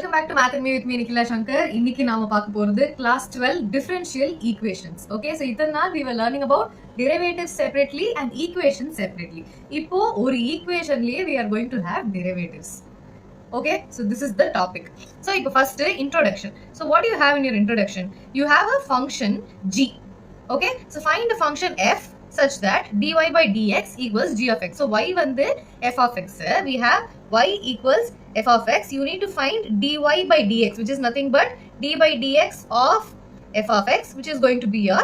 Welcome back to Math&Me with me, Nikhila Shankar. இன்னைக்கு நாம பார்க்க போறது Class 12 Differential Equations. Okay, so இத்தனை நாள் we were learning about derivatives separately and equations separately. இப்போ ஒரு equationலயே we are going to have derivatives. Okay, so this is the topic. So இப்போ first introduction. So what do you have in your introduction? You have a function g. Okay, so find the function f such that dy by dx equals g of x. So y வந்து f of x. We have y equals f of x. You need to find dy by dx, which is nothing but d by dx of f of x, which is going to be your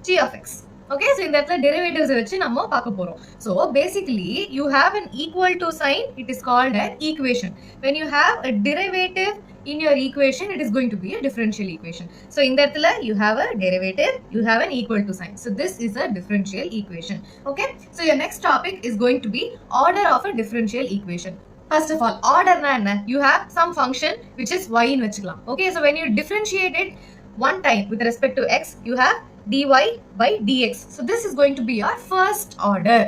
g of x. Okay, so in that derivatives வச்சு நம்ம பார்க்க போறோம். So basically you have an equal to sign. It is called an equation. When you have a derivative in your equation, it is going to be a differential equation. So in that you have a derivative, you have an equal to sign. So this is a differential equation. Okay, so your next topic is going to be order of a differential equation. First of all, order na enna? You have some function which is y in vechikalam. Okay, so when you differentiate it one time with respect to x, you have dy by dx. So this is going to be your first order.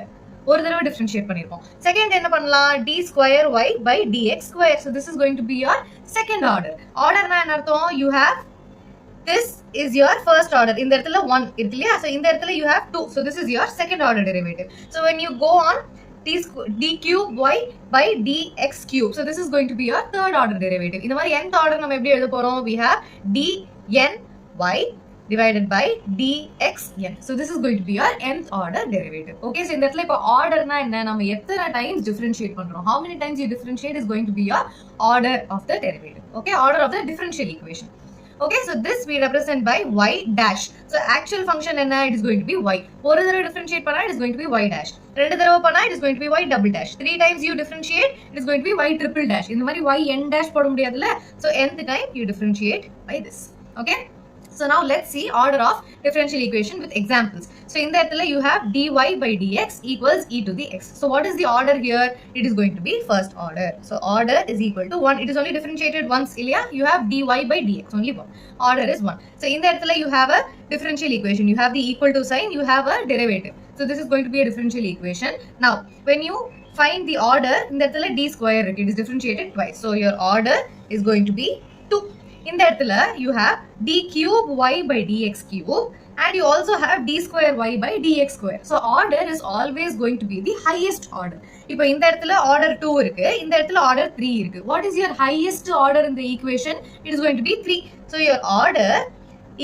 ஒரு தடவை differentiate பண்ணிருக்கோம். Second என்ன பண்ணலாம்? d square y by dx square. So this is going to be your second order. Order na என்ன அர்த்தம்? You have this is your first order. இந்த இடத்துல 1 இருக்கு இல்லையா? So இந்த இடத்துல you have 2. So this is your second order derivative. So when you go on d cube y by dx cube. So this is going to be your third order derivative. இந்த மாதிரி nth order நம்ம எப்படி எழுத போறோம்? We have dn y divided by dxn. So this is going to be your nth order derivative. Okay, so இந்த இடத்துல இப்போ ஆர்டர்னா என்ன? நம்ம எத்தனை டைம்ஸ் டிஃபரன்ஷியேட் பண்றோம்? How many times you differentiate is going to be your order of the derivative. Okay, order of the differential equation. Okay, so this we represent by y dash. So actual function enna? It is going to be y. ஒரு தடவை differentiate பண்ணா it is going to be y dash. ரெண்டு தடவை பண்ணா it is going to be y double dash. 3 times you differentiate it is going to be y triple dash. இந்த மாதிரி y n dash போட முடியாதுல. So nth time you differentiate by this. Okay, so now let's see order of differential equation with examples. So in that you have dy by dx equals e to the x. So what is the order here? It is going to be first order. So order is equal to 1. It is only differentiated once, Ilya. You have dy by dx, only 1. Order is 1. So in that you have a differential equation. You have the equal to sign. You have a derivative. So this is going to be a differential equation. Now when you find the order, in that d square, it is differentiated twice. So your order is going to be 2. In that you have d cube y by dx cube and you also have d square y by dx square. So order is always going to be the highest order. இப்போ இந்த இடத்துல order 2 இருக்கு, இந்த இடத்துல order 3 இருக்கு. What is your highest order in the equation? It is going to be 3. So your order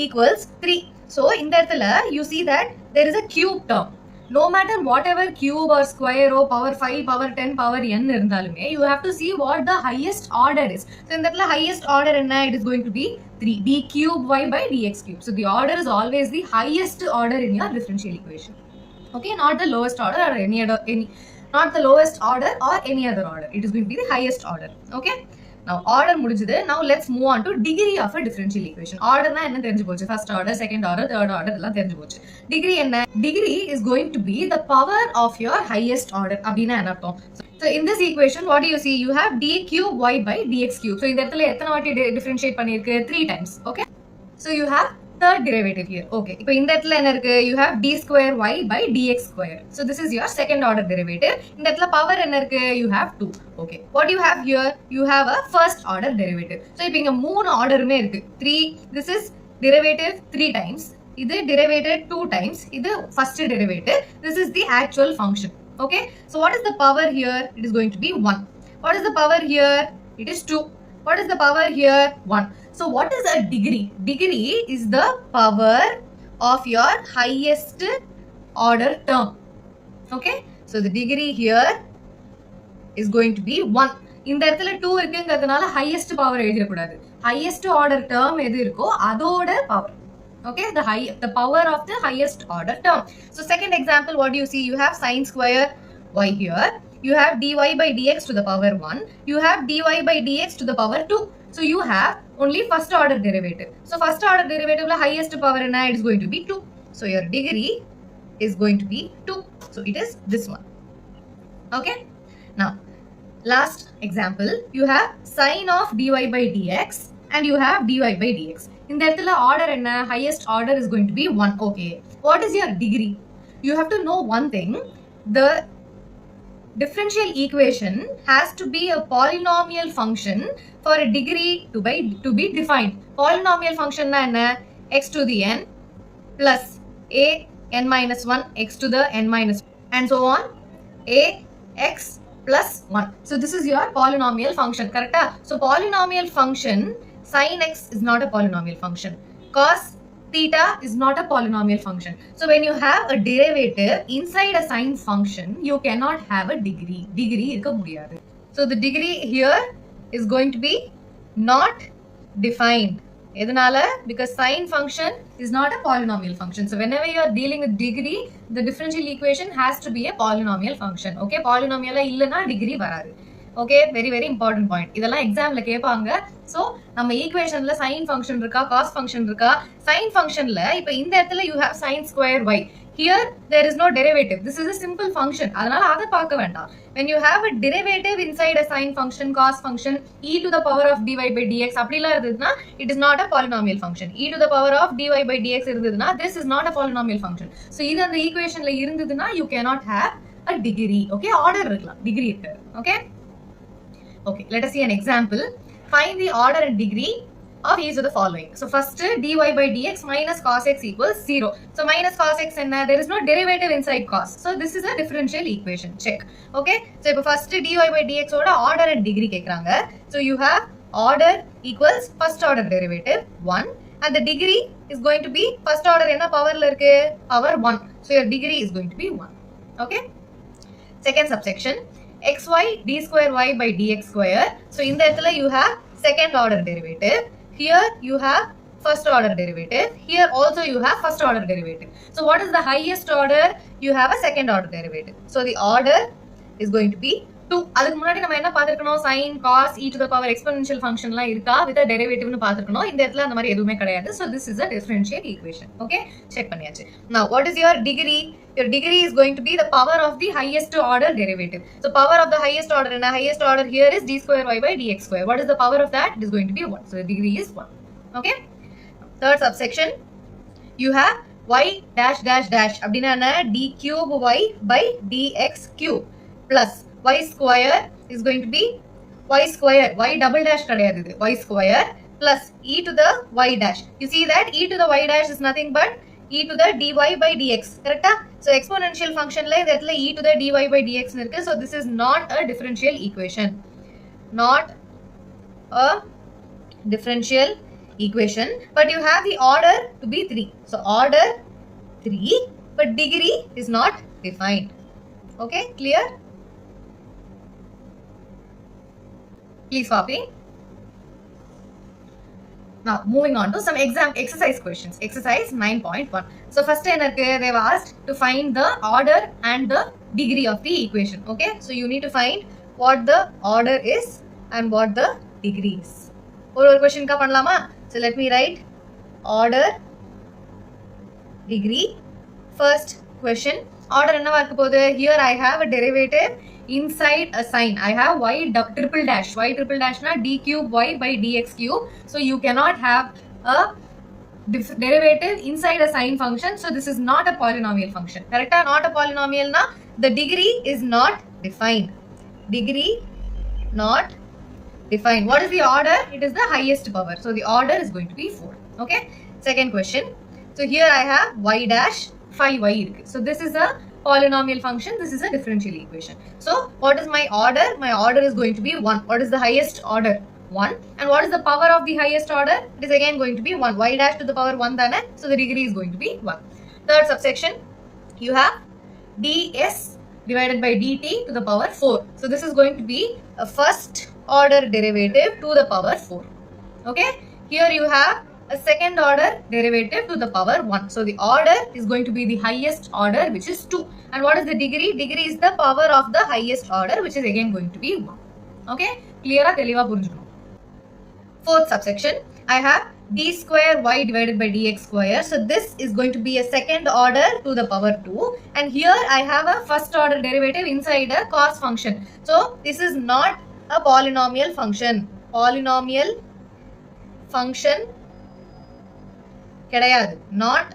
equals 3. So இந்த இடத்துல you see that there is a cube term. No matter whatever cube or square or power 5, power 10, power n இருந்தாலுமே you have to see what the highest order is. So in that highest order enna? It is going to be 3 d cube y by dx cube. So the order is always the highest order in your differential equation. Okay, not the lowest order or not the lowest order or any other order. It is going to be the highest order. Okay, now order முடிஞ்சது. Now let's move on to degree of a differential equation. Order na என்ன தெரிஞ்சு போச்சு? First order, second order, third order எல்லாம் தெரிஞ்சு போச்சு. Degree என்ன? Degree is going to be the power of your highest order. அப்படினா என்ன அர்த்தம்? So in this equation what do you see? You have d cube y by dx cube. So இந்த இடத்துல எத்தனை வாட்டி differentiate பண்ணிருக்கு? 3 times. Okay, so you have third derivative here. Okay, இப்போ இந்த இடத்துல என்ன இருக்கு? You have d square y by dx square. So this is your second order derivative. இந்த இடத்துல power என்ன இருக்கு? You have 2. Okay, what do you have here? You have a first order derivative. So இப்போ இங்க மூணு ஆர்டருமே இருக்கு. 3, this is derivative 3 times. இது derivative 2 times. இது first derivative. This is the actual function. Okay, so what is the power here? It is going to be 1. What is the power here? It is 2. What is the power here? 1. So what is a degree? Degree is the power of your highest order term. Okay, so the degree here is going to be 1. இந்த இடத்துல 2 இருக்குங்கிறதுனால highest power எழுதிட கூடாது. Highest order term எது இருக்கோ அதோட power. Okay, the power of the highest order term. So second example, what do you see? You have sin square y here. You have dy by dx to the power 1. You have dy by dx to the power 2. So you have only first order derivative. So first order derivative la highest power enna? It is going to be 2. So your degree is going to be 2. So it is this one. Okay, now last example, you have sin of dy by dx and you have dy by dx. In the order enna? Highest order is going to be 1. Okay, what is your degree? You have to know one thing. The differential equation has to be a polynomial function for a degree to be defined. Polynomial function na enna? X to the n plus a n minus 1 x to the n minus 1 and so on, a x plus 1. So this is your polynomial function, correct? So polynomial function, sin x is not a polynomial function, cos theta is not a polynomial function. So when you have a derivative inside a sine function, you cannot have a degree. Degree irukka mudiyadhu. So the degree here is going to be not defined. Edunala? Because sine function is not a polynomial function. So whenever you are dealing with degree, the differential equation has to be a polynomial function. Okay, polynomial illana degree varadu. Okay, very very important point. இதெல்லாம் எக்ஸாம்ல கேட்பாங்க. So நம்ம ஈக்குவேஷன்ல sine function இருக்கா, cos function இருக்கா? Sine ஃபங்க்ஷன்ல இப்போ இந்த இடத்துல you have sine square y. Here there is no derivative. This is a simple function. அதனால அதை பார்க்க வேண்டாம். When you have a derivative inside a sine function, cos function, e to the power of dy by dx அப்படிலாம் இருந்ததுன்னா it is not a polynomial function. E to the power of dy by dx இருந்ததுன்னா this is not a polynomial function. So இது அந்த ஈக்குவேஷன்ல இருந்ததுன்னா you cannot have a degree. Okay, order இருக்கலாம், degree இருக்காது. Okay. Okay, let us see an example. Find the order and degree of each of the following. So first, dy by dx minus cos x equals 0. So minus cos x and there is no derivative inside cos. So this is a differential equation. Check. Okay. So first dy by dx oda order and degree kekranga. So you have order equals first order derivative 1 and the degree is going to be first order enna power la irukku? Power 1. So your degree is going to be 1. Okay. Second subsection, xy d square y by dx square. So in the இடத்துல you have second order derivative. Here you have first order derivative. Here also you have first order derivative. So what is the highest order? You have a second order derivative. So the order is going to be 2. அதுக்கு முன்னாடி நம்ம என்ன பார்த்திருக்கணும்? sin, cos, e to the power exponential functionலாம் இருக்கா with a derivative னு பார்த்திருக்கணும். இந்த இடத்துல அந்த மாதிரி எதுவுமே கிடையாது. So this is a differential equation. Okay, check பண்ணியாச்சு. Now what is your degree? Your degree is going to be the power of the highest order derivative. So power of the highest order, and the highest order here is d square y by dx square. What is the power of that? It is going to be 1. So the degree is 1. Okay. Third subsection, you have y dash dash dash அப்படினா d cube y by dx cube plus y square is going to be y square, y double dash கிடையாது இது, y square plus e to the y dash. You see that e to the y dash is nothing but e to the dy by dx, correct? So exponential function la இந்த இடத்துல e to the dy by dx இருக்கு. So this is not a differential equation. Not a differential equation, but you have the order to be 3. So order 3, but degree is not defined. Okay, clear? Please copy. Now moving on to some exercise questions. Exercise 9.1. So first they've asked to find the order and the degree of the equation. Okay, so you need to find what the order is and what the degree is. Or question ka panlama. So let me write order, degree. First question, order enna varku podhu? Here I have a derivative inside a sign. I have y triple dash. Y triple dash na d cube y by dx cube. So you cannot have a derivative inside a sine function. So this is not a polynomial function. Correct? Not a polynomial na. The degree is not defined. Degree not defined. What is the order? It is the highest power. So the order is going to be 4. Okay. Second question. So here I have y dash 5y. So this is a polynomial function. This is a differential equation. So what is my order? My order is going to be 1. What is the highest order? 1. And what is the power of the highest order? It is again going to be 1. Y dash to the power 1 dana. So the degree is going to be 1. Third subsection, you have ds divided by dt to the power 4. So this is going to be a first order derivative to the power 4. Okay. Here you have a second order derivative to the power 1. So the order is going to be the highest order, which is 2. And what is the degree? Degree is the power of the highest order, which is again going to be 1. Okay, clear ah? Teliva purinjukonu. Fourth subsection, I have d square y divided by dx square. So this is going to be a second order to the power 2. And here I have a first order derivative inside a cos function. So this is not a polynomial function. Polynomial function கிடையாது. Not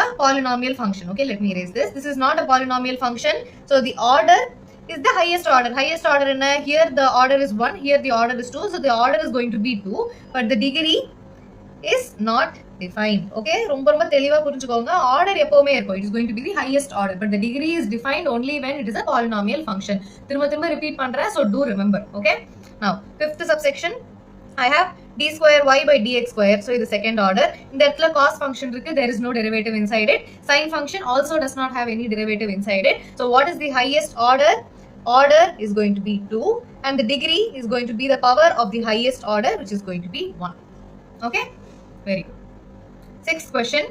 a polynomial function. Okay, let me erase this. This is not a polynomial function. So the order is the highest order. Highest order in here the order is 1, here the order is 2, so the order is going to be 2, but the degree is not defined. Okay, ரொம்ப ரொம்ப தெளிவா புரிஞ்சுக்கோங்க. Order எப்பவுமே இருக்கும். It is going to be the highest order, but the degree is defined only when it is a polynomial function. திரும்ப திரும்ப repeat பண்றேன், so do remember. Okay, now fifth subsection I have d square y by dx square. So இது second order. இந்த இடத்துல cos function இருக்கு, there is no derivative inside it. Sin function also does not have any derivative inside it. So what is the highest order? Order is going to be 2 and the degree is going to be the power of the highest order, which is going to be 1. Okay, very good. Sixth question,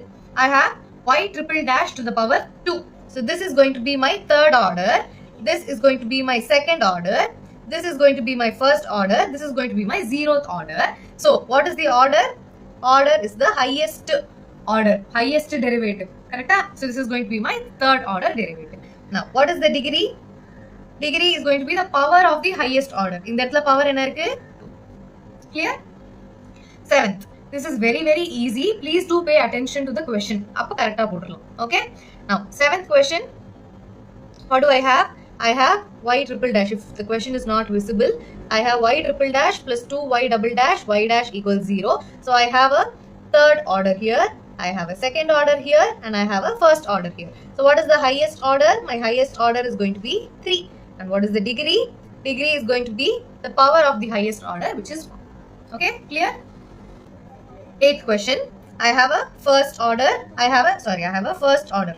I have y triple dash to the power 2. So this is going to be my third order. This is going to be my second order. This is going to be my first order. This is going to be my zeroth order. So what is the order? Order is the highest order, highest derivative. Correct? So this is going to be my third order derivative. Now what is the degree? Degree is going to be the power of the highest order. In that power enna irukku? Clear? Seventh. This is very very easy. Please do pay attention to the question. Appo correct ah podalam. Okay? Now seventh question. What do I have? I have y triple dash. If the question is not visible, I have y triple dash plus 2y double dash y dash equals 0. So I have a third order here. I have a second order here and I have a first order here. So what is the highest order? My highest order is going to be 3. And what is the degree? Degree is going to be the power of the highest order, which is 1. Okay, clear? Eighth question. I have a first order. I have a first order.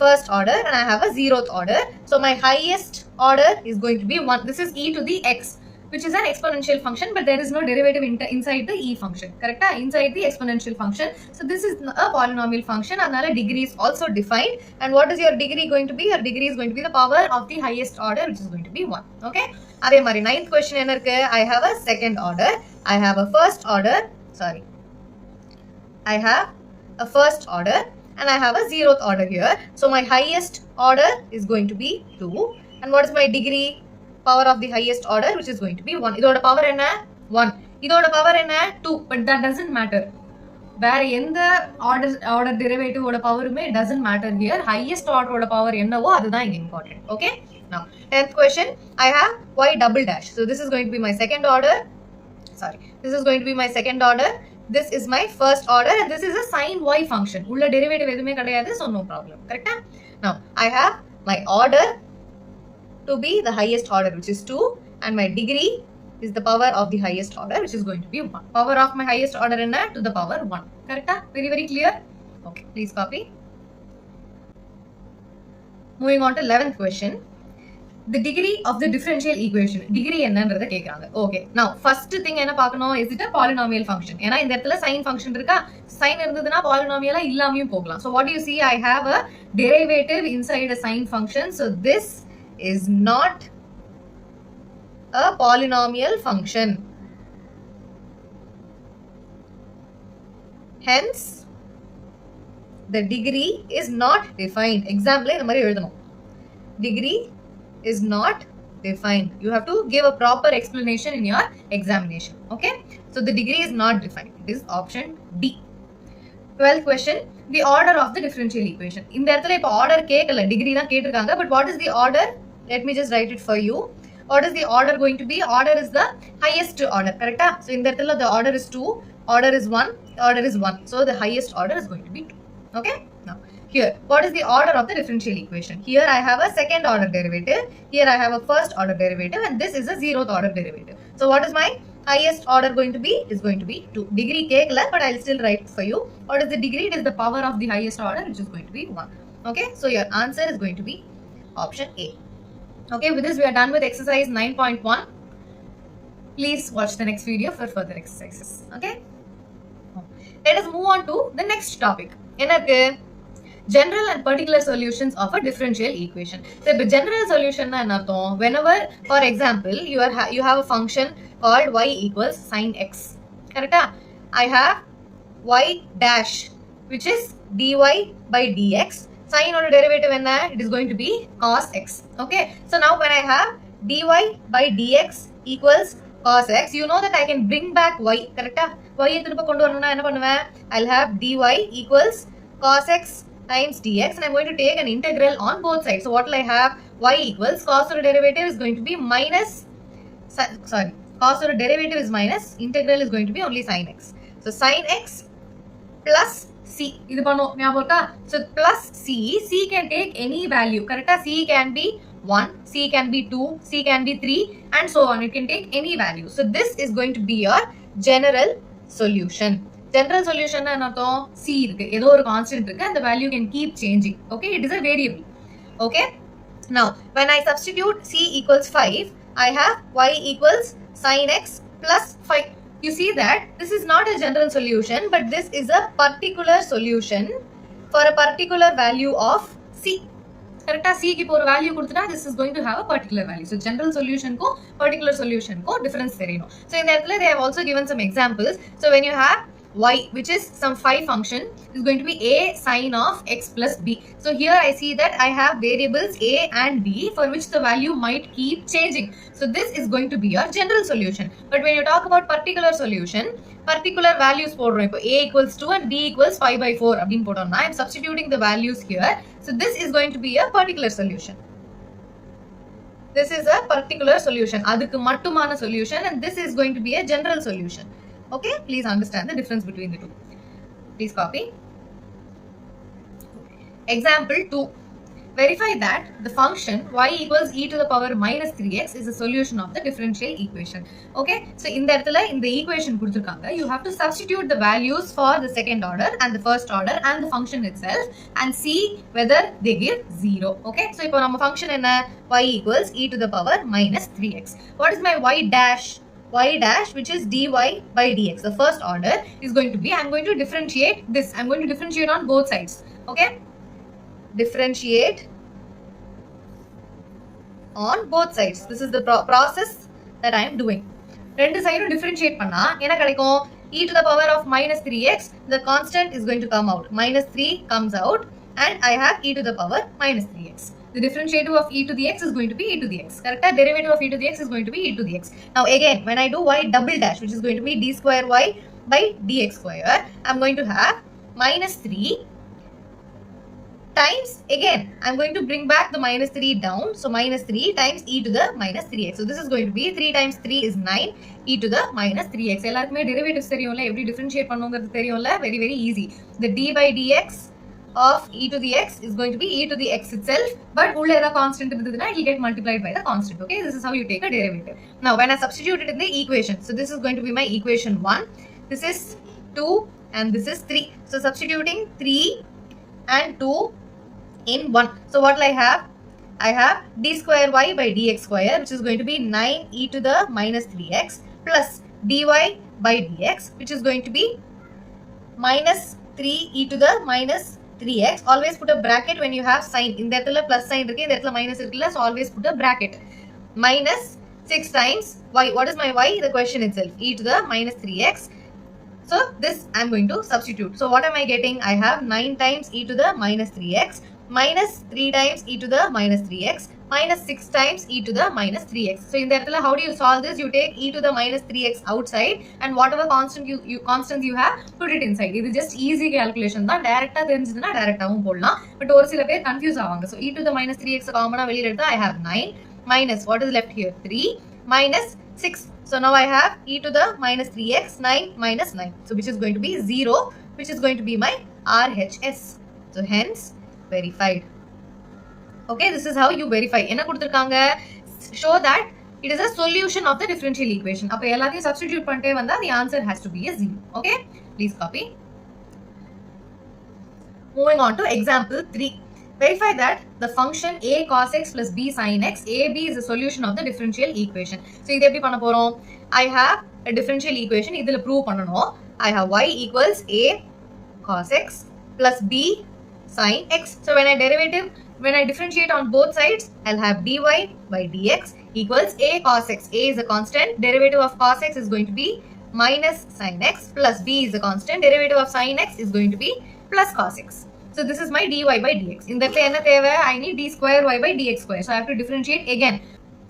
First order and I have a zeroth order. So my highest order is going to be 1. This is e to the x, which is an exponential function, but there is no derivative inside the e function. Correct? Inside the exponential function. So this is a polynomial function. Another degree is also defined. And what is your degree going to be? Your degree is going to be the power of the highest order, which is going to be 1. Okay? Adhe mari ninth question enna irukku? I have a second order. I have a first order. I have a first order and I have a zeroth order here. So my highest order is going to be 2. And what is my degree? Power of the highest order, which is going to be 1. Idoda power enna? 1. Idoda power enna? 2. But that doesn't matter. Where in the order derivative oda power me doesn't matter here. Highest order oda power enna vo adu dhaan important. Okay? Now 10th question, I have y double dash. So this is going to be my second order. This is going to be my second order. This is my first order and this is a sin y function. Ulla derivative edume kedaiyadhu, so no problem. Correct? Now I have my order to be the highest order, which is 2, and my degree is the power of the highest order, which is going to be 1. Power of my highest order enna? To the power 1. Correct? Very very clear? Okay, please copy. Moving on to 11th question. The degree of the differential equation. Degree என்னன்றத கேக்குறாங்க. Okay, now first thing என்ன பார்க்கணும்? Is it a polynomial function? ஏன்னா இந்த இடத்துல sin function இருக்கா? Sin இருந்ததுன்னா polynomial இல்லாமையும் போகலாம். So what do you see? I have a derivative inside a sin function. So this is not a polynomial function. Hence the degree is not defined. Example இந்த மாதிரி எழுதணும். Degree is not defined. You have to give a proper explanation in your examination. Okay? So the degree is not defined. It is option D. 12th question. The order of the differential equation. In the order கேட்கல, degree தான் கேட்டிருக்காங்க. But what is the order? Let me just write it for you. What is the order going to be? Order is the highest order. Correct? So in the the order is 2, order is 1, order is 1. So the highest order is going to be 2. Okay? Now here, what is the order of the differential equation? Here I have a second order derivative. Here I have a first order derivative and this is a zeroth order derivative. So what is my highest order going to be? It is going to be 2. Degree kekla, but I'll still write for you. What is the degree? It is the power of the highest order, which is going to be 1. Okay, so your answer is going to be option A. Okay, with this we are done with exercise 9.1. Please watch the next video for further exercises. Okay, let us move on to the next topic. General and particular solutions of a differential equation. So the general solution na enna artham? Whenever, for example, you have a function called y equals sin x. Correct? I have y dash, which is dy by dx. Sin or derivative enna? It is going to be cos x. Okay? So now when I have dy by dx equals cos x, you know that I can bring back y. Correct? Y thiruppa kondu varanuna enna pannuven? I'll have dy equals cos x times dx, and I'm going to take an integral on both sides. So what will I have? Y equals cos or derivative is going to be minus, cos or derivative is minus, integral is going to be only sin x. So sin x plus c. இது பண்ணோம் ஞாபகம் இருக்கா? So plus c can take any value. கரெக்ட்டா? C can be 1, c can be 2, c can be 3 and so on. It can take any value. So this is going to be your general solution. General solution என்ன அர்த்தம்? c இருக்கு. ஏதோ ஒரு constant இருக்கு. And the value can keep changing. Okay? It is a variable. Okay? Now, when I substitute c equals 5, I have y equals sin x plus 5. You see that this is not a general solution, but this is a particular solution for a particular value of c. Correct? C ki por value kudutha, this is going to have a particular value. So general solution ko particular solution ko difference theriyano. So in that they have also given some examples. So when you have y, which is some phi function, is going to be a sin of x plus b. So here I see that I have variables a and b for which the value might keep changing. So this is going to be your general solution. But when you talk about particular solution, particular values போடுறோம். இப்போ a equals 2 and b equals 5 by 4 அப்படின்னு போட்டோம்னா I am substituting the values here. So this is going to be a particular solution. This is a particular solution. அதுக்கு மட்டுமான solution, and this is going to be a general solution. Okay, please understand the difference between the two. Please copy. Example 2. Verify that the function y equals e to the power minus 3x is a solution of the differential equation. Okay, so in the equation kuduthirukanga, you have to substitute the values for the second order and the first order and the function itself and see whether they give 0. Okay, so ipo nama function enna? Y equals e to the power minus 3x. What is my y dash? Y dash, which is dy by dx. The first order is going to be, I'm going to differentiate this. I'm going to differentiate on both sides. Okay, differentiate on both sides. This is the process that I am doing. ரெண்டு சைடும் differentiate பண்ணா என்ன கிடைக்கும்? E to the power of minus 3x, the constant is going to come out. Minus 3 comes out and I have e to the power minus 3x. The differentiative of e to the x is going to be e to the x. Correct? Derivative of e to the x is going to be e to the x. Now again, when I do y double dash, which is going to be d square y by dx square, I'm going to have minus 3 times, again, I'm going to bring back the minus 3 down. So minus 3 times e to the minus 3x. So this is going to be 3 times 3 is 9 e to the minus 3x. எல்லாருக்குமே derivatives தெரியும்ல, எப்படி differentiate பண்ணுங்கிறது தெரியும்ல, very very easy. The d by dx of e to the x is going to be e to the x itself, but உள்ள ஏதா constant இருந்ததுனா it will get multiplied by the constant. Okay, this is how you take a derivative. Now when I substitute it in the equation, so this is going to be my equation 1, this is 2 and this is 3. So substituting 3 and 2 in 1. So what will I have? I have d square y by dx square, which is going to be 9 e to the minus 3x plus dy by dx, which is going to be minus 3 e to the minus 3x. Always put a bracket when you have sign. In that plus sign irukku, in that minus irukku, so always put a bracket. Minus 6 times y. What is my y? The question itself. E to the minus 3x. So this I am going to substitute. So what am I getting? I have 9 times e to the minus 3x minus 3 times e to the minus 3x minus 6 times e to the minus 3x. So in that, how do you solve this? You take e to the minus 3x outside and whatever constants you have, put it inside. This is just easy calculation. Direct தெரிஞ்சதுனா டைரக்டாவும் போடலாம். But ஒரு சில பேர் confuse ஆவாங்க. So e to the minus 3x காமனா வெளியில எடுத்தா I have 9 minus what is left here? 3 minus 6. So now I have e to the minus 3x 9 minus 9. So which is going to be 0, which is going to be my RHS. So hence verified. Okay, this is how you verify. என்ன கொடுத்திருக்காங்க? Show that it is a solution of the differential equation. அப்ப எல்லாத்தையும் substitute பண்ணிட்டே வந்தா the answer has to be a 0. Okay, please copy. Moving on to example 3. Verify that the function a cos x plus b sin x, ab is a solution of the differential equation. So இது எப்படி பண்ண போறோம்? I have a differential equation. இதுல prove பண்ணனும். I have y equals a cos x plus b sin x. So when I differentiate on both sides, I'll have dy by dx equals a cos x. A is a constant. Derivative of cos x is going to be minus sin x plus b is a constant. Derivative of sin x is going to be plus cos x. So this is my dy by dx. In that I need d square y by dx square. So I have to differentiate again.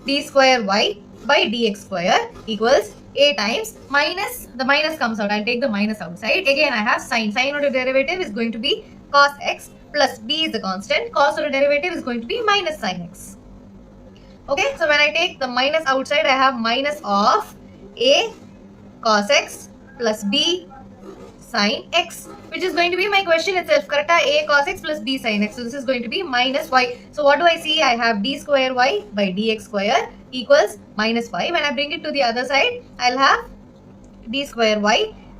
D square y by dx square equals a times minus, the minus comes out. I'll take the minus outside. Again I have sin. Sin or derivative is going to be cos x plus b is the constant. Cos or derivative is going to be minus sin x. Okay, so when I take the minus outside, I have minus of a cos x plus b sin x, which is going to be my question itself. Correct? A cos x plus b sin x. So this is going to be minus y. So what do I see? I have d square y by dx square equals minus y. When I bring it to the other side, I'll have d square y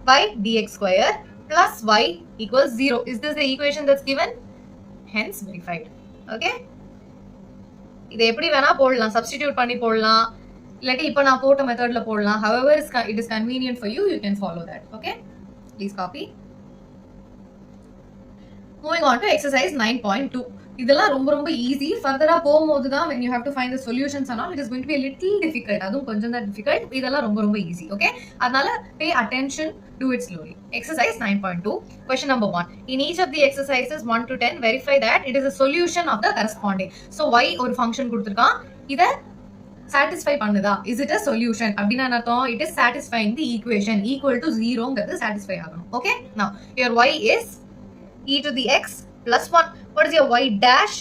by dx square plus y equals 0. Is this the equation that's given? Hence verified. Okay. இதை எப்படி வேணா போடலாம், substitute பண்ணி போடலாம், இல்லாட்டி இப்போ நான் போட்ட மெத்தட்ல போடலாம். However it is convenient for you, you can follow that. Okay, please copy. Moving on to exercise 9.2. இதெல்லாம் ரொம்ப ரொம்ப ஈஸி. ஃபர்தரா போகும்போது தான் when you have to find the solutions and all, it is going to be a little difficult. அதுவும் கொஞ்சம் தான் difficult. இதெல்லாம் ரொம்ப ரொம்ப ஈஸி. Okay, அதனால pay attention, do it slowly. Exercise 9.2. Question number 1. In each of the exercises 1 to 10, verify that it is a solution of the corresponding. So y ஒரு function கொடுத்திருக்கான். இத satisfy பண்ணுதா? Is it a solution? அப்படினா அர்த்தம் it is satisfying the equation equal to 0 ங்கிறது satisfy ஆகணும். Okay, now your y is e to the x plus 1. What is your y dash?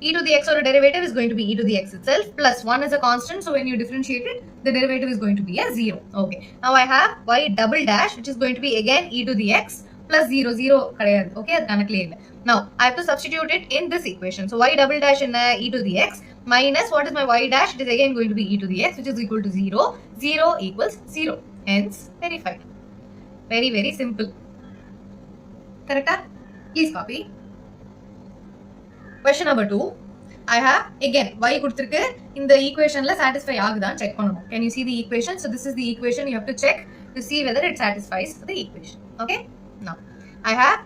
E to the x or a derivative is going to be e to the x itself, plus 1 is a constant, so when you differentiate it, the derivative is going to be a 0. Okay, now I have y double dash, which is going to be again e to the x plus 0, 0 கிடையாது. Okay, அது கணக்கிலே இல்லை. Now I have to substitute it in this equation. So y double dash in e to the x minus what is my y dash? It is again going to be e to the x, which is equal to 0. 0 equals 0. Hence verified. Very very simple. Correct? Please copy. Question number 2. I have again y கொடுத்திருக்கு, இந்த equationல satisfy ஆகுதான்னு check பண்ணணும். Can you see the equation? So this is the equation. You have to check to see whether it satisfies the equation. Okay, now I have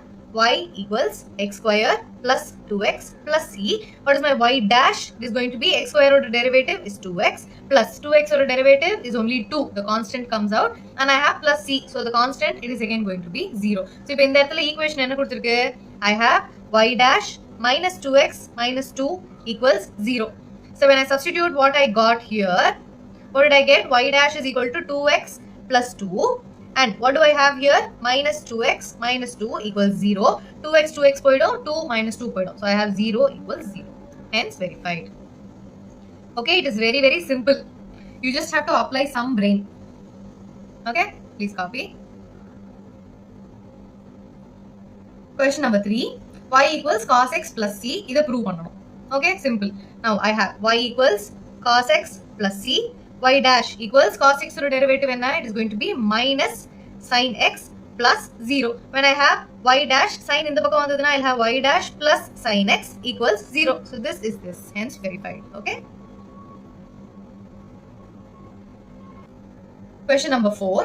y equals x square plus 2x plus c. What is my y dash? It is going to be x square or derivative is 2x plus 2x or derivative is only 2. The constant comes out and I have plus c. So the constant, it is again going to be 0. So இப்போ இந்த இடத்துல equation என்ன கொடுத்திருக்கு? I have y dash minus 2x minus 2 equals 0. So when I substitute what I got here, what did I get? Y dash is equal to 2x plus 2. And what do I have here? Minus 2x minus 2 equals 0. 2x 2x போயிடும், 2 minus 2 போயிடும். So I have 0 equals 0. Hence verified. Okay, it is very very simple. You just have to apply some brain. Okay, please copy. Question number 3. Y equals cos x plus c. இதை prove பண்ணணும். Okay, simple. Now I have y equals cos x plus c. Y dash equals cos x or derivative என்ன? It is going to be minus sin x plus 0. When I have y dash, sin இந்த பக்கம் வந்ததுனா I'll have y dash plus sin x equals 0. So this is this. Hence verified. Okay. Question number 4.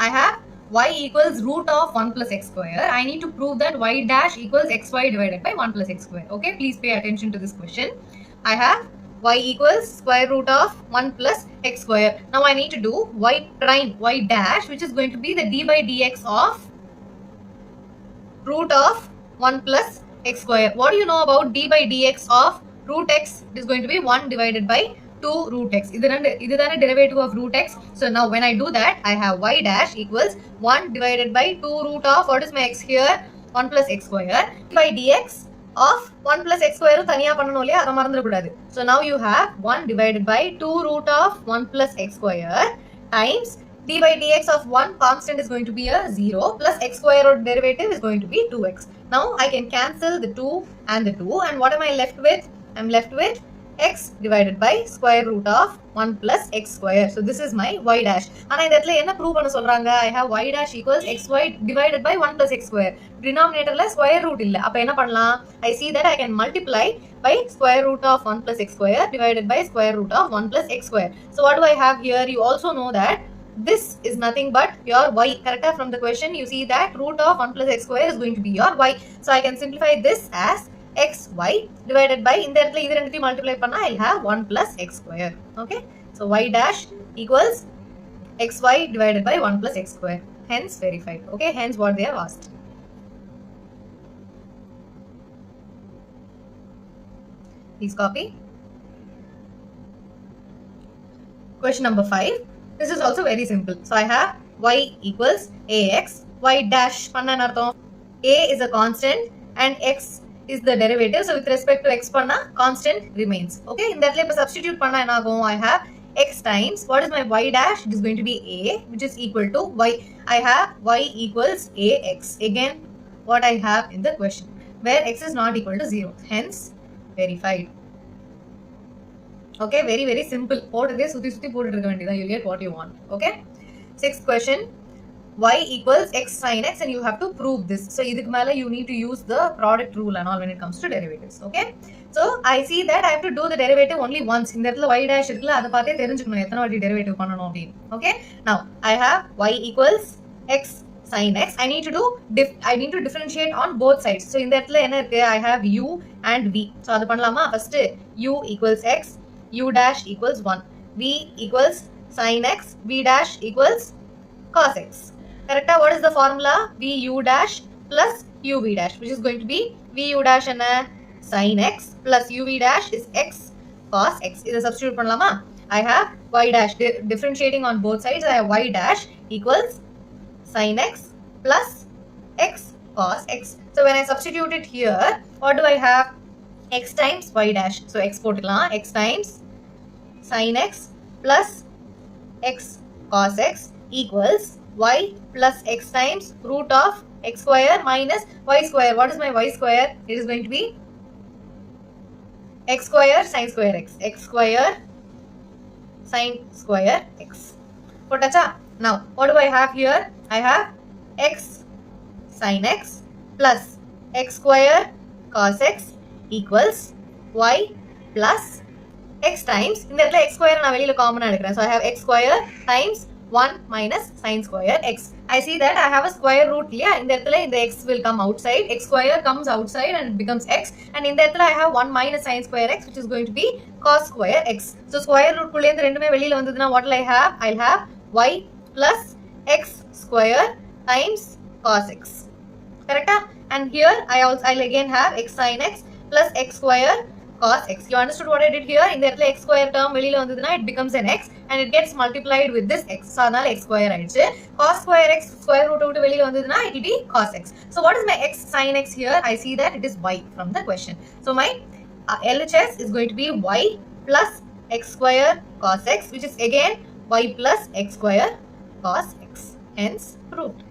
I have y equals root of 1 plus x square. I need to prove that y dash equals xy divided by 1 plus x square. Okay, please pay attention to this question. I have y equals square root of 1 plus x square. Now I need to do y prime, y dash, which is going to be the d by dx of root of 1 plus x square. What do you know about d by dx of root x? It is going to be 1 divided by 2 root x. இதுதானே derivative of root x. So now when I do that, I have y dash equals 1 divided by 2 root of, what is my x here? 1 plus x square by dx of 1 plus x square தனியா பண்ணணும் இல்லையா, அதை மறந்துட கூடாது. So now you have 1 divided by 2 root of 1 plus x square times d by dx of 1 constant is going to be a 0 plus x square or derivative is going to be 2x. Now I can cancel the 2 and the 2, and what am I left with? I'm left with x divided by square root of 1 plus x square. So this is my y dash. ஆனா இந்த இடத்துல என்ன prove பண்ண சொல்றாங்க? I have y dash equals xy divided by 1 plus x square. Denominatorல square root இல்ல. அப்ப என்ன பண்ணலாம்? I see that I can multiply by square root of 1 plus x square divided by square root of 1 plus x square. So what do I have here? You also know that this is nothing but your y. Correct? From the question you see that root of 1 plus x square is going to be your y. So I can simplify this as xy divided by, இந்த இடத்துல இது ரெண்டுத்தையும் multiply பண்ணா I'll have 1 plus x square. Okay, so y dash equals xy divided by 1 plus x square. Hence verified. Okay, hence what they have asked. Please copy. Question number 5. This is also very simple. So I have y equals ax. Y dash பண்ண அர்த்தம் a is a constant and x is the derivative. So with respect to x panna, constant remains. Okay, in that way substitute panna enna agum, I have x times, what is my y dash? It is going to be a, which is equal to y. I have y equals ax. Again, what I have in the question, where x is not equal to 0. Hence, verified. Okay, very, very simple. You'll get what you want. Okay, sixth question. Y equals x sin x and you have to prove this. So, you need to use the product rule and all when it comes to derivatives. Okay. So, I see that I have to do the derivative only once. In that y dash derivative. Okay. Now, I have y equals x sin x. I need to differentiate on both sides. So, in that I have u and v. So, first u equals x, u dash equals 1, v equals sin x, v dash equals cos x. Correct? What is the formula? vu dash plus uv dash, which is going to be vu dash and sin x plus uv dash is x cos x. This is substitute pannalama. I have y dash differentiating on both sides. I have y dash equals sin x plus x cos x. So when I substitute it here, what do I have? X times y dash. So x x times sin x plus x cos x equals y plus x times root of x square minus y square. What is my y square? It is going to be x square sin square x. X square sin square x. Now, what do I have here? I have x sin x plus x square cos x equals y plus x times, in that x square na velila common edukren. So I have x square times 1 minus sin square x. I see that I have a square root here. In that the x will come outside. X square comes outside and it becomes x. And in that I have 1 minus sin square x, which is going to be cos square x. So square root kulle inda rendume velila vandaduna, what will I have? I'll have y plus x square times cos x. Correct? And here I'll again have x sin x plus x square cos x. You understood what I did here? In the x square term velila vandaduna, it becomes an x and it gets multiplied with this x. So adala x square aichu. Cos square x square root out velila vandaduna, it will be cos x. So what is my x sin x here? I see that it is y from the question. So my LHS is going to be y plus x square cos x, which is again y plus x square cos x. Hence proved.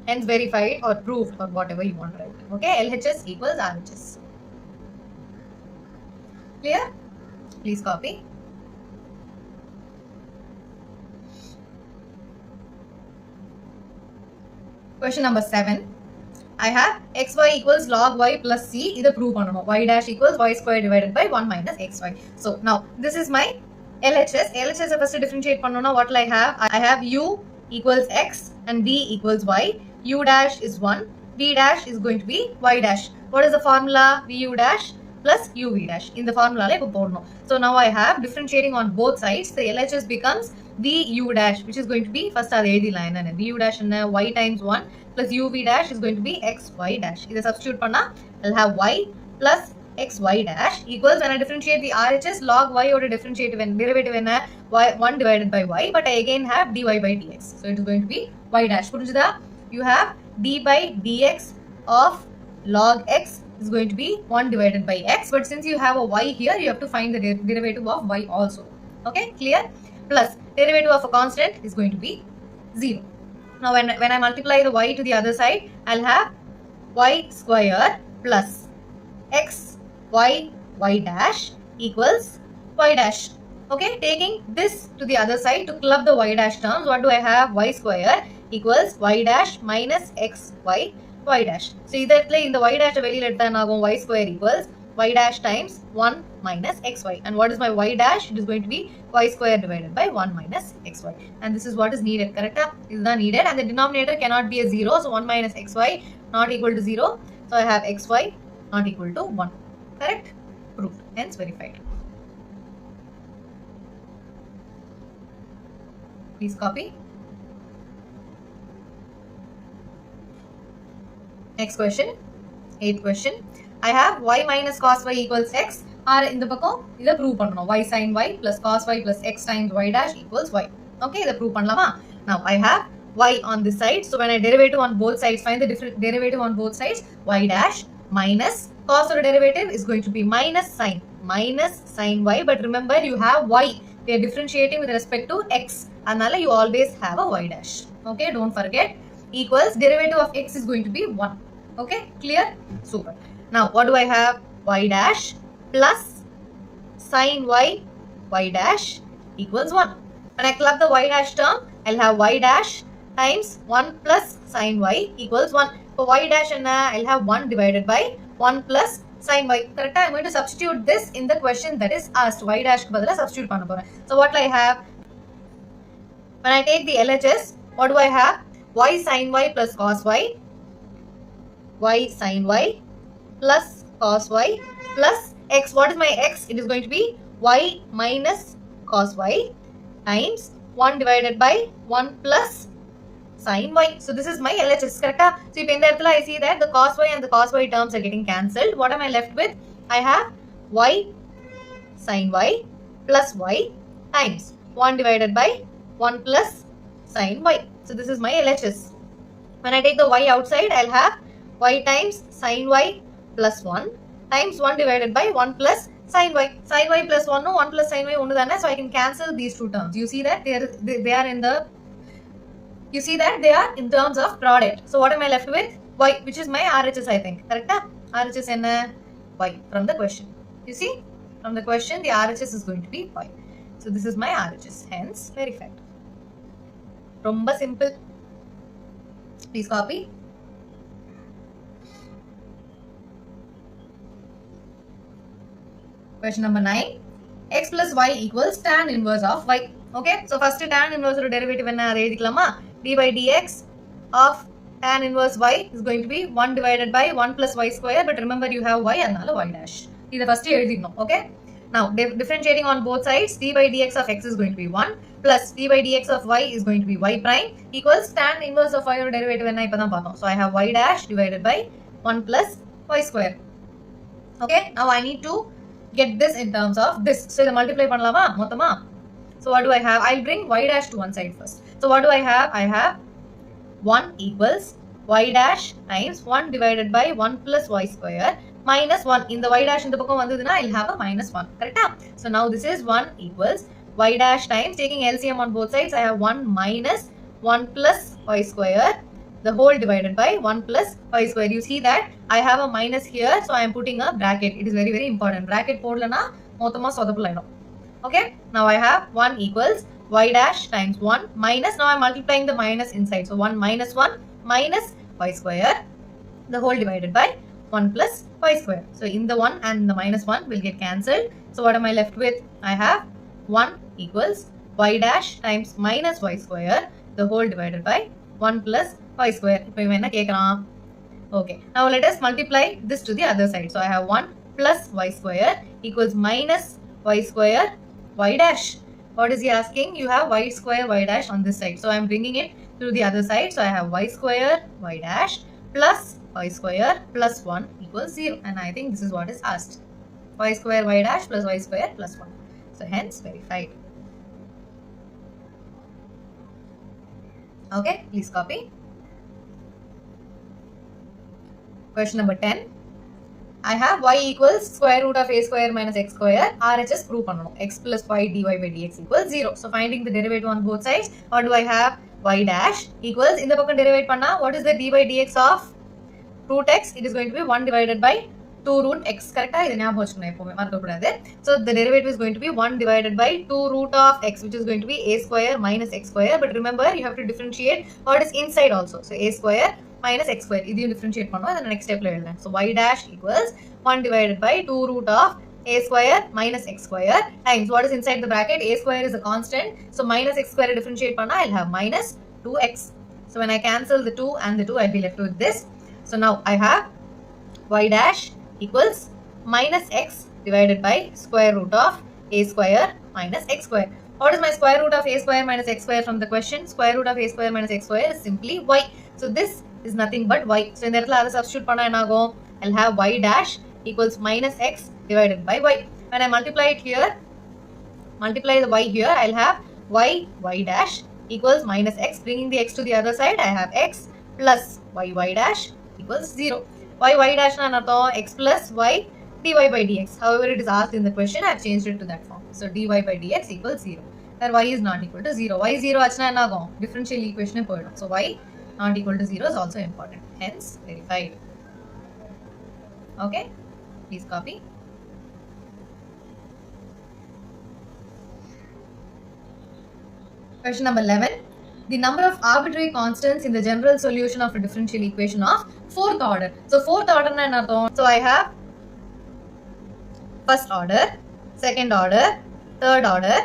Hence verified or proved or whatever you want to write. Okay, LHS equals RHS. Clear? Please copy. Question number 7. I have xy equals log y plus c. This prove pannanum. Y dash equals y square divided by 1 minus xy. So now this is my LHS. LHS first differentiate pannona. What will I have? I have u equals x and v equals y. U dash is 1. V dash is going to be y dash. What is the formula? Vu dash plus uv dash. In the formula like so now I have differentiating on both sides. The LHS becomes vu dash, which is going to be first the line and vu dash and y times 1 plus uv dash is going to be xy dash. This substitute panna, I'll have y plus xy dash equals, when I differentiate the RHS, log y or differentiative and derivative in y 1 divided by y, but I again have dy by dx. So it is going to be y dash. You have d by dx of log x is going to be 1 divided by x, but since you have a y here, you have to find the derivative of y also. Okay, clear? Plus derivative of a constant is going to be 0. Now when I multiply the y to the other side, I'll have y square plus x y dash equals y dash. Okay, taking this to the other side to club the y dash terms, what do I have? Y square equals y dash minus xy y dash. So either in the y dash y square equals y dash times 1 minus xy. And what is my y dash? It is going to be y square divided by 1 minus xy. And this is what is needed. Correct? This is not needed, and the denominator cannot be a 0. So 1 minus xy not equal to 0. So I have xy not equal to 1. Correct? Proved. Hence verified. Please copy. Next question, 8th question. I have y minus cos y equals x. Or in the pakam, this prove pannanum. Y sin y plus cos y plus x times y dash equals y. Okay, this prove pannalama. Now I have y on this side. So when I derivative on both sides, find the derivative on both sides. Y dash minus Cos or derivative is going to be minus sine y, but remember you have y. We are differentiating with respect to x. Anala you always have a y dash. Okay, don't forget. Equals derivative of x is going to be 1. Okay, clear? Super. Now what do I have? Y dash plus sine y dash equals 1. When I club the y dash term, I'll have y dash times 1 plus sine y equals 1. For y dash and I'll have 1 divided by 1 plus sine y. Correct? I'm going to substitute this in the question that is asked. Y dash substitute panna poren. So what I have? When I take the LHS, what do I have? Y sine y plus cos y. Y sine y plus cos y plus x. What is my x? It is going to be y minus cos y times 1 divided by 1 plus sine y. So this is my LHS, correct? So in the I see that the cos y and the cos y terms are getting cancelled. What am I left with? I have y sine y plus y times 1 divided by 1 plus sine y. So this is my LHS. When I take the y outside, I'll have y times sine y plus 1 times 1 divided by 1 plus sine y. Sine y plus 1 no 1 plus sine y onnu thana, so I can cancel these two terms. You see that they are in the terms of product. So what am I left with? Y, which is my RHS, I think. Correct? RHS enna? Y from the question. You see? From the question, the RHS is going to be y. So this is my RHS. Hence, verified. Romba simple. Please copy. Question number 9. X plus y equals tan inverse of y. Okay, so first tan inverse or derivative enna eduthikalama? D by dx of tan inverse y is going to be 1 divided by 1 plus y square, but remember you have y and y dash. This is first eduthikanum. Okay. Now differentiating on both sides, d by dx of x is going to be 1 plus d by dx of y is going to be y prime equals tan inverse of y or derivative enna ipa dhaan paathom. So I have y dash divided by 1 plus y square. Okay, now I need to get this in terms of this. So the multiply pannalama mottama. So what do I have? I'll bring y dash to one side first. So what do I have? I have 1 equals y dash times 1 divided by 1 plus y square minus 1. In the y dash in the pakam vanduduna, I'll have a minus 1. Correct? So now this is 1 equals y dash times, taking LCM on both sides, I have 1 minus 1 plus y square, the whole divided by 1 plus y square. You see that I have a minus here, so I am putting a bracket. It is very, very important. Bracket podlana mothama sodapulayno. Okay, now I have 1 equals y dash times 1 minus, now I am multiplying the minus inside. So 1 minus 1 minus y square, the whole divided by 1 plus y square. So in the 1 and the minus 1 will get cancelled. So what am I left with? I have 1 equals y dash times minus y square, the whole divided by 1 plus y square. Okay, now let us multiply this to the other side. So I have 1 plus y square equals minus y square y dash. What is he asking? You have y square y dash on this side. So I am bringing it to the other side. So I have y square y dash plus y square plus 1 equals 0. And I think this is what is asked. Y square y dash plus y square plus 1. So hence verified. Okay, please copy. Question number 10. I have y equals square root of a square minus x square. RHS prove pannanom. X plus y dy by dx equals 0. So finding the derivative on both sides. What do I have? Y dash equals, in the pakkam derivate panna, what is the d by dx of root x? It is going to be 1 divided by 2 root x. Correct? So the derivative is going to be 1 divided by 2 root of x, which is going to be a square minus x square. But remember, you have to differentiate what is inside also. So a square minus x square. This you differentiate panna, then the next step. So y dash equals 1 divided by 2 root of a square minus x square times what is inside the bracket. A square is a constant. So minus x square differentiate panna, I'll have minus 2x. So when I cancel the 2 and the 2, I'll be left with this. So now I have y dash equals minus x divided by square root of a square minus x square. What is my square root of a square minus x square from the question? Square root of a square minus x square is simply y. So this is nothing but y. So in the other substitute panna enago, I'll have y dash equals minus x divided by y. When I multiply it here, multiply the y here, I'll have y dash equals minus x. Bringing the x to the other side, I have x plus y dash equals 0. y dash na anartham x plus y dy by dx. However, it is asked in the question, I have changed it to that form. So dy by dx equals 0. Then y is not equal to 0. Y 0 achna enna agum? Differential equation poidum. So y not equal to 0 is also important. Hence verified. Okay, please copy. Question number 11. The number of arbitrary constants in the general solution of a differential equation of fourth order. So fourth order na enna artham? So I have first order, second order, third order,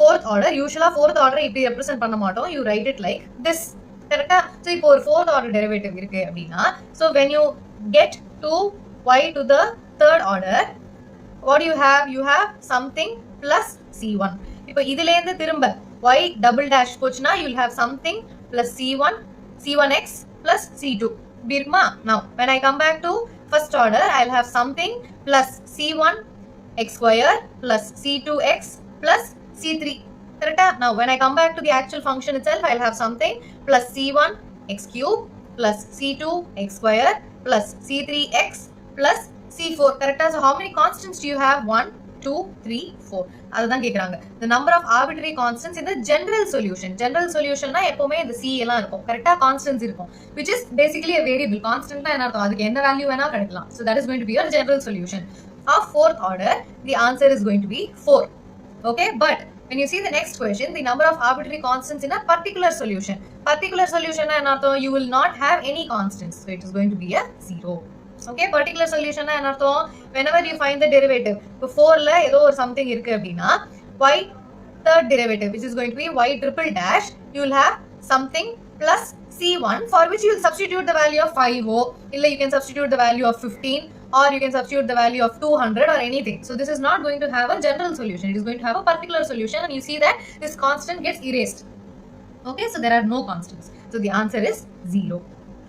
fourth order. Usually fourth order இப்படி represent பண்ண மாட்டோம். You write it like this. கரெக்டா? So இப்போ ஒரு fourth order derivative இருக்கு அப்படின்னா, so when you get to y to the third order, what do you have? You have something plus c1. இப்போ இதிலேருந்து திரும்ப y double dash போச்சுனா you will have something plus c1, c1x plus c2. இப்படி இருக்குமா? Now when I come back to first order, I will have something plus c1 x square plus c2x plus c3. Correct? Now when I come back to the actual function itself, I will have something plus c1 x cube plus c2 x square plus c3x plus c4. Correct? So how many constants do you have? 1, 2, 3, 4. அதுதான் கேக்குறாங்க. The number of arbitrary constants in the general solution. General solution na எப்பவுமே இந்த c எல்லாம் இருக்கும். கரெக்ட்டா constants இருக்கும். Which is basically a variable. Constant na என்ன அர்த்தம்? அதுக்கு என்ன வேல்யூ வேணா கிடைக்கலாம். So that is going to be your general solution. Of fourth order, the answer is going to be 4. Okay, but when you see the next question, the number of arbitrary constants in a particular solution. Particular solution na enna artham? You will not have any constants. So it is going to be a 0. Okay, particular solution na enna artham? Whenever you find the derivative, இப்போ 4 ல ஏதோ ஒரு something இருக்கு அப்படின்னா, y third derivative, which is going to be y triple dash, you will have something plus c1, for which you will substitute the value of 5 illa you can substitute the value of 15, or you can substitute the value of 200 or anything. So this is not going to have a general solution. It is going to have a particular solution, and you see that this constant gets erased. Okay, so there are no constants. So the answer is 0.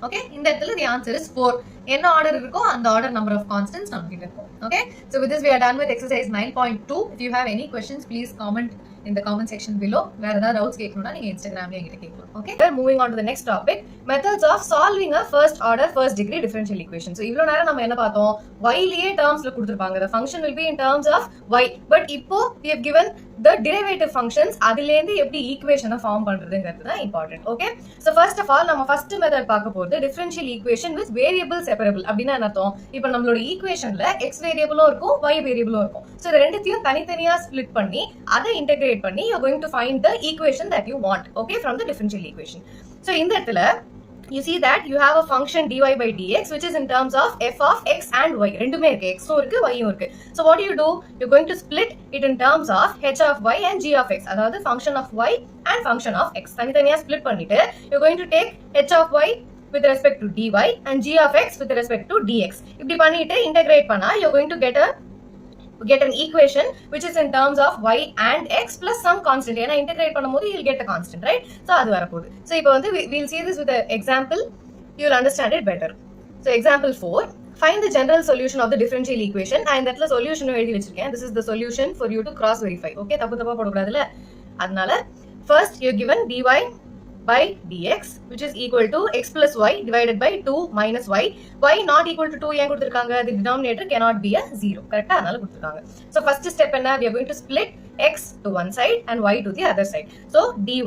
Okay, in that the answer is 4. என்ன order இருக்கோ அந்த order number of constants நமக்கு இருக்கும். Okay, so with this we are done with exercise 9.2. If you have any questions, please comment in the comment section below. வேற ஏதாவது doubts கேட்கணும்னா நீங்க இன்ஸ்டாகிராம்ல என்கிட்ட கேட்கலாம். Okay, we are moving on to the next topic, methods of solving a first order first degree differential equation. So இவ்வளவு நேரம் நம்ம என்ன பார்த்தோம்? y லியே டேர்ம்ஸ்ல கொடுத்திருப்பாங்க. The function will be in terms of y, but இப்போ we have given the derivative functions. அதில இருந்து எப்படி ஈக்குவேஷனை ஃபார்ம் பண்றதுங்கிறது தான் important. Okay, so first of all நம்ம first மெத்தட் பார்க்க போறது differential equation with variable separable. அப்படினா என்ன அர்த்தம்? இப்போ நம்மளோட ஈக்குவேஷன்ல x வேரியபிளும் இருக்கும் y வேரியபிளும் இருக்கும். So இது ரெண்டுத்தையும் தனித்தனியா ஸ்ப்ளிட் பண்ணி அதை இன்டகிரேட் பண்ணி you are going to find the equation that you want, okay, from the differential equation. So இந்த இடத்துல you see that you have a function dy by dx which is in terms of f of x and y. ரெண்டுமே இருக்கு, x உம் இருக்கு, y உம் இருக்கு. So what do? You're going to split it in terms of h of y and g of x. அதாவது function of y and function of x தனித்தனியா split பண்ணிட்டு you're going to take h of y with respect to dy and g of x with respect to dx. இப்படி பண்ணிட்டு integrate பண்ணா you're going to get an equation which is in terms of y and x plus some constant. ஏன்னா integrate பண்ணும்போது you'll get a constant, right? So அது வரப்போகுது. So இப்போ வந்து we'll see this with an example. You'll understand it better. So example 4. Find the general solution of the differential equation. நான் இந்த இடத்துல solution எழுதி வச்சிருக்கேன். This is the solution for you to cross verify. Okay, தப்பு போடக்கூடாதுல. அதனால first you're given dy by dx which is equal to x plus y divided by 2 minus y. Y not equal to 2 ஏன் கொடுத்திருக்காங்க? The denominator cannot be a 0. கரெக்ட்டா? அதனால கொடுத்திருக்காங்க. So first step என்ன? We are going to split x to one side and y to the other side. So dy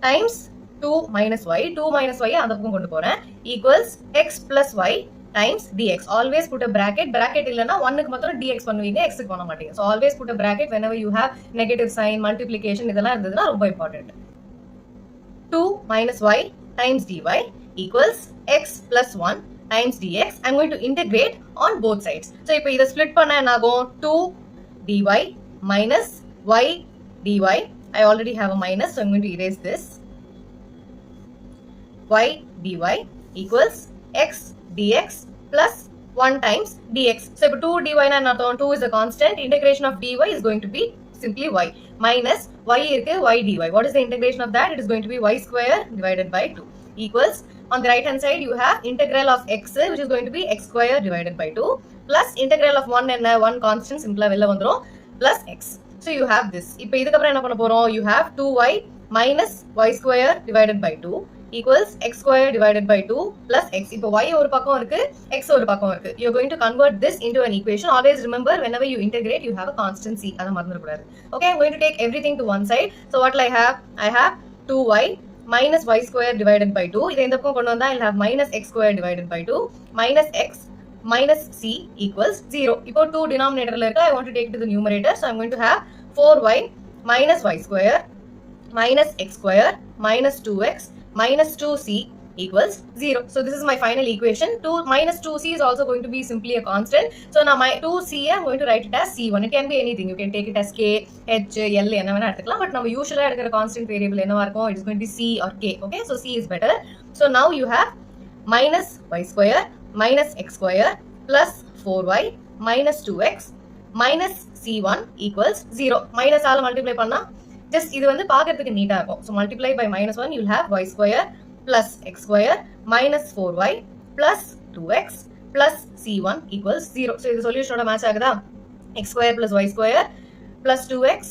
times 2 minus y, 2 minus y அந்த பக்கம் கொண்டு போறேன், equals x plus y times dx. Always put a bracket. Bracket இல்லனா 1 க்கு மட்டும் dx பண்ணுவீங்க, x க்கு பண்ண மாட்டீங்க. So always put a bracket whenever you have negative sign, multiplication இதெல்லாம் இருந்ததுனா ரொம்ப important. 2 minus y times dy equals x plus 1 times dx. I'm going to integrate on both sides. So இப்போ இத split பண்ணா என்ன ஆகும்? 2 dy minus y dy. I already have a minus, so I'm going to erase this. Y dy equals x dx plus 1 times dx. So இப்போ 2 dy na என்ன அர்த்தம்? 2 is a constant. Integration of dy is going to be simply y minus y irukku y dy. What is the integration of that? It is going to be y square divided by 2 equals, on the right hand side you have integral of x which is going to be x square divided by 2 plus integral of 1 and 1 constant simply வெளில வந்துரும் plus x. So you have this. இப்போ இதுக்கு அப்புறம் என்ன பண்ண போறோம்? You have 2y minus y square divided by 2 equals x square divided by 2 plus x. இப்போ y ஒரு பக்கம் இருக்கு, x ஒரு பக்கம் இருக்கு. You're going to convert this into an equation. Always remember, whenever you integrate, you have a constant c. அதை மறந்துடக்கூடாது. Okay, I'm going to take everything to one side. So what will I have? I have 2y minus y square divided by 2. இதை இந்த பக்கம் கொண்டு வந்தா I'll have minus x square divided by 2 minus x minus c equals 0. இப்போ 2 denominatorல இருக்கு. I want to take it to the numerator. So I'm going to have 4y minus y square minus x square minus 2x minus 2c equals 0. So this is my final equation. 2 minus 2c is also going to be simply a constant. So now my 2c I'm going to write it as c1. It can be anything. You can take it as k, h, l என்ன வேணா எடுத்துக்கலாம். But நம்ம usually எடுக்கிற constant variable என்னவா இருக்கும்? It is going to be c or k. Okay, so c is better. So now you have minus y square minus x square plus 4y minus 2x minus c1 equals 0. Minus ஆல multiply பண்ணா just இது வந்து பார்க்கிறதுக்கு நீட்டா இருக்கும். So multiply by minus 1, you'll have y square plus x square minus 4y plus 2x plus c1 equals 0. So இது சொல்யூஷனோட match ஆகுதா? x square plus y square plus 2x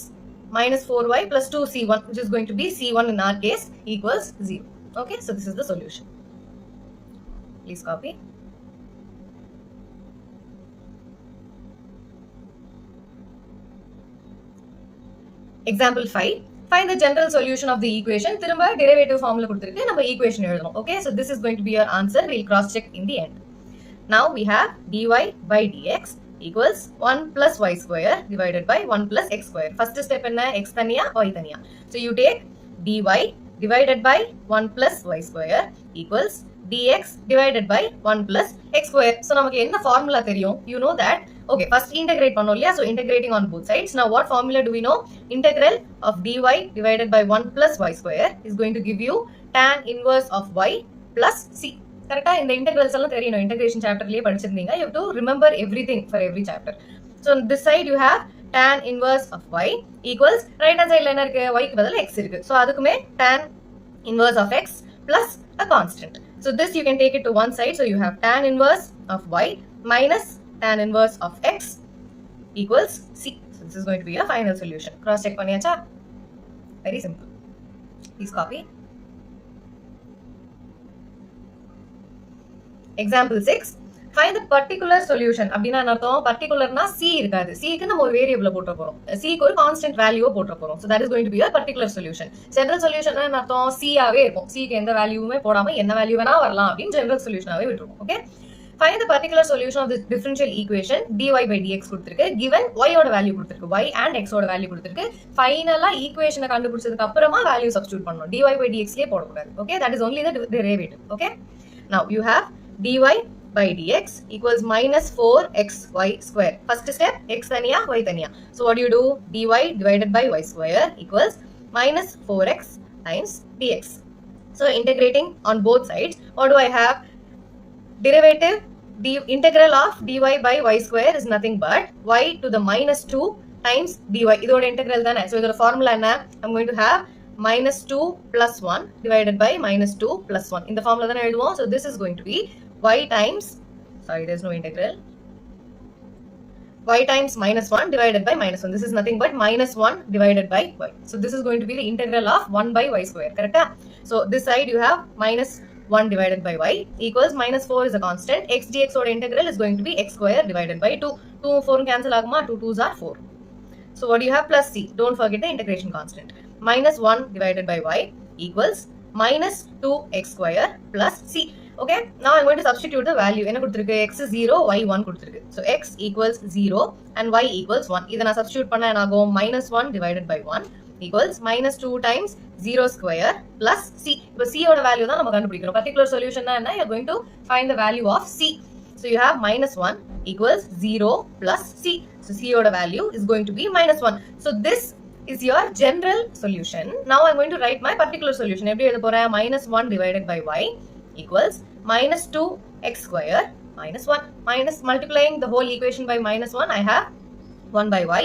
minus 4y plus 2c1, which is going to be c1 in our case, equals 0. Okay, so this is the solution. Please copy. Example 5. Find the general solution of the equation. திரும்ப derivative formula கொடுத்திருக்கு. நம்ம equation எழுதணும். Okay, so this is going to be your answer. We'll cross check in the end. Now we have dy by dx equals 1 plus y square divided by 1 plus x square. First step என்ன? X தனியா, y தனியா. So you take dy divided by 1 plus y square equals dx divided by 1 plus x square. So நமக்கு என்ன formula தெரியும்? You know that. Okay, first integrate பண்ணோம் இல்லையா? So integrating on both sides. Now what formula do we know? Integral of dy divided by 1 plus y square is going to give you tan inverse of y plus c. கரெக்டா? இந்த integrals எல்லாம் தெரியணும். Integration chapterலயே படிச்சிருந்தீங்க. You have to remember everything for every chapter. So on this side you have tan inverse of y equals right hand side ல என்ன இருக்கு? y க்கு பதிலா x இருக்கு. So அதுக்குமே tan inverse of x plus a constant. So this you can take it to one side. So you have tan inverse of y minus tan inverse of x equals c. So this is going to be a final solution. Cross check பண்ணியாச்சா? Very simple. Please copy. Example 6. Find the particular solution. அப்படினா என்ன அர்த்தம்? particularனா c இருக்காது. c க்கு நம்ம ஒரு variable போட்ற போறோம். c க்கு ஒரு கான்ஸ்டன்ட் வேல்யூ போட்ற போறோம். So that is going to be a particular solution. General solution என்ன அர்த்தம்? c ஆவே இருக்கும். c க்கு எந்த வேல்யூவுமே போடாம என்ன வேல்யூ வேணா வரலாம் அப்படினு general solution ஆவே விட்டுருவோம். Okay? Find the particular solution of this differential equation dy by dx கொடுத்திருக்கு. Given y ஓட வேல்யூ கொடுத்திருக்கு. y and x ஓட வேல்யூ கொடுத்திருக்கு. ஃபைனலா ஈக்குவேஷனை கண்டுபிடிச்சதுக்கு அப்புறமா வேல்யூ சப்ஸ்டிட்யூட் பண்ணனும். dy by dx லே போட கூடாது. Okay? That is only the derivative. Okay? Now you have dy by dx equals minus 4xy square. First step, x taniya, y taniya. So what do you do? dy divided by y square equals minus 4x times dx. So integrating on both sides, what do I have? Derivative, the integral of dy by y square is nothing but y to the minus 2 times dy. இதோட integral தானே. So இதோட formula என்ன? I'm going to have minus 2 plus 1 divided by minus 2 plus 1. இந்த formula தானே எழுதுவோம். So this is going to be y times, sorry, there's no integral, y times minus 1 divided by minus 1. This is nothing but minus 1 divided by y. So this is going to be the integral of 1 by y square. Correct? So this side you have minus 1 divided by y equals minus 4 is a constant. X dx oda integral is going to be x square divided by 2. 2 4 cancel aguma. 2 2s are 4. So what do you have? Plus c. Don't forget the integration constant. Minus 1 divided by y equals minus 2x square plus c. Okay, now I'm going to substitute the value. என்ன கொடுத்திருக்கு? X is 0, y 1 கொடுத்திருக்கு. So x equals 0 and y equals 1. இதை நான் substitute பண்ணா என்ன ஆகும்? Minus 1 divided by 1 equals minus 2 times 0 square plus c. இப்போ c ஓட value தான் நம்ம கண்டுபிடிக்கிறோம். Particular solution தான் என்ன? You're going to find the value of c. So you have minus 1 equals 0 plus c. So c ஓட value is going to be minus 1. So this is your general solution. Now I'm going to write my particular solution. எப்படி எழுத போறேன்? Minus 1 divided by y equals minus 2x square minus 1. Minus multiplying the whole equation by minus 1, I have 1 by y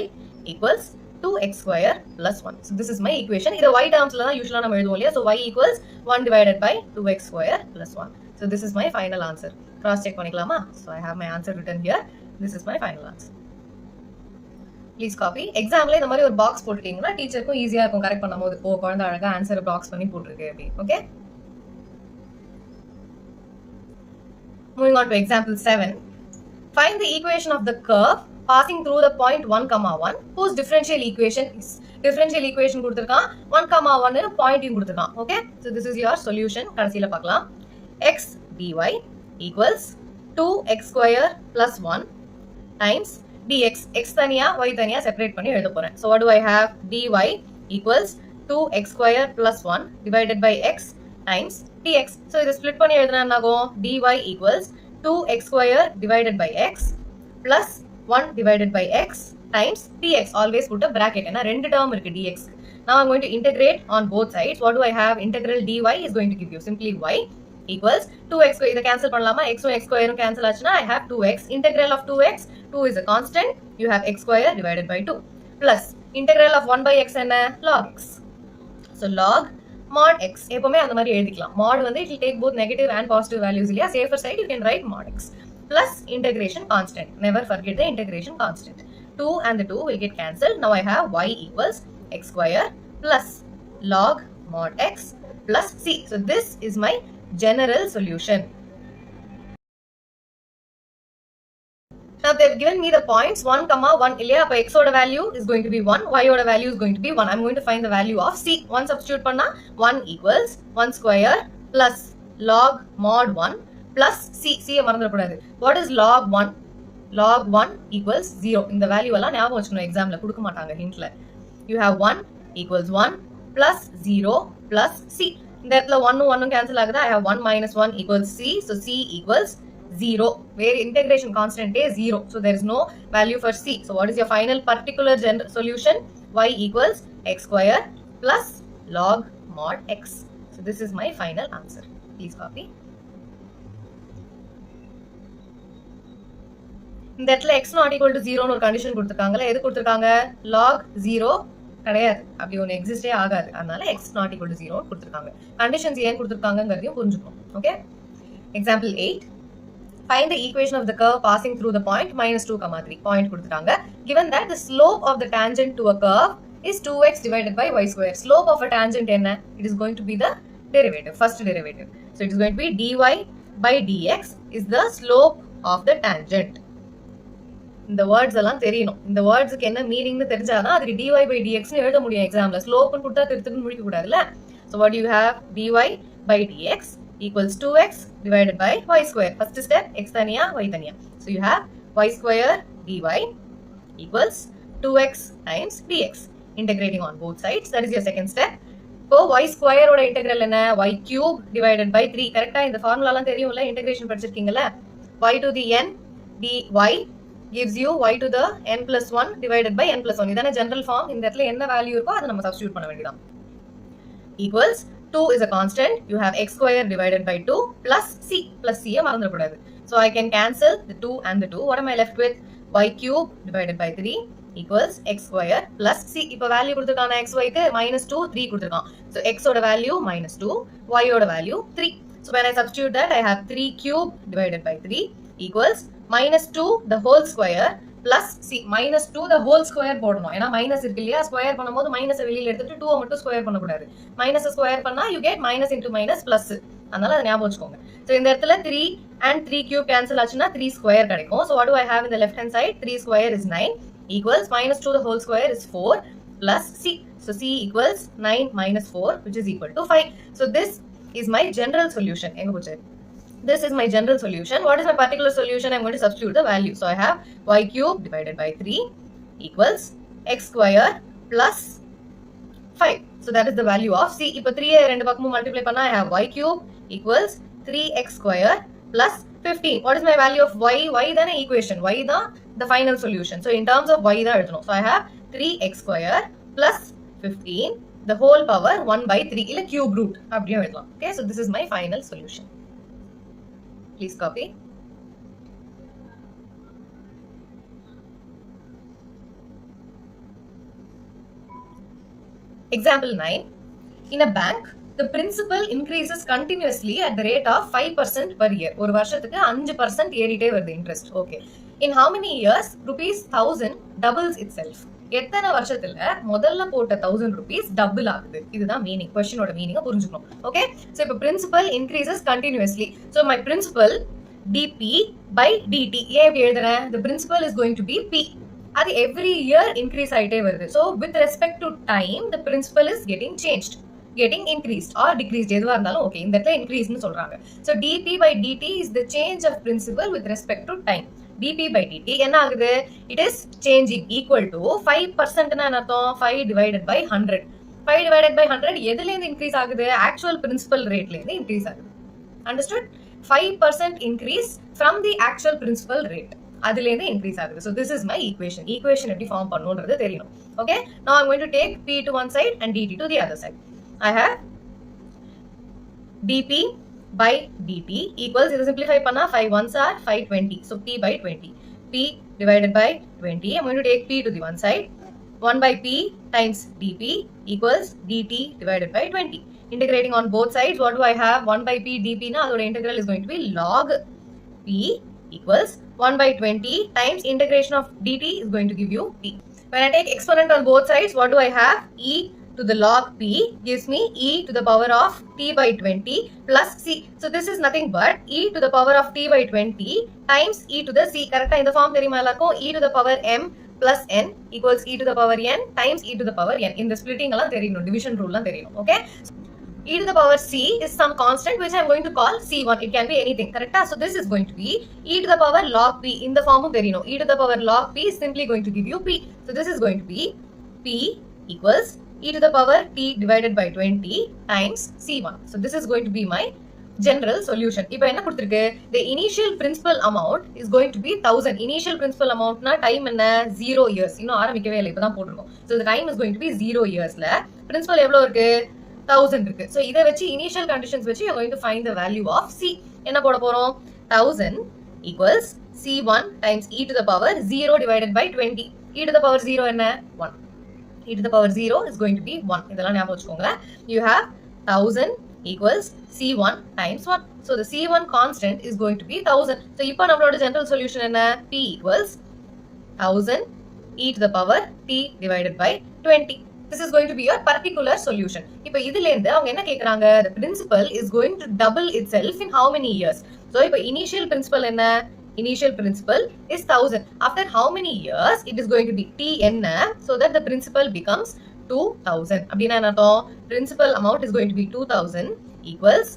equals 2x square plus 1. So this is my equation. This y terms la usually nam eludhuvom illaya. So y equals 1 divided by 2x square plus 1. So this is my final answer. Cross check panikalama. So I have my answer written here. This is my final answer. Please copy. Exam la indha mari or box potutingna teacher ku easy ah irukum correct பண்ணும்போது. ஓ குழந்தை அழகா answer box பண்ணி போட்டுருக்கு அப்படி. Okay? Moving on to example 7. Find the equation of the curve passing through the point 1, 1 whose differential equation is. Differential equation கொடுத்திருக்கான் 1, 1 point கொடுத்திருக்கான். Okay, so this is your solution. கடைசில பார்க்கலாம். X dy equals 2x square plus 1 times dx. X தனியா y தனியா separate பண்ணி எழுத போறேன். So what do I have? dy equals 2x square plus 1 divided by x times dx. So இதை split பண்ணி எழுதுனா என்னாகும்? dy equals 2x square divided by x plus 1 divided by x times dx. Always put a bracket. ஏன்னா ரெண்டு term இருக்கு dx. Now I'm going to integrate on both sides. What do I have? Integral dy is going to give you simply y equals 2x square. இதை cancel பண்ணலாமா? x x square cancel ஆச்சுனா I have 2x. Integral of 2x, 2 is a constant. You have x square divided by 2 plus integral of 1 by x என்ன? Log x. So log mod x. எப்பவுமே அந்த மாதிரி எழுதிக்கலாம். Mod வந்து it will take both negative and positive values இல்லையா? Safer side you can write mod x plus integration constant. Never forget the integration constant. 2 and the 2 will get cancelled. Now I have y equals x square plus log mod x plus c. So this is my general solution. Now they've given me the points 1, 1 இல்லையா? அப்ப x ஓட value is going to be 1, y ஓட value is going to be 1. I'm going to find the value of c. 1 substitute பண்ணா 1 equals 1 square plus log mod 1 plus c. c மறந்துடக்கூடாது. What is log 1? Log 1 equals 0. இந்த value எல்லாம் ஞாபகம் வச்சுக்கணும், எக்ஸாம்ல கொடுக்க மாட்டாங்க ஹிண்ட்ல. You have 1 equals 1 plus 0 plus c. இந்த இடத்துல 1 1 cancel ஆகுதா? I have 1 minus 1 equals c. So c equals 0. Where integration constant is 0. So there is no value for c. So what is your final particular solution? Y equals x square plus log mod x. So this is my final answer. Please copy. இந்த இடத்துல x not equal to 0 ஒரு condition கொடுத்திருக்காங்கல. எது கொடுத்திருக்காங்க? log 0 கிடையாது. அப்படி ஒன்னு எக்ஸிஸ்டே ஆகாது. அதனால x not equal to 0 கொடுத்திருக்காங்க. கண்டிஷன்ஸ் ஏன் கொடுத்திருக்காங்கங்கறதையும் புரிஞ்சுக்கணும். Okay? Example 8. Find the equation of the curve passing through the point -2, 3. Point கொடுத்துட்டாங்க. Given that the slope of the tangent to a curve is 2x divided by y square. Slope of a tangent என்ன? It is going to be the derivative, first derivative. So it is going to be dy by dx is the slope of the tangent. இந்த words எல்லாம் தெரியணும். இந்த வேர்ட்ஸ்க்கு என்ன மீனிங்னு தெரிஞ்சாதான் அதுக்கு dy by dx னு எழுத முடியும் எக்ஸாம்ல. ஸ்லோப்னு கொடுத்தா திருத்துன்னு முடிக்க கூடாதுல. So what do you have? dy by dx equals 2x divided by y square. First step, x தனியா, y தனியா. So you have y square dy equals 2x times dx. Integrating on both sides. That is your second step. இப்போ y square ஓட integral என்ன? y cube divided by 3. கரெக்டா இந்த ஃபார்முலாலாம் தெரியும்ல, integration படிச்சிருக்கீங்கல்ல. y to the n dy gives you y to the n plus 1 divided by n plus 1. இதான general form. இந்த இடத்துல என்ன வேல்யூ இருக்கோ அதை நம்ம சப்ஸ்டிட்யூட் பண்ண வேண்டியதான். Equals 2 is a constant. You have x square divided by 2 plus c. Plus c மறந்துடக்கூடாது. So I can cancel the 2 and the 2. What am I left with? Y cube divided by 3 equals x square plus c. இப்போ value கொடுத்திருக்கான x y க்கு -2 3 கொடுத்திருக்கான். So x ஓட value -2, y ஓட value 3. So when I substitute that, I have 3 cube divided by 3 equals -2 the whole square plus c. -2 the whole square போடணும். ஏன்னா minus இருக்கு இல்லையா? Square பண்ணும்போது minus வெளியில எடுத்துட்டு 2 மட்டும் ஸ்கொயர் பண்ணக்கூடாது. மைனஸ் ஸ்கொயர் பண்ணா you get minus into minus plus. அதனால அதை ஞாபகம் வச்சுக்கோங்க. So இந்த இடத்துல 3 and 3 cube cancel ஆச்சுன்னா 3 square கிடைக்கும். So what do I have in the left hand side? 3 square is 9 equals -2 the whole square is 4 plus c. So c equals 9 minus 4 which is equal to 5. So this is my general solution. எங்க போச்சு? This is my general solution. What is my particular solution? I'm going to substitute the value. So I have y cube divided by 3 equals x square plus 5. So that is the value of c. இப்போ 3 ரெண்டு பக்கமும் multiply பண்ணா I have y cube equals 3x square plus 15. What is my value of y? Y தான equation. Y தான் the final solution. So in terms of y தான் எழுதணும். So I have 3x square plus 15 the whole power 1 by 3 இல்ல cube root அப்படியே எழுதலாம். Okay, so this is my final solution. Please copy. Example 9. In a bank, the principal increases continuously at the rate of 5% per year. ஒரு வருஷத்துக்கு 5% ஏறிட்டே வருது interest. Okay. In how many years rupees 1000 doubles itself? எத்தனை வருஷத்துல முதல்ல போட்ட 1000 rupees double ஆகுது? இதுதான் மீனிங். क्वेश्चनோட மீனிங்க புரிஞ்சுக்கணும். ஓகே? சோ இப்போ principal increases continuously. So my principal dp by dt. ஏன் இப்படி எழுதுறேன்? The principal is going to be p. அது every year increase ஆயிட்டே வருது. So with respect to time, the principal is getting changed, getting increased or decreased. எதுவா இருந்தாலும் okay, இந்த இடத்துல increase னு சொல்றாங்க. So dp by dt is the change of principal with respect to time. dp by dt என்ன ஆகுது? It is changing equal to 5% னா என்ன அர்த்தம்? 5 divided by 100. 5 divided by 100 எதுல இருந்து increase ஆகுது? Actual principal rateல இருந்து increase ஆகுது. Understood? 5% increase from the actual principal rate. அதுல இருந்து increase ஆகுது. So this is my equation. Equation எப்படி form பண்ணும்ன்றது தெரியணும். Okay? Now I'm going to take p to one side and dt to the other side. I have dp by dt equals, இது simplify பண்ணா 5 ones are 520. So p by 20. p divided by 20. I'm going to take p to the one side. 1 by p times dp equals dt divided by 20. Integrating on both sides, what do I have? 1 by p dp na adoda integral is going to be log p equals 1 by 20 times integration of dt is going to give you p. When I take exponent on both sides, what do I have? E to the log p gives me e to the power of t by 20 plus c. So this is nothing but e to the power of t by 20 times e to the c. Correct? In the form theriyuma ellarkum e to the power m plus n equals e to the power n times e to the power n. In the splitting alla theriyum, division rule la theriyum. Okay? E to the power c is some constant which I am going to call c1. It can be anything. Correct? So this is going to be e to the power log p. In the form of theriyum, e to the power log p is simply going to give you p. So this is going to be p equals e to the power t divided by 20 times c1. So this is going to be my general solution. இப்போ என்ன கொடுத்திருக்கு? The initial principal amount is going to be 1000. Initial principal amount na time என்ன? 0 years. இன்னும் ஆரம்பிக்கவே இல்லை, இப்பதான் போட்டுருக்கோம். So the time is going to be 0 yearsல principal எவ்வளவு இருக்கு? 1000 இருக்கு. So இதை வச்சு initial conditions வச்சு you're going to find the value of c. என்ன போட போறோம்? 1000 equals c1 times e to the power 0 divided by 20. e to the power 0 என்ன? 1. e to the power 0 is going to be 1. இதெல்லாம் ஞாபகம் வச்சுக்கோங்க. You have 1000 equals c1 times 1. So the c1 constant is going to be 1000. So இப்போ நம்மளோட general solution என்ன? p equals 1000 e to the power t divided by 20. This is going to be your particular solution. இப்போ இதுல இருந்து அவங்க என்ன கேக்குறாங்க? The principal is going to double itself in how many years? So இப்போ initial principal என்ன? Initial principal is 1000. After how many years it is going to be t என்ன? So that the principal becomes 2000. அப்படின்னா என்ன அர்த்தம்? Principal amount is going to be 2000 equals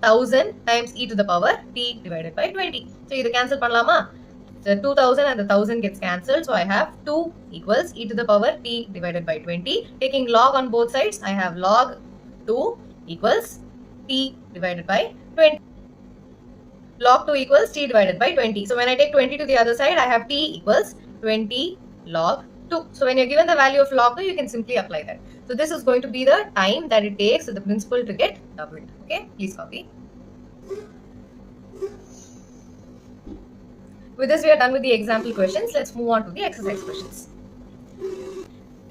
1000 times e to the power t divided by 20. So இது cancel பண்ணலாமா? The 2000 and the 1000 gets cancelled. So I have 2 equals e to the power t divided by 20. Taking log on both sides, I have log 2 equals t divided by 20. Log 2 equals t divided by 20. So when I take 20 to the other side, I have t equals 20 log 2. So when you're given the value of log 2, you can simply apply that. So this is going to be the time that it takes for the principal to get doubled. Okay, please copy. With this, we are done with the example questions. Let's move on to the exercise questions.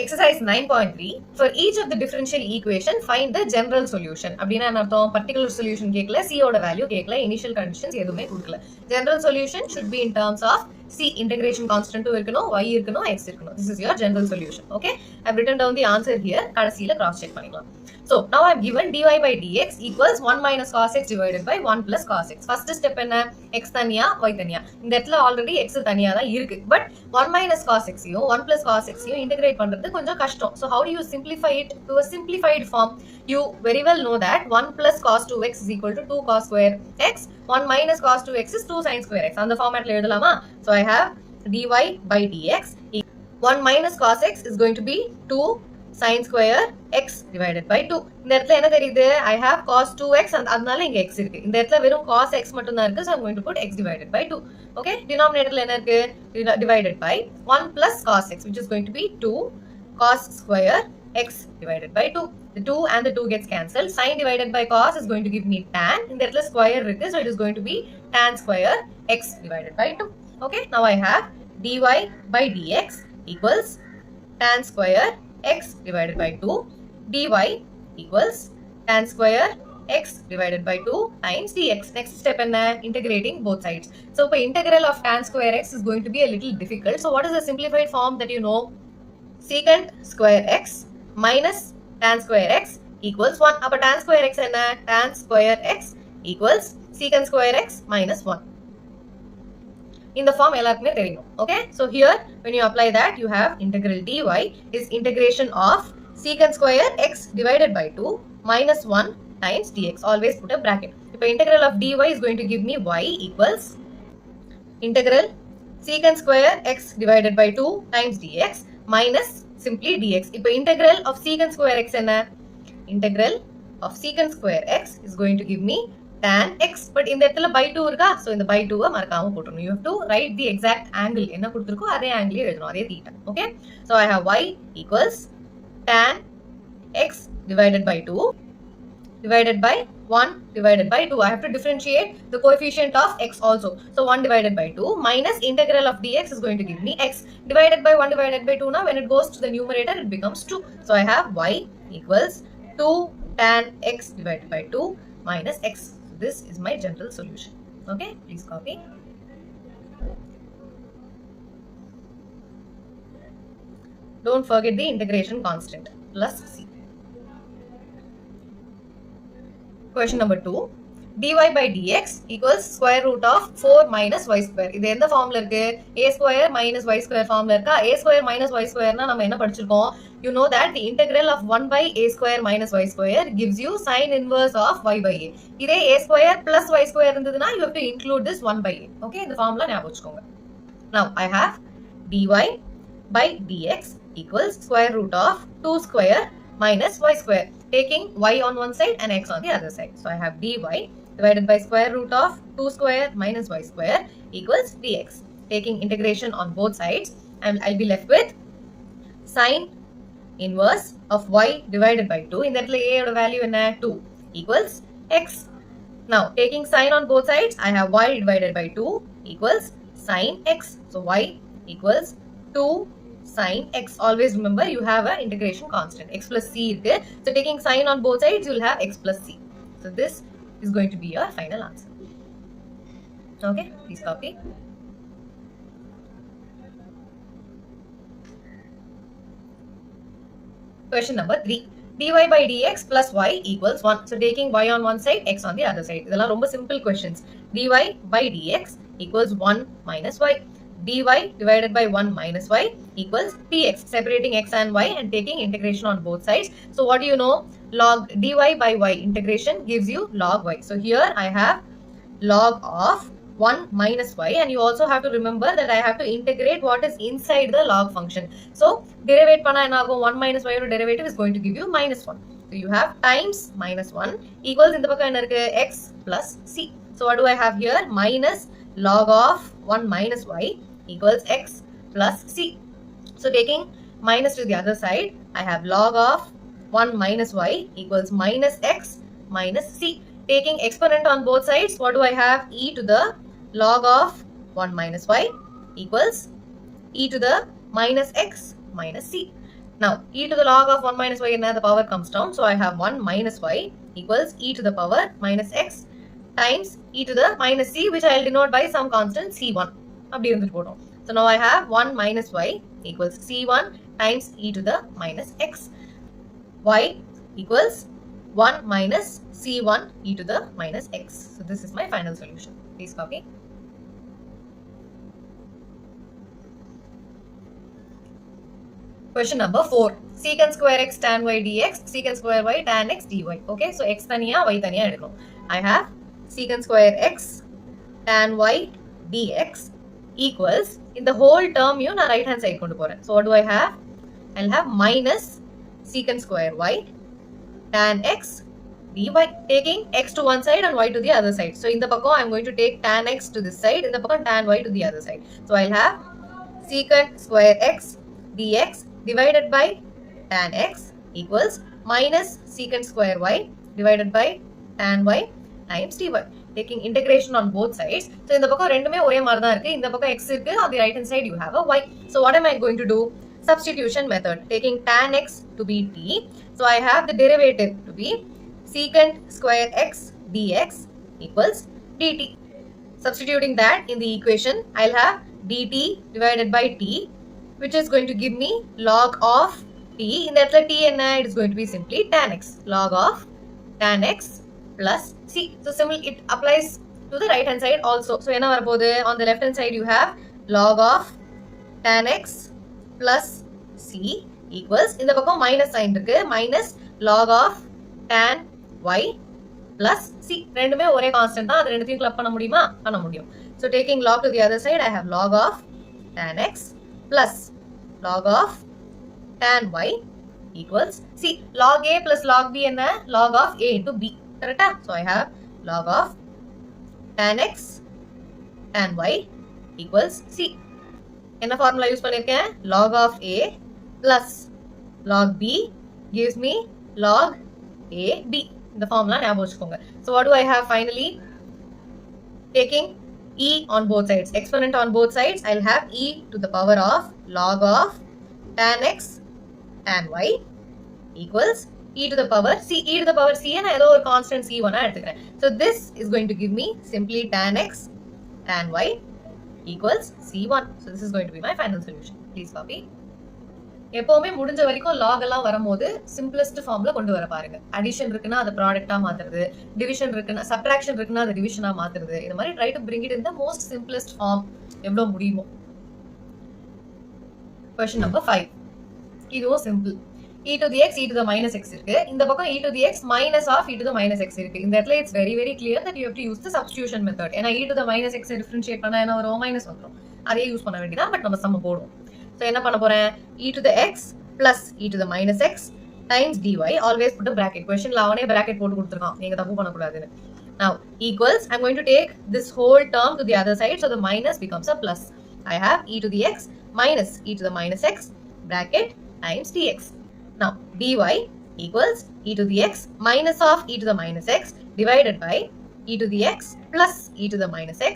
Exercise 9.3. For each of the differential equation, find the general solution. அப்படினா என்ன அர்த்தம்? Particular solution கேக்கல, c ஓட value கேக்கல, initial conditions எதுவுமே கொடுக்கல. General solution should be in terms of c integration constant இருக்கணும், y இருக்கணும், x இருக்கணும். This is your general solution. Okay? I've written down the answer here. கடைசியில cross check பண்ணிக்கலாம். So now I'm given dy by dx equals 1 minus cos x divided by 1 plus cos x. First step என்ன? x தனியா, y தனியா. இந்த இடத்துல already x தனியா தான் இருக்கு. But 1 minus cos x யும் 1 plus cos x யும் integrate பண்றது கொஞ்சம் கஷ்டம். So how do you simplify it to a simplified form? You very well know that 1 plus cos 2x is equal to 2 cos square x. 1 minus cos 2x is 2 sin square x. அந்த formatல எழுதலாமா? So I have dy by dx. 1 minus cos x is going to be 2 sin square x divided by 2. இந்த இடத்துல என்ன தெரியுது? I have cos 2x and அதனால இங்க x இருக்கு. இந்த இடத்துல வெறும் cos x மட்டும் தான் இருக்கு. So I'm going to put x divided by 2. Okay? Denominatorல என்ன இருக்கு? Divided by 1 plus cos x, which is going to be 2 cos square x divided by 2. The 2 and the 2 gets cancelled. Sin divided by cos is going to give me tan. இந்த இடத்துல square இருக்கு. So it is going to be tan square x divided by 2. Okay? Now I have dy by dx equals tan square x divided by 2. dy equals tan square x divided by 2 times dx. Next step என்ன? Integrating both sides. So இப்போ integral of tan square x is going to be a little difficult. So what is the simplified form that you know? Secant square x minus tan square x equals 1. அப்ப tan square x என்ன? Tan square x equals secant square x minus 1. இந்த form எல்லாருக்குமே தெரியும். Okay, so here when you apply that, you have integral dy is integration of secant square x divided by 2 minus 1 times dx. Always put a bracket. இப்போ integral of dy is going to give me y equals integral secant square x divided by 2 times dx minus simply dx. இப்போ integral of secant square x என்ன? Integral of secant square x is going to give me tan x. But இந்த இடத்துல by 2 இருக்கா? So இந்த by 2 மறக்காம போட்டுறணும். You have to write the exact angle. என்ன கொடுத்திருக்கோ அதே angle எழுதணும், அதே theta. Okay? So I have y equals tan x divided by 2 divided by 1 divided by 2. I have to differentiate the coefficient of x also. So 1 divided by 2 minus integral of dx is going to give me x divided by 1 divided by 2. Now when it goes to the numerator, it becomes 2. So I have y equals 2 tan x divided by 2 minus x. This is my general solution. Okay, please copy. Don't forget the integration constant plus c. Question number 2. dy by dx equals square root of 4 minus y square. இது எந்த ஃபார்ம்ல இருக்கு? a square minus y square ஃபார்ம்ல இருக்கா? a square minus y square னா நம்ம என்ன படிச்சிருக்கோம்? You know that the integral of 1 by a square minus y square gives you sin inverse of y by a. இதே a square plus y square இருந்ததுனா you have to include this 1 by a. Okay, இந்த formula ஞாபகம் வச்சுக்கோங்க. Now I have dy by dx equals square root of 2 square minus y square, taking y on one side and x on the other side. So I have dy divided by square root of 2 square minus y square equals dx. Taking integration on both sides, and I'll be left with sin inverse of y divided by 2. In that a oda value enna 2 equals x. Now taking sin on both sides, I have y divided by 2 equals sin x. So y equals 2 sin x. Always remember you have an integration constant x plus c irukku. So taking sin on both sides, you will have x plus c. So this is going to be your final answer. Okay, please copy. Question number 3. dy by dx plus y equals 1. So taking y on one side, x on the other side. இதெல்லாம் ரொம்ப simple questions. dy by dx equals 1 minus y. dy divided by 1 minus y equals dx. Separating x and y and taking integration on both sides. So what do you know? Log dy by y integration gives you log y. So here I have log of 1 minus y, and you also have to remember that I have to integrate what is inside the log function. So derivate panna enna agum? 1 minus y oda derivative is going to give you minus 1. So you have times minus 1 equals indha pakkam enna irukku x plus c. So what do I have here? Minus log of 1 minus y equals x plus c. So taking minus to the other side, I have log of 1 minus y equals minus x minus c. Taking exponent on both sides, what do I have? E to the log of 1 minus y equals e to the minus x minus c. Now e to the log of 1 minus y, the power comes down. So I have 1 minus y equals e to the power minus x times e to the minus c, which I will denote by some constant c1. So now I have 1 minus y equals c1 times e to the minus x. Y equals 1 minus c1 e to the minus x. So this is my final solution. Please copy. Question number 4. Secant square x tan y dx, secant square y tan x dy. Okay, so x taniya, y taniya edukkom. I have secant square x tan y dx equals, in the whole term you na right hand side kondu poren. So what do I have? I'll have minus secant square y tan x dy, taking x to one side and y to the other side. So in the pakkam I'm going to take tan x to this side, in the pakkam tan y to the other side. So I'll have secant square x dx divided by tan x equals minus secant square y divided by tan y times dy. Taking integration on both sides. So in the pakkam rendume ore maari dhaan irukku. In the pakkam x irukku, on the right hand side you have a y. So what am I going to do? Substitution method. Taking tan x to be t. So I have the derivative to be secant square x dx equals dt. Substituting that in the equation, I'll have dt divided by t, which is going to give me log of t. In that t and it is going to be simply tan x. Log of tan x plus c. So similarly, it applies to the right hand side also. So என்ன வரப்போகுது, on the left hand side you have log of tan x plus c equals, இந்த பக்கம் minus sign இருக்கு, minus log of tan y plus c. ரெண்டுமே ஒரே constant தான், அது ரெண்டுத்தையும் கிளப் பண்ண முடியுமா? பண்ண முடியும். So taking log to the other side, I have log of tan x plus log of tan y equals, see, log a plus log b என்ன? Log of a into b. Correct? So I have log of tan x tan y equals c. என்ன formula use பண்ணிருக்கேன்? Log of a plus log b gives me log a b. இந்த formula ஞாபகம் வச்சுக்கோங்க. So what do I have finally? Taking e on both sides, exponent on both sides, I'll have e to the power of log of tan x tan y equals e to the power c. E to the power c and ஏதோ ஒரு constant c1 எடுத்துக்கிறேன். So this is going to give me simply tan x tan y equals c1. So this is going to be my final solution. Please copy. எப்பவுமே முடிஞ்ச வரைக்கும் log எல்லாம் வரும்போது simplest formல கொண்டு வர பாருங்க. addition இருக்குன்னா அது ப்ராடக்ட்டா மாத்துறது, division இருக்குன்னா subtraction இருக்குன்னா அது division-ஆ மாத்துறது. இந்த மாதிரி try to bring it in the most simplest form எவ்வளவு முடியுமோ. Question number 5. இதுவும் simple. e to the x e to the minus x இருக்கு. இந்த பக்கம் e to the x minus of e to the minus x இருக்கு. இந்த இடத்துல it's very very clear that you have to use the substitution method. ஏன்னா e to the minus x differentiate பண்ணா என்ன வரும்? minus வந்துரும். அதையே யூஸ் பண்ண வேண்டியதா, பட் நம்ம சம்ம போடுவோம். So என்ன பண்ண போறேன்? e to the x plus e to the minus x times dy. Always put a bracket. Questionல அவனே bracket போட்டு கொடுத்திருக்கான், நீங்க தப்பு பண்ண கூடாதுன்னு. Now equals, I'm going to take this whole term to the other side, so the minus becomes a plus. I have e to the x minus e to the minus x bracket times dx. Now dy equals e to the x minus of e to the minus x divided by e to the x plus e to the minus x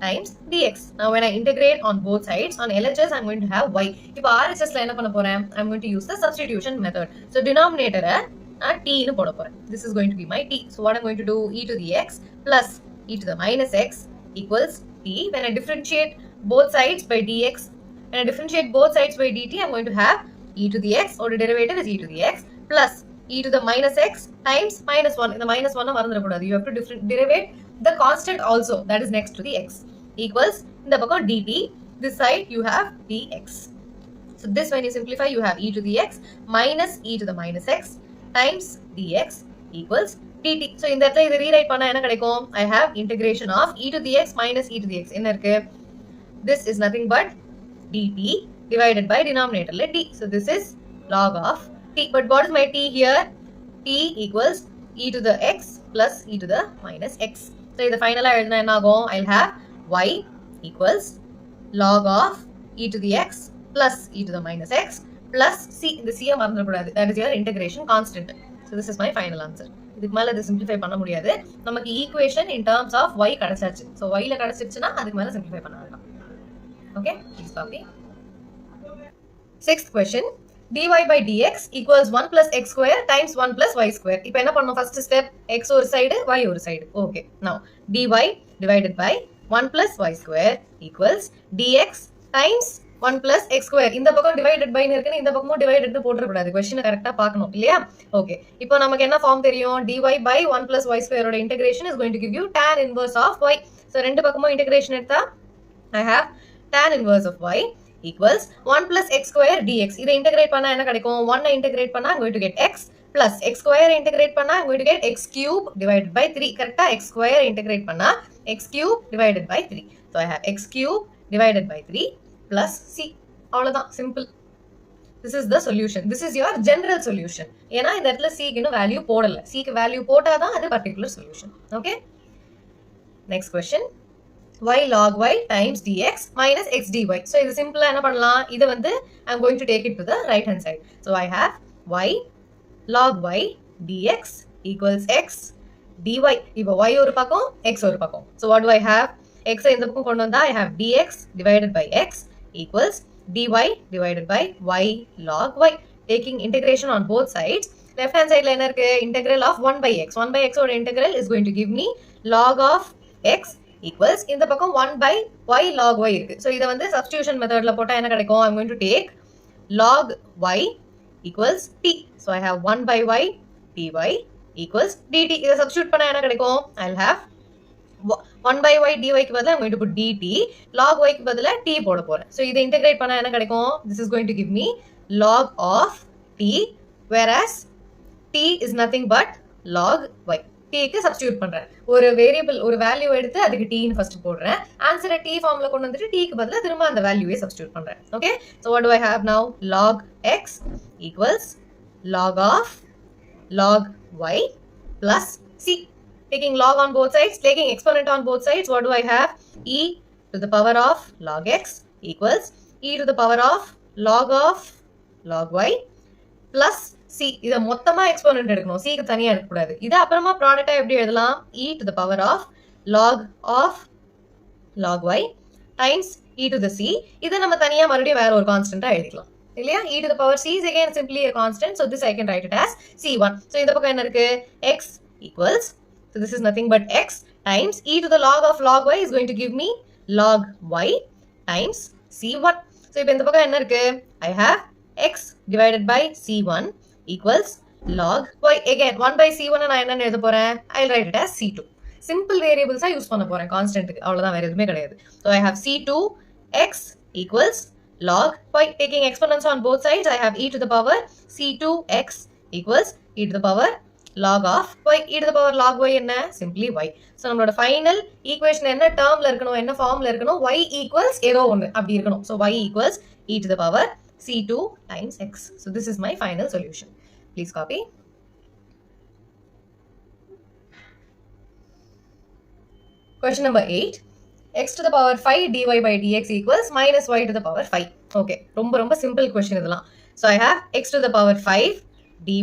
times dx. Now when I integrate on both sides, on LHS I'm going to have y. இப்போ RHS ல என்ன பண்ண போறேன்? I'm going to use the substitution method. So denominator t னு போட போறேன். This is going to be my t. So what I'm going to do, e to the x plus e to the minus x equals t. When I differentiate both sides by dx, when I differentiate both sides by dt, I'm going to have e to the x, or the derivative is e to the x plus e to the minus x times minus 1. இந்த minus 1 மறந்துடக்கூடாது. You have to derivate the constant also that is next to the x equals, இந்த பக்கம் dt, this side you have dx. So this, when you simplify, you have e to the x minus e to the minus x times dx equals dt. So இந்த இடத்துல இதை rewrite பண்ணா என்ன கிடைக்கும்? I have integration of e to the x minus e to the x. என்ன இருக்கு? This is nothing but dt divided by denominator let t. So this is log of t. But what is my t here? T equals e to the x plus e to the minus x. So இது ஃபைனலா எழுதினா என்ன ஆகும்? I'll have y equals log of e to the x plus e to the minus x plus c. இந்த c மறந்துடக்கூடாது. That is your integration constant. So this is my final answer. இதுக்கு மேல இதை simplify பண்ண முடியாது. நமக்கு equation in terms of y கிடைச்சாச்சு. So y ல கிடைச்சிருச்சுனா அதுக்கு மேல simplify பண்ண வேண்டாம். Okay? Please copy. Sixth question. dy by dx equals 1 plus x square times 1 plus y square. இப்போ என்ன பண்ணணும்? First step, x ஒரு side, y ஒரு side. Okay. Now, dy divided by 1 plus y square equals dx times 1 plus x square. இந்த பக்கம் divided by இருக்குன்னு இந்த பக்கமும் divided போட்டுறக்கூடாது. Question கரெக்டா பார்க்கணும் இல்லையா? Okay. இப்போ நமக்கு என்ன ஃபார்ம் தெரியும்? dy by 1 plus y square ஓட integration is going to give you tan inverse of y. So ரெண்டு பக்கமும் integration எடுத்தா I have tan inverse of y equals 1 plus x square dx. இதை integrate பண்ணா என்ன கிடைக்கும்? 1 integrate பண்ணா I'm going to get x plus x square integrate பண்ணா I'm going to get x cube divided by 3. கரெக்டா? x square integrate பண்ணா x cube divided by 3. So I have x cube divided by 3 plus c. அவ்வளவுதான், simple. This is the solution. This is your general solution. ஏன்னா இந்த இடத்துல c க்கு value போடல. c க்கு value போட்டாதான் அது particular solution. Okay? Next question. y log y times dx minus x dy. So இது simple என்ன பண்ணலாம்? இது வந்து I'm going to take it to the right hand side. So I have y log y dx equals x dy. இப்போ y ஒரு பக்கம், x ஒரு பக்கம். So what do I have? x இந்த பக்கம் கொண்டு வந்தா I have dx divided by x equals dy divided by y log y. Taking integration on both sides. Left hand side ல என்ன இருக்கு? Integral of 1 by x. 1 by x ஓட integral is going to give me log of x equals இந்த பக்கம் 1 by y log y இருக்கு. So இதை வந்து substitution methodல போட்டா என்ன கிடைக்கும்? I'm going to take log y equals t. So I have 1 by y dy equals dt. இதை substitute பண்ணா என்ன கிடைக்கும்? I'll have 1 by y dy க்கு பதிலா I'm going to put dt, log y க்கு பதிலா t போட போறேன். So இதை integrate பண்ணா என்ன கிடைக்கும்? This is going to give me log of t, whereas t is nothing but log y. t க்கு substitute பண்றேன். ஒரு வேரியபிள் ஒரு வேல்யூ எடுத்து அதுக்கு t ன்னு ஃபர்ஸ்ட் போடுறேன். ஆன்சரை t ஃபார்ம்ல கொண்டு வந்துட்டு t க்கு பதிலா திரும்ப அந்த வேல்யூவை சப்ஸ்டிட்யூட் பண்றேன். Okay? So what do I have now? Log x equals log of log y plus c. Taking log on both sides, taking exponent on both sides, what do I have? E to the power of log x equals e to the power of log y plus c. இதை மொத்தமா exponent எடுக்கணும், c க்கு தனியா எடுக்க கூடாது. இதை அப்புறமா ப்ராடக்டா எப்படி எழுதலாம்? e to the power of log y times e to the c. இதை நம்ம தனியா மறுபடியும் வேற ஒரு கான்ஸ்டன்டா எழுதிக்கலாம் இல்லையா? e to the power c is again simply a constant, so this I can write it as c1. so இந்த பக்கம் என்ன இருக்கு? x equals, so this is nothing but x times e to the log of log y is going to give me log y times c1. so இப்போ இந்த பக்கம் என்ன இருக்கு? I have x divided by c1 equals log y. again 1 by c1 நான் என்ன எழுத போறேன்? I'll write it as c2. simple variables use பண்ண போறேன் கான்ஸ்டன்ட்க்கு, அவ்வளவுதான், வேற எதுவுமே கிடையாது. so I have c2 x equals log y. taking exponents on both sides, I have e to the power c2 x equals e to the power log of y. e to the power log y என்ன? simply y. so நம்மளோட final equation என்ன டேர்ம்ல இருக்கணும், என்ன ஃபார்ம்ல இருக்கணும்? y equals ஏதோ ஒன்று அப்படி இருக்கணும். so y equals e to the power c2 times x. so this is my final solution. please copy. question number 8. x to the power 5 dy by dx equals minus y to the power 5. okay, ரொம்ப simple question இதெல்லாம். so I have x to the power 5 dy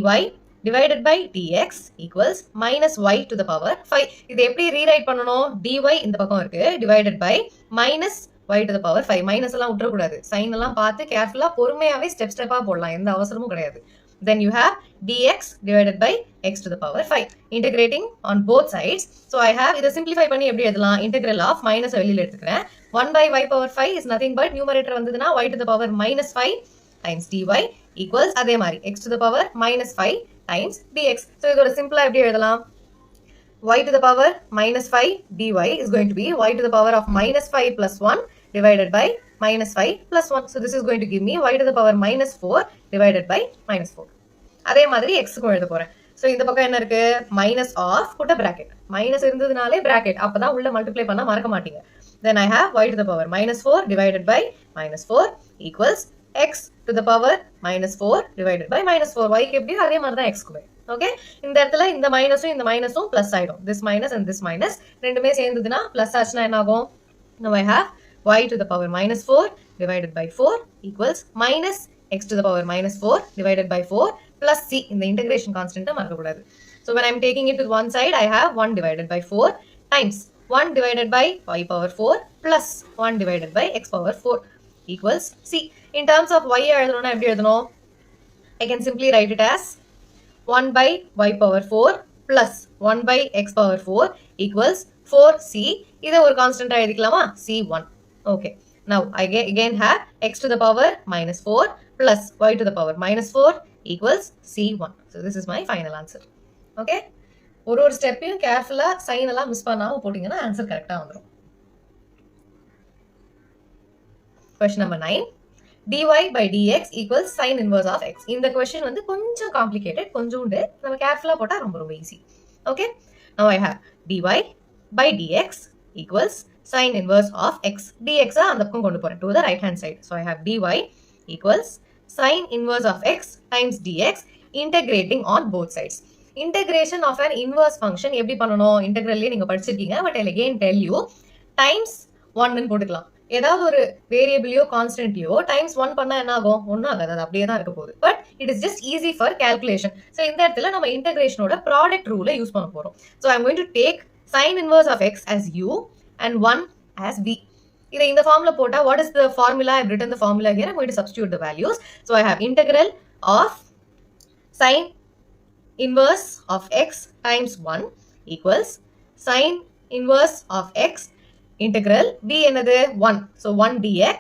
divided by dx equals minus y to the power 5. இது எப்படி rewrite பண்ணணும்? dy இந்த பக்கம் இருக்கு, divided by minus y to the power 5. Minus எல்லாம் விட்டுறக்கூடாது, சைன் எல்லாம் பார்த்து கேர்ஃபுல்லா பொறுமையாவே ஸ்டெப்பா போடலாம், எந்த அவசரமும் கிடையாது. then you have dx divided by x to the power 5. integrating on both sides, so I have இதை simplify பண்ணி எப்படி எழுதலாம்? integral of minus வெளியில எடுத்துக்கிறேன். 1 by y power 5 is nothing but numerator வந்ததுன்னா y to the power minus 5 times dy equals அதே மாதிரி x to the power minus 5 times dx. so இதோட சிம்பிளா எப்படி எழுதலாம்? y to the power minus 5 dy is going to be y to the power of minus 5 plus 1 divided by minus 5 plus 1. so this is going to give me y to the power minus 4 divided by minus 4. அதே மாதிரி x க்கும் எழுத போறேன். so இந்த பக்கம் என்ன இருக்கு? minus of, put a bracket. minus இருந்ததுனாலே bracket, அப்பதான் உள்ள மல்டிப்ளை பண்ணா மறக்க மாட்டீங்க. then I have y to the power minus 4 divided by minus 4 equals x to the power minus 4 divided by minus 4. y க்கு எப்படி? அதே மாதிரி தான் x க்குமே. okay, இந்த இடத்துல இந்த மைனஸும் பிளஸ் ஆயிடும். this minus and this minus ரெண்டுமே சேர்ந்ததுன்னா பிளஸ் ஆச்சுன்னா என்ன ஆகும்? now I have y to the power minus 4 divided by 4 equals minus x to the power minus 4 divided by 4 plus c. இந்த integration constant மறக்கக்கூடாது. so when I'm taking it to one side, I have 1 divided by 4 times 1 divided by y power 4 plus 1 divided by x power 4 equals c. in terms of y எழுதணும்னா எப்படி எழுதணும்? I can simply write it as 1 by y power 4 plus 1 by x power 4 equals 4c. இதை ஒரு கான்ஸ்டன்டா எழுதிக்கலாமா? c1. okay, now I again have x to the power minus 4 plus y to the power minus 4 equals c1. so this is my final answer. okay, ஒரு ஸ்டெப்பையும் கேர்ஃபுல்லா sign எல்லாம் miss பண்ணாம போட்டீங்கன்னா answer கரெக்டா வந்துரும். question number 9. dy by dx equals sin inverse of x. இந்த question வந்து கொஞ்சம் complicated, கொஞ்சோண்டு நம்ம கேர்ஃபுல்லா போட்டா ரொம்ப easy. okay, now I have dy by dx equals sin inverse of x. dx அந்த பக்கம் கொண்டு போறேன் to the right hand side. so I have dy equals sin inverse of x times dx, integrating on both sides. integration of an inverse function எப்படி பண்ணணும்? integralலே நீங்க படிச்சிருக்கீங்க, but I'll again tell you. times 1 ன்னு போட்டுக்கலாம். ஏதாவது ஒரு வேரியபிளையோ கான்ஸ்டன்ட்டையோ times 1 பண்ணா என்ன ஆகும்? ஒன்றும் ஆகாது, அது அப்படியே தான் இருக்க போகுது. But it is just easy for calculation. So இந்த இடத்துல நம்ம இன்டகிரேஷனோட ப்ராடக்ட் ரூலை யூஸ் பண்ண போறோம். So I'm going to take sine inverse of x as u and 1 as v. இதை இந்த ஃபார்ம்ல போட்டா what is the formula? I've written the formula here. I'm going to substitute the values. So I have integral of sin inverse of x times 1 equals sin inverse of x integral v என்னது 1. so 1 dx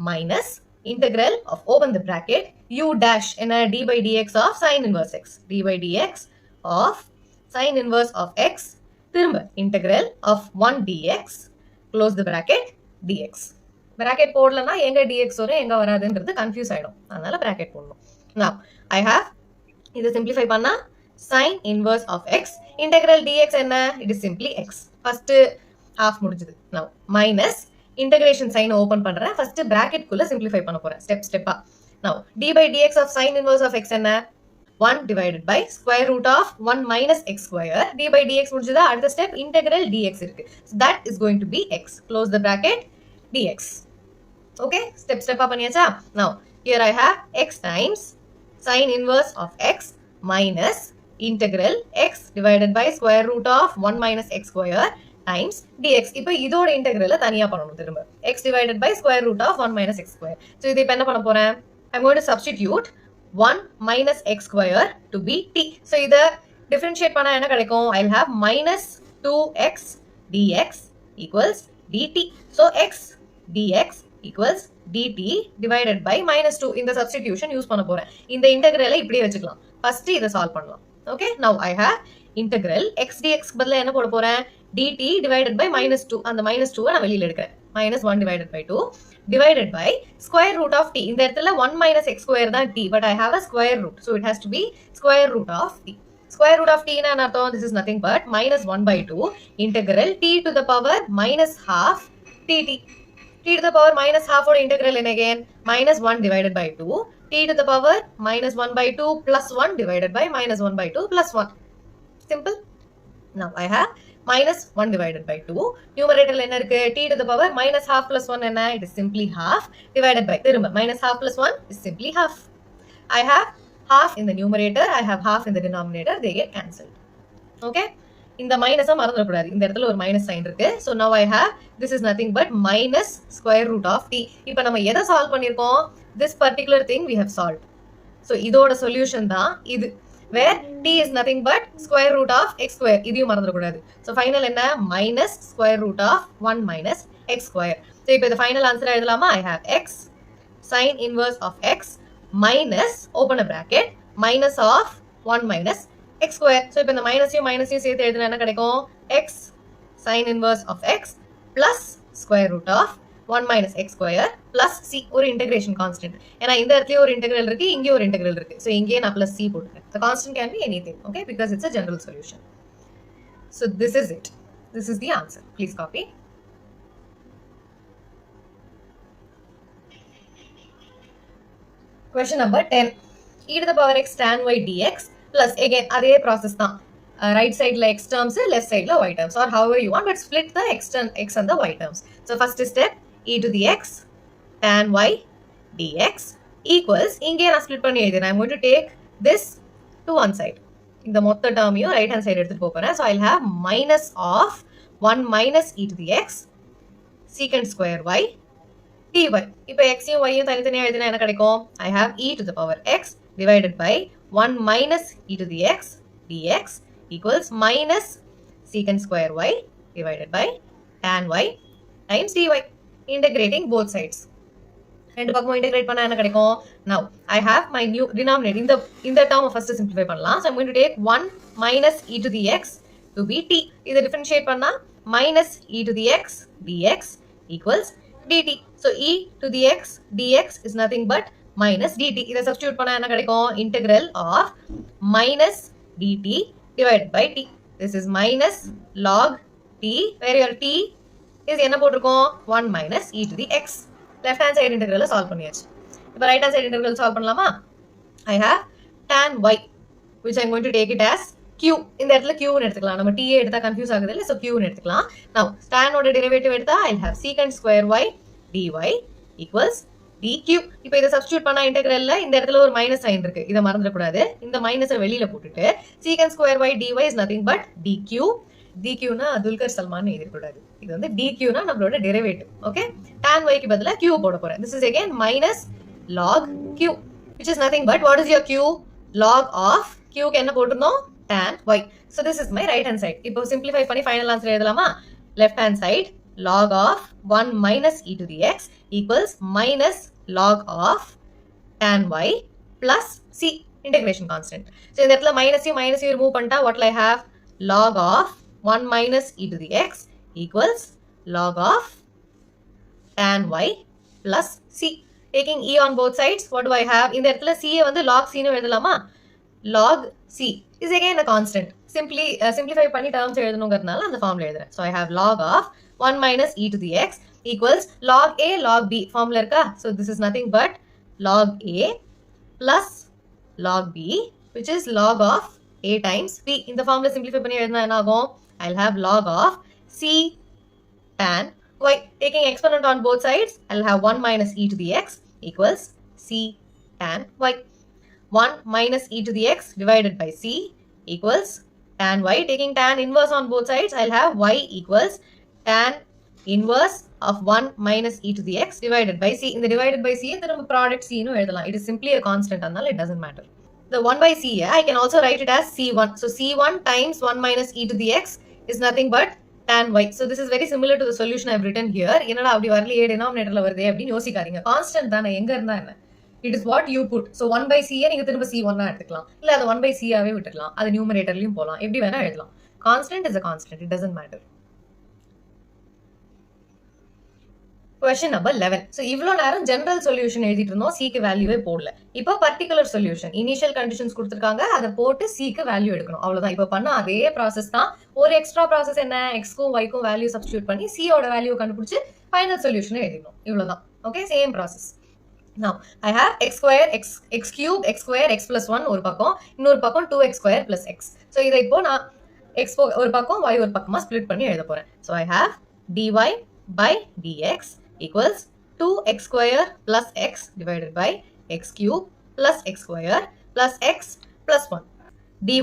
minus integral of, open the bracket, u dash என்ன d by dx of sin inverse x, d by dx of sin inverse of x திரும்ப integral of 1 dx close the bracket dx. bracket போடலனா எங்க dx வரும் எங்க வராதுன்றது confuse ஆயிடும். அதனால bracket போடணும். Now I have இதை simplify பண்ணா sin inverse of x integral dx என்ன? It is simply x. First half முடிஞ்சது. Now minus integration sign open பண்றேன். First bracket குள்ள simplify பண்ண போறேன். Step Now d by dx of sin inverse of x என்ன? 1 divided by square root of 1 minus x square. d by dx முடிஞ்சதா? அடுத்த step integral dx இருக்கு. So that is going to be x. Close the bracket dx. Okay, step பண்ணியாச்சா? Now here I have x times sin inverse of x minus integral x divided by square root of 1 minus x square times dx. இப்போ இதோட integral தனியா பண்ணணும் திரும்ப. x divided by square root of 1 minus x square. So இதை இப்போ என்ன பண்ண போறேன்? I'm going to substitute 1 minus x square to be t. So இதை differentiate பண்ணா என்ன கிடைக்கும்? I'll have minus 2x dx equals dt. So x dx equals dt divided by minus 2. இந்த substitution use பண்ண போறேன். இந்த integral இப்படியே வச்சுக்கலாம். First இதை solve பண்ணலாம். Okay, now I have integral x dx பதிலா என்ன போட போறேன்? dt divided by minus 2. அந்த minus 2 நான் வெளியில எடுக்கிறேன். minus 1 divided by 2 divided by square root of t. இந்த இடத்துல 1 minus x square தான் t, but I have a square root. So it has to be square root of t. Square root of t na அர்த்தம், this is nothing but minus 1 by 2 integral t to the power minus half dt. t to the power minus half or integral in again minus 1 divided by 2 t to the power minus 1 by 2 plus 1 divided by minus 1 by 2 plus 1. Simple. Now I have minus 1 divided by 2. Numerator என்ன இருக்கு? t to the power minus half plus 1 என்ன? It is simply half divided by திரும்ப minus half plus 1 is simply half. I have half in the numerator, I have half in the denominator, they get cancelled. Okay? இந்த மைனஸா மறந்துடக்கூடாது. இந்த இடத்துல ஒரு minus sign இருக்கு. So now I have, this is nothing but minus square root of t. இப்போ நம்ம எதை solve பண்ணிருக்கோம்? This particular thing we have solved. So இதோட சொல்யூஷன் தான் இது. Where t is nothing but square root of x square. இதையும் மறந்துடக்கூடாது. So final என்ன? Minus square root of 1 minus x square. So இப்போ இந்த final answer எழுதலாமா? I have x sin inverse of x minus, open a bracket, minus of 1 minus x square. So இப்போ இந்த மைனஸையும் சேர்த்து எழுதுனா என்ன கிடைக்கும்? x sin inverse of x plus square root of 1 minus x square plus c, ஒரு integration constant. ஏன்னா இந்த இடத்துலயே ஒரு integral இருக்கு, இங்கே ஒரு integral இருக்கு. So இங்கே நான் plus c போட்டுக்கிறேன். The constant can be anything, okay? Because it's a general solution. So this is it. This is the answer. Please copy. Question number 10. e to the power x tan y dx plus again அதே process தான். Right side la x terms, left side la y terms, or however you want, but split the x and the y terms. So first step, e to the x tan y dx equals, இங்கே நான் split பண்ணி எழுதுறேன். I'm going to take this to one side. இந்த மொத்த termயும் right hand side எடுத்துட்டு போறேன். So I'll have minus of 1 minus e to the x secant square y dy. இப்போ x யும் y யும் தனித்தனியா எழுதினா என்ன கிடைக்கும்? I have e to the power x divided by 1 minus e to the x dx equals minus secant square y divided by tan y times dy. Integrating both sides. ரெண்டு பக்கமும் integrate பண்ணா என்ன கிடைக்கும்? Now I have my new denominator. இந்த term first simplify பண்ணலாம். So I'm going to take 1 minus e to the x to be t. இதை differentiate பண்ணா minus e to the x dx equals dt. So e to the x dx is nothing but minus dt. இதை substitute பண்ணா என்ன கிடைக்கும்? Integral of minus dt divided by t. This is minus log t, where your t is என்ன போட்டிருக்கோம்? 1 minus e to the x. Left hand side integral solve பண்ணியாச்சு. இப்போ right hand side integral solve பண்ணலாமா? I have tan y, which I'm going to take it as q. இந்த இடத்துல q ன்னு எடுத்துக்கலாம். நம்ம t எடுத்தா confuse ஆகுது இல்லை? So q ன்னு எடுத்துக்கலாம். Now tan ஓட derivative எடுத்தா I'll have secant square y dy equals dq. இப்போ இதை substitute பண்ணா integralல இந்த இடத்துல ஒரு minus sign இருக்கு. இதை மறந்துடக்கூடாது. இந்த மைனஸை வெளியில போட்டுட்டு secant square y dy is nothing but dq. dqனா Dulquer Salman எழுதிடக்கூடாது. இது வந்து dqனா நம்மளோட derivative. Okay? tan y க்கு பதிலா q போட போறேன். This is again minus log q, which is nothing but what is your q? Log of q க்கு என்ன போட்டுருந்தோம்? tan y. So this is my right hand side. இப்போ simplify பண்ணி final answer எழுதலாமா? Left hand side log of 1 minus e to the x equals minus log of tan y plus c, integration constant. So இந்த இடத்துல minus remove பண்ணிட்டா what will I have? Log of 1 minus e to the x equals log of tan y plus c. Taking e on both sides, what do I have? In the இடத்துல c வந்து log c னு எழுதலாமா? Log c is again a constant. Simplify பண்ணி terms எழுதணுங்கிறதுனால அந்த ஃபார்ம்ல எழுதுறேன். So I have log of 1 minus e to the x equals log a log b. ஃபார்ம்ல இருக்கா? So this is nothing but log a plus log b, which is log of a times b. இந்த ஃபார்ம்ல simplify பண்ணி எழுதினா என்ன ஆகும்? I'll have log of c tan y. Taking exponent on both sides, I'll have 1 minus e to the x equals c tan y. 1 minus e to the x divided by c equals tan y. Taking tan inverse on both sides, I'll have y equals tan inverse of 1 minus e to the x divided by c. In the divided by c, the product c nu எழுதலாம். It is simply a constant, and it doesn't matter. The 1 by c, I can also write it as c1. So c1 times 1 minus e to the x is nothing but tan y. So this is very similar to the solution I've written here. என்னடா அப்படி வரலையே denominatorல வருதே அப்படினு யோசிக்காதீங்க. Constant தானே, எங்க இருந்தா என்ன? It is what you put. So 1 by c நீங்க திரும்ப c1 ஆ எடுத்துக்கலாம். இல்ல அது 1 by c ஆவே விட்டுறலாம். அது நியூமரேட்டர்லயும் போலாம். எப்படி வேணா எழுதலாம். Constant is a constant. It doesn't matter. Question number 11. So இவ்ளோ நேரம் general solution எழுதிட்டு இருந்தோம், c க்கு வேல்யூவே போடல. இப்போ particular solution, initial conditions கொடுத்திருக்காங்க, அதை போட்டு c க்கு வேல்யூ எடுக்கணும். அவ்வளவுதான். இப்போ பண்ண அதே process தான். ஒரு extra process என்ன? x க்கும் y க்கும் வேல்யூ சப்ஸ்டிட்யூட் பண்ணி c ஓட வேல்யூ கண்டுபிடிச்சு final solution எழுதிடணும். இவ்வளவுதான். Okay, same process. Now I have x square x cube x square x plus 1 ஒரு பக்கம், இன்னொரு பக்கம் 2x square plus x. So இதை இப்போ நான் x ஒரு பக்கம் y ஒரு பக்கமா ஸ்ப்ளிட் பண்ணி எழுத போறேன். So I have dy by dx equals 2x square plus x divided by x cube plus x square plus x plus 1. dy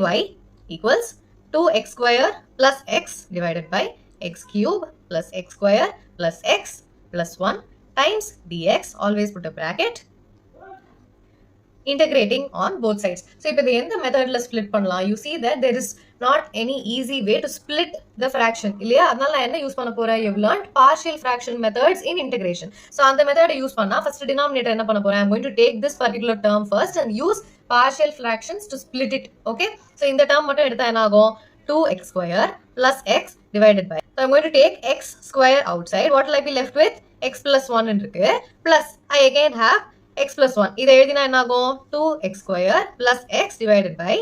equals 2x square plus x divided by x cube plus x square plus x plus 1 times dx, always put a bracket, integrating on both sides. So இப்போ இந்த எந்த மெத்தட்ல split பண்ணலாம்? You see that there is not any easy way to split the fraction. இல்லையா? அதனால நான் என்ன use பண்ண போறேன்? You've learned partial fraction methods in integration. So அந்த மெத்தடை யூஸ் பண்ணா first denominator என்ன பண்ண போறேன்? I'm going to take this particular term first and use partial fractions to split it. Okay? So இந்த term மட்டும் எடுத்தா என்ன ஆகும்? 2x square plus x divided by. So I'm going to take x square outside. What will I be left with? X plus 1 இருக்கு. Plus I again have x plus 1. இதை எழுதினா என்ன ஆகும்? 2x square plus x divided by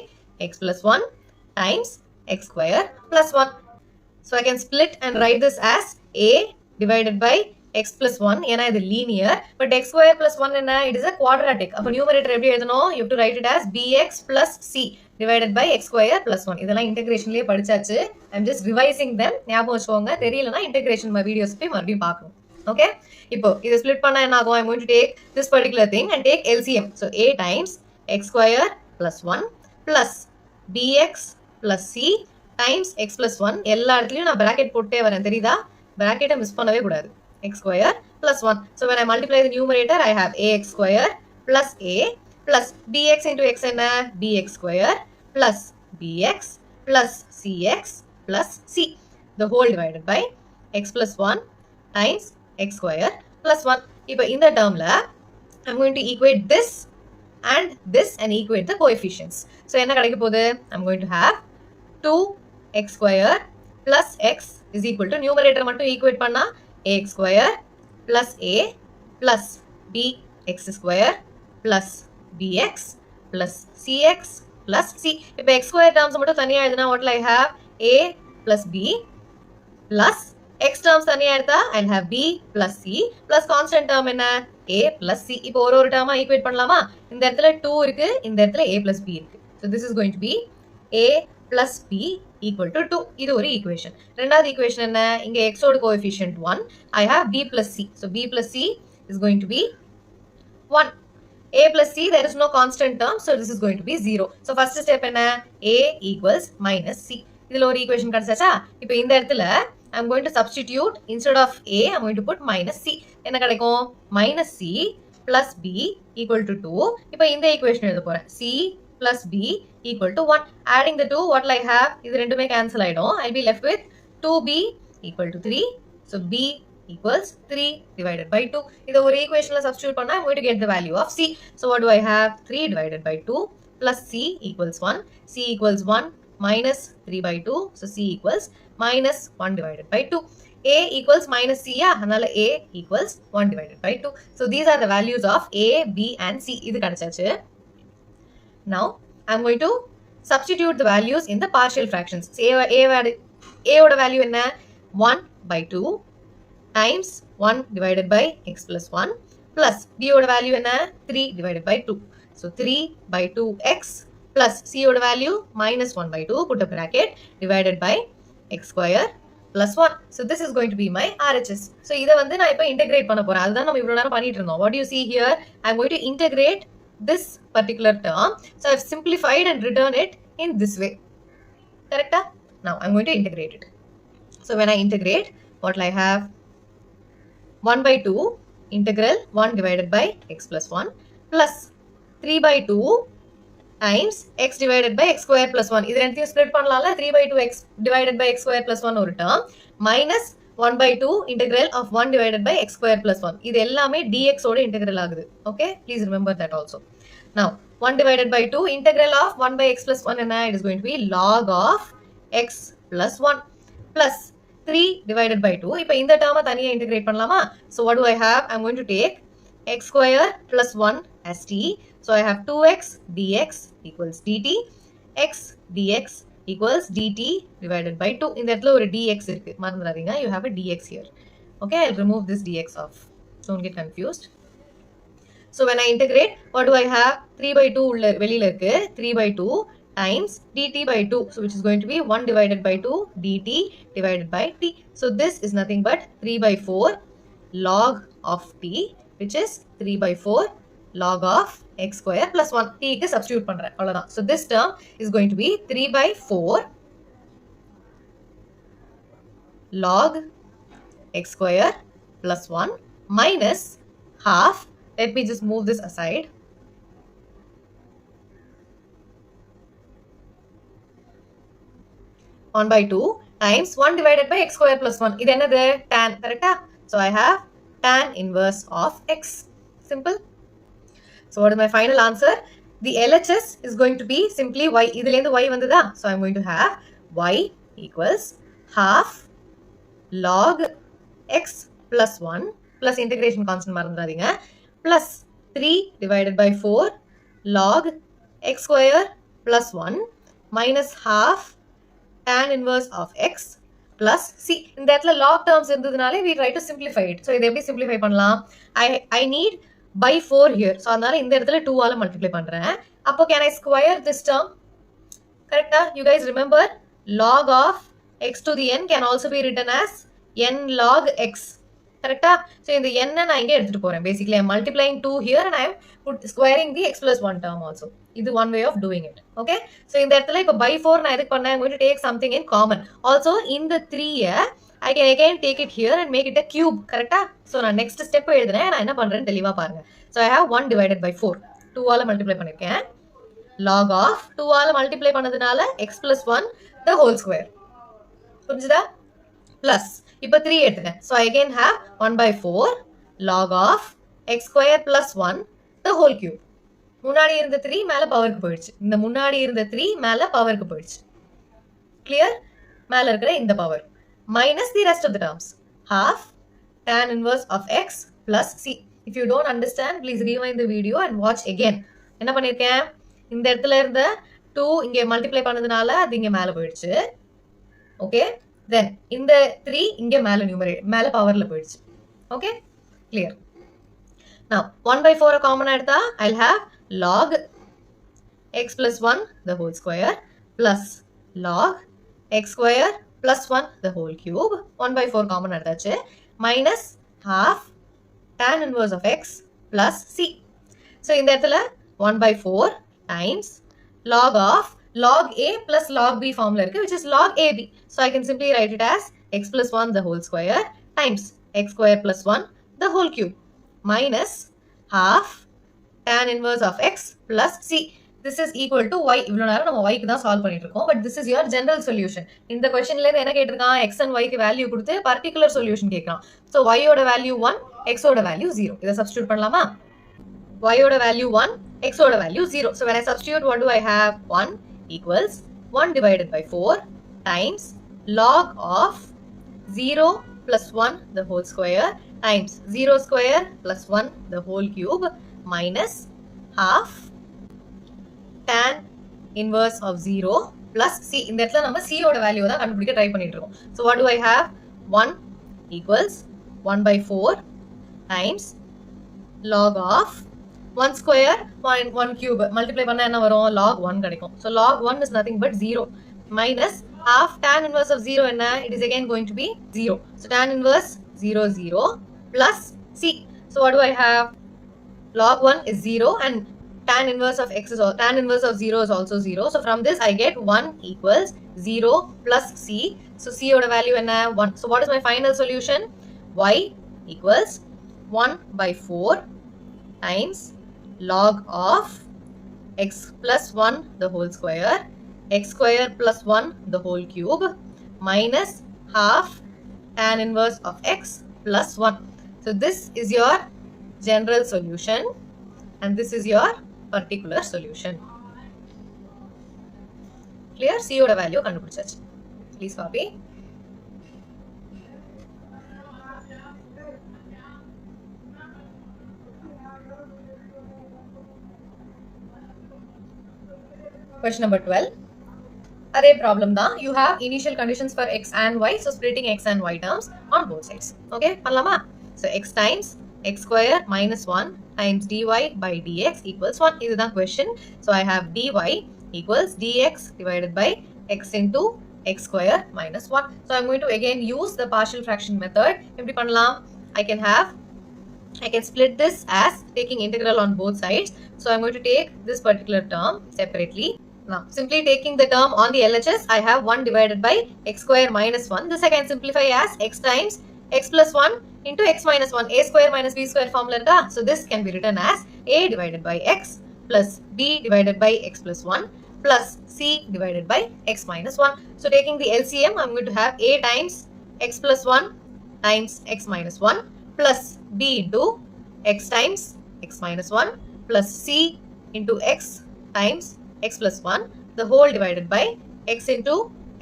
x plus 1 times x square plus 1. So I can split and write this as a divided by x plus 1. ஏன்னா இது linear. But x square plus 1 என்ன? It is a quadratic. அப்போ numerator எப்படி எழுதணும்? You have to write it as bx plus c divided by x square plus 1. இதெல்லாம் integrationலயே படிச்சாச்சு. I'm just revising them. ஞாபகம் வச்சுக்கோங்க. தெரியலனா integration videos போய் மறுபடியும் பார்க்கணும். Okay, இப்போ இதை split பண்ணா என்ன ஆகும்? I'm going to take this particular thing and take LCM. So a times x square plus 1 plus bx plus c times x plus 1. எல்லா இடத்துலயும் நான் bracket போட்டே வரேன், தெரியுதா? bracket மிஸ் பண்ணவே கூடாது. x square plus 1. So when I multiply the numerator, I have ax square plus a plus bx into x என்ன? bx square plus bx plus cx plus c. The whole divided by x plus 1 times x square plus 1. இப்போ இந்த termல I'm going to equate this and equate the coefficients. So என்ன கிடைக்க போகுது? I'm going to have 2x square plus x is equal to numerator மட்டும் equate பண்ணா ax square plus a plus bx square plus bx plus cx plus c. இப்போ x square terms மட்டும் தனியா எழுதுனா what will I have? a plus b plus x terms தனியா எடுத்தா I'll have b plus c plus constant term என்ன? a plus c. இப்போ ஒரு டேர்மா equate பண்ணலாமா? இந்த இடத்துல 2 இருக்கு, இந்த இடத்துல a plus b இருக்கு. So this is going to be a plus b equal to 2. இது ஒரு ஈக்குவேஷன். ரெண்டாவது ஈக்குவேஷன் என்ன? இங்க x ஓட coefficient 1. I have b plus c. So b plus c is going to be 1. a plus c, there is no constant term, so this is going to be 0. So first step என்ன? a equals minus c. இதுல ஒரு equation கிடைச்சாச்சா? இப்போ இந்த இடத்துல I'm going to substitute, instead of a, I'm going to put minus c. என்ன கிடைக்கும்? minus c plus b equal to 2. இப்போ இந்த equation எழுத போறேன். c plus b equal to 1. Adding the 2, what will I have? இது ரெண்டுமே cancel ஆயிடும். I'll be left with 2b equal to 3. So b equals 3 divided by 2. இதை ஒரு equationல substitute பண்ணா, I'm going to get the value of c. So what do I have? 3 divided by 2 plus c equals 1. c equals 1 minus 3 by 2. So C equals minus 1 divided by 2. A equals minus C. Another A equals 1 divided by 2. So these are the values of A, B and C. Now I'm going to substitute the values in the partial fractions. So A oda value enna 1 by 2 times 1 divided by x plus 1 plus B oda value enna 3 divided by 2. So 3 by 2x plus C oda value minus 1 by 2, put a bracket, divided by x square plus 1. So this is going to be my RHS. So இதை வந்து நான் இப்போ integrate பண்ண போறேன். அதுதான் நம்ம இவ்வளவு நேரம் பண்ணிட்டு இருந்தோம். What do you see here? I'm going to integrate this particular term. So I've simplified and written it in this way. Correct? Now I'm going to integrate it. So when I integrate, what will I have? 1 by 2 integral 1 divided by x plus 1 plus 3 by 2 times x divided by x square plus 1. இது ரெண்டையும் split பண்ணலாம்ல, 3 by 2 x divided by x square plus 1 ஒரு term minus 1 by 2 integral of 1 divided by x square plus 1. இது எல்லாமே dx ஓட integral ஆகுது. Okay, please remember that also. Now 1 divided by 2 integral of 1 by x plus 1 என்ன? It is going to be log of x plus 1 plus 3 divided by 2. இப்போ இந்த term தனியா integrate பண்ணலாமா? So what do I have? I'm going to take x square plus 1 as t. So I have 2x dx equals dt. X dx equals dt divided by 2. இந்த இடத்துல ஒரு dx இருக்கு, மறந்துடாதீங்க. You have a dx here. Okay, I'll remove this dx off. Don't get confused. So when I integrate, what do I have? 3 by 2 உள்ள வெளியில இருக்கு. 3 by 2 times dt by 2. So which is going to be 1 divided by 2 dt divided by t. So this is nothing but 3 by 4 log of t, which is 3 by 4 log of x square plus 1. t க்கு substitute பண்றேன், அவ்வளவுதான். So this term is going to be 3 by 4 log x square plus 1 minus half. Let me just move this aside. One by 2 times 1 divided by x square plus 1. இது என்னது? Tan, correct? So I have tan inverse of x. Simple. So what is my final answer? The LHS is going to be simply y. இதிலேந்து y வந்ததா? So I'm going to have y equals half log x plus 1 plus integration constant மறந்துடாதீங்க plus 3 divided by 4 log x square plus 1 minus half tan inverse of x plus c. இந்த இடத்துல log terms இருந்ததுனாலே we try to simplify it. So இதை எப்படி simplify பண்ணலாம்? I need by 4 here. So அதனால இந்த இடத்துல 2 ஆல multiply பண்றேன். அப்போ can I square this term? Correct? You guys remember log of x to the n can also be written as n log x. Correct? So இந்த n நான் இங்கே எடுத்துட்டு போறேன். Basically I'm multiplying 2 here and I'm squaring the x plus 1 term also. இது one way of doing it. Okay? So இந்த இடத்துல இப்போ by 4 நான் எதுக்கு பண்ணேன்? I'm going to take something in common. Also in the 3 I can again take it here and make it a cube. Correct? So நான் next step எழுதுறேன். நான் என்ன பண்றேன்னு தெளிவா பாருங்க. So I have 1 divided by 4. 2 ஆல multiply பண்ணிருக்கேன். Log of 2 ஆல multiply பண்ணதுனால x plus 1 the whole square. புரிஞ்சுதா? Plus இப்போ 3 எடுத்துட்டேன். So I again have 1 by 4 log of x square plus 1 the whole cube. முன்னாடி இருந்த 3 மேல பவருக்கு போயிடுச்சு. இந்த முன்னாடி இருந்த 3 மேல பவருக்கு போயிடுச்சு. Clear? மேல இருக்கிற இந்த power minus the rest of the terms. Half tan inverse of x plus c. If you don't understand, please rewind the video and watch again. என்ன பண்ணிருக்கேன்? இந்த இடத்துல இருந்த 2 இங்கே multiply பண்ணதுனால அது இங்கே மேல போயிடுச்சு. Okay? Then இந்த 3 இங்கே மேல பவர்ல போயிடுச்சு. Okay? Clear? Now 1 by 4 common எடுத்தா I'll have log x plus 1 the whole square plus log x square plus 1 the whole cube. 1 by 4 common எடுத்தாச்சு minus half tan inverse of x plus c. So இந்த இடத்துல 1 by 4 times log of log a plus log b formula இருக்கு, which is log ab. So I can simply write it as x plus 1 the whole square times x square plus 1 the whole cube minus half tan inverse of x plus c. This is equal to y. இவ்வளவு நேரம் நம்ம y க்கு தான் solve பண்ணிட்டு இருக்கோம். But this is your general solution. இந்த questionல இருந்து என்ன கேட்டிருக்கான்? x and y க்கு வேல்யூ கொடுத்து particular solution கேட்கறான். So y ஓட வேல்யூ 1, x ஓட வேல்யூ 0. இதை substitute பண்ணலாமா? y ஓட வேல்யூ 1, x ஓட value 0. So when I substitute, what do I have? 1 equals 1 divided by 4 times log of 0 plus 1 the whole square times 0 square plus 1 the whole cube minus half tan inverse of 0 plus c. இந்த இடத்துல நம்ம c ஓட value தான் கண்டுபிடிக்க try பண்ணிட்டு இருக்கோம். So what do I have? 1 equals 1 by 4 times log of 1 square 1 cube multiply பண்ணா என்ன வரும்? log 1 கிடைக்கும். So log 1 is nothing but 0 minus half tan inverse of 0 என்ன? It is again going to be 0. So tan inverse 0 0 plus c. So what do I have? Log 1 is 0 and tan inverse of x is tan inverse of 0 is also 0. So from this I get 1 equals 0 plus c. So c oda value enna 1. So what is my final solution? Y equals 1 by 4 times log of x plus 1 the whole square, x square plus 1 the whole cube minus half tan inverse of x plus 1. So this is your general solution and this is your particular solution. Clear? C oda value kandupidichachu. Please copy. Question number 12. Adhe problem da. You have initial conditions for x and y, so splitting x and y terms on both sides. Okay, pannalama. So x times x square minus 1 times dy by dx equals 1. This is the question. So I have dy equals dx divided by x into x square minus 1. So I'm going to again use the partial fraction method. Eppadi pannalam? I can split this as taking integral on both sides. So I'm going to take this particular term separately. Now, simply taking the term on the LHS, I have 1 divided by x square minus 1. This I can simplify as x times x plus 1 into x minus 1. A square minus b square formula irukka. So this can be written as a divided by x plus b divided by x plus 1 plus c divided by x minus 1. So taking the LCM, I'm going to have a times x plus 1 times x minus 1 plus b into x times x minus 1 plus c into x times x plus 1 the whole divided by x into